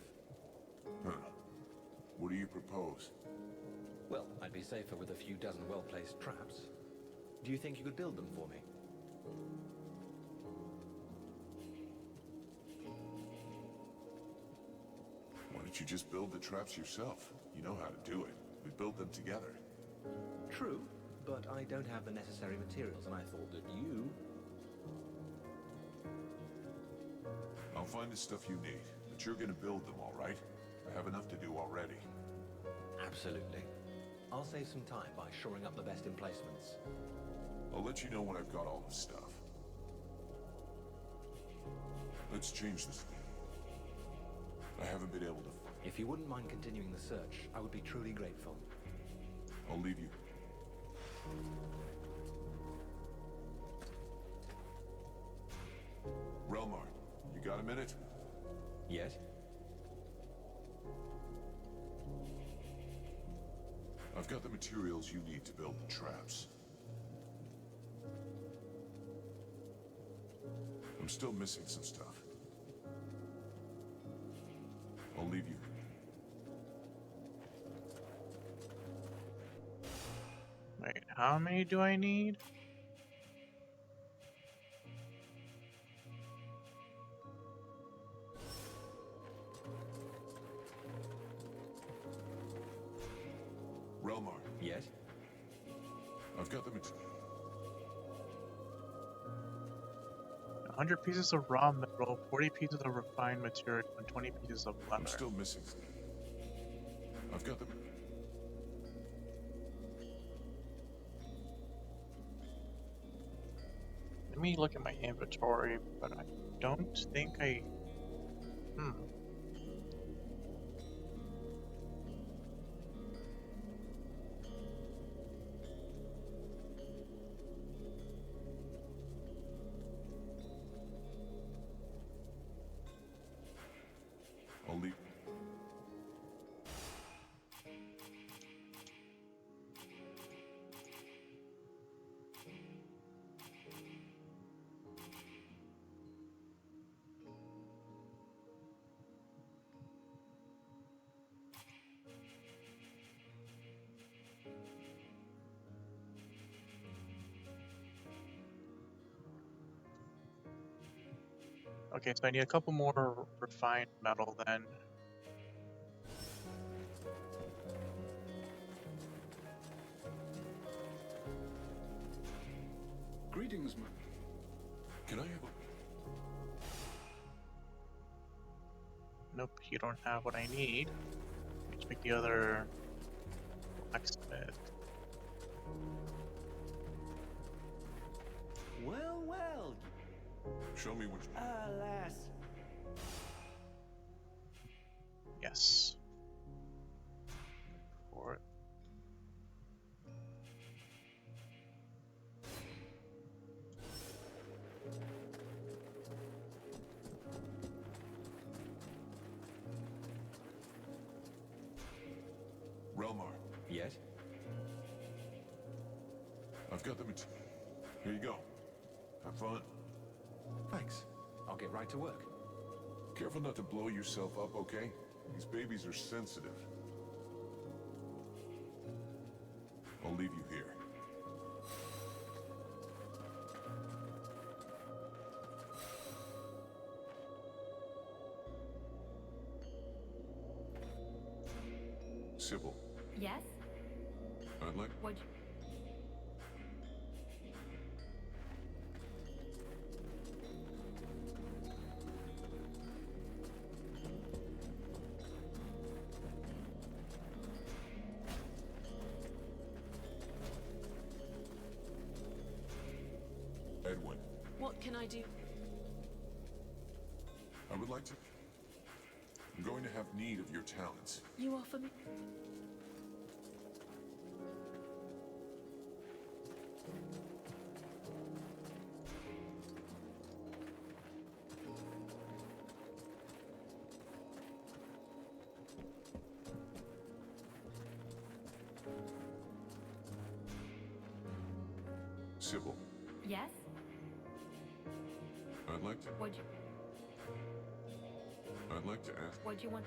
Huh. What do you propose? Well, I'd be safer with a few dozen well-placed traps. Do you think you could build them for me? Why don't you just build the traps yourself? You know how to do it. We build them together. True, but I don't have the necessary materials, and I thought that you... I'll find the stuff you need, but you're gonna build them, all right? I have enough to do already. Absolutely. I'll save some time by shoring up the best emplacements. I'll let you know when I've got all the stuff. Let's change this. I haven't been able to... If you wouldn't mind continuing the search, I would be truly grateful. I'll leave you. Relmar, you got a minute? Yes? I've got the materials you need to build the traps. I'm still missing some stuff. I'll leave you. Wait, how many do I need? Relmar, Yes? I've got the materials. 100 pieces of raw metal, 40 pieces of refined material, and 20 pieces of leather. I'm still missing. I've got the. Let me look at my inventory, but I don't think I... I'll leave. Okay, so I need a couple more refined metal then. Greetings, man. Can I have a... Nope, you don't have what I need. Let's make the other blacksmith. Well, well. Show me what you... Alas. Yes. For it. Relmar, Yes? I've got the materials. Here you go. Have fun. Thanks. I'll get right to work. Careful not to blow yourself up, okay? These babies are sensitive. I'll leave you here. Sybil, Yes? I'd like... Would Edwen, What can I do? I would like to... I'm going to have need of your talents. You offer me? Sybil, Yes? I'd like to... Would you I'd like to ask... Would you want?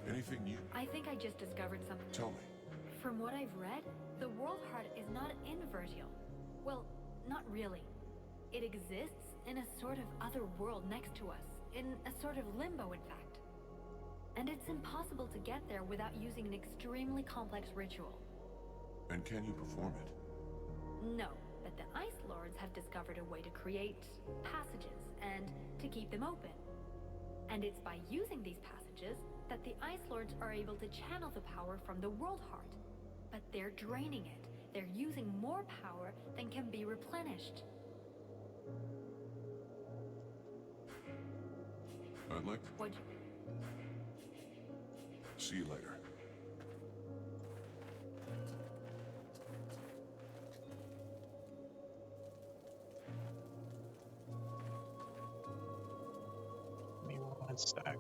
Anything you... I think I just discovered something. Tell me. From what I've read, the world heart is not invertial. Well, not really. It exists in a sort of other world next to us, in a sort of limbo, in fact. And it's impossible to get there without using an extremely complex ritual. And can you perform it? No, but the Ice Lords have discovered a way to create passages and to keep them open. And it's by using these passages that the Ice Lords are able to channel the power from the world heart. But they're draining it. They're using more power than can be replenished. I'd like to... Would you... See you later. Give me one sec.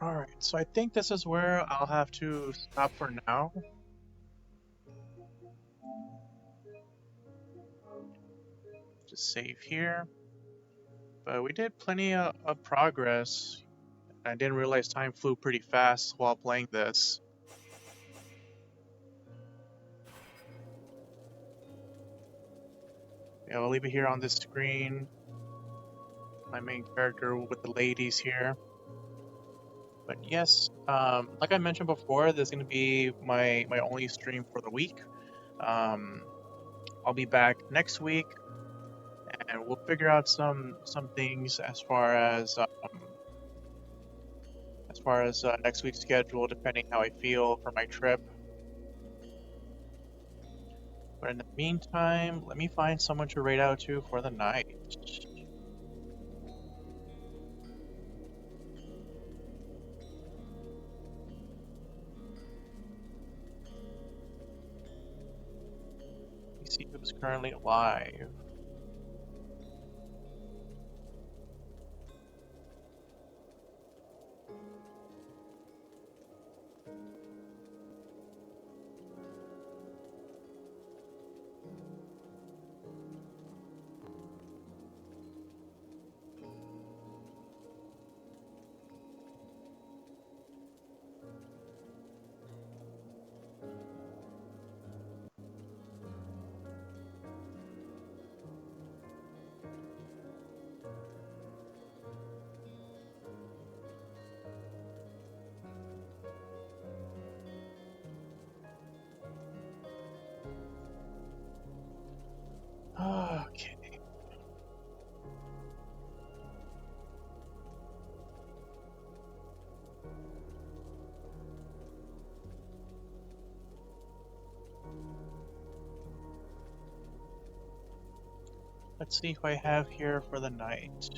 Alright, so I think this is where I'll have to stop for now. Just save here. But we did plenty of progress. I didn't realize time flew pretty fast while playing this. Yeah, I'll leave it here on this screen. My main character with the ladies here. But yes, like I mentioned before, this is going to be my only stream for the week. I'll be back next week, and we'll figure out some things as far as next week's schedule, depending how I feel for my trip. But in the meantime, let me find someone to raid out to for the night. Let me see who's currently alive. Okay. Let's see who I have here for the night.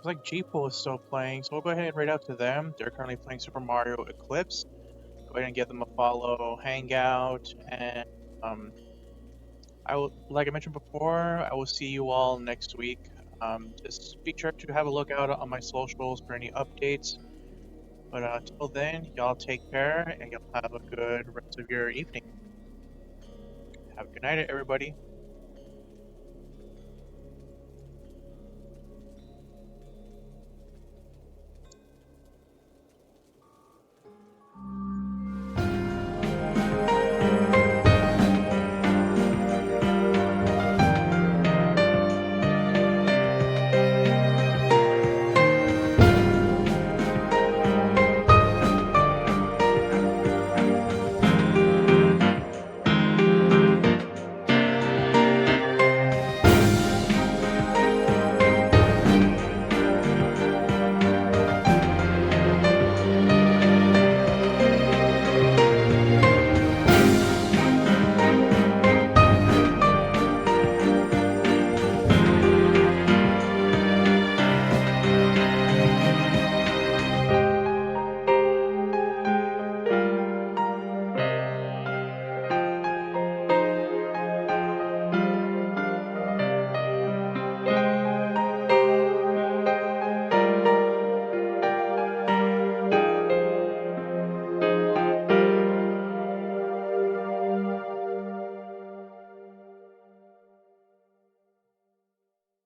Looks like G-Pool is still playing, so we'll go ahead and raid out to them. They're currently playing Super Mario Eclipse. Go ahead and give them a follow, hang out, and like I mentioned before, I will see you all next week. Just be sure to have a look out on my socials for any updates. But until then, y'all take care, and y'all have a good rest of your evening. Have a good night, everybody.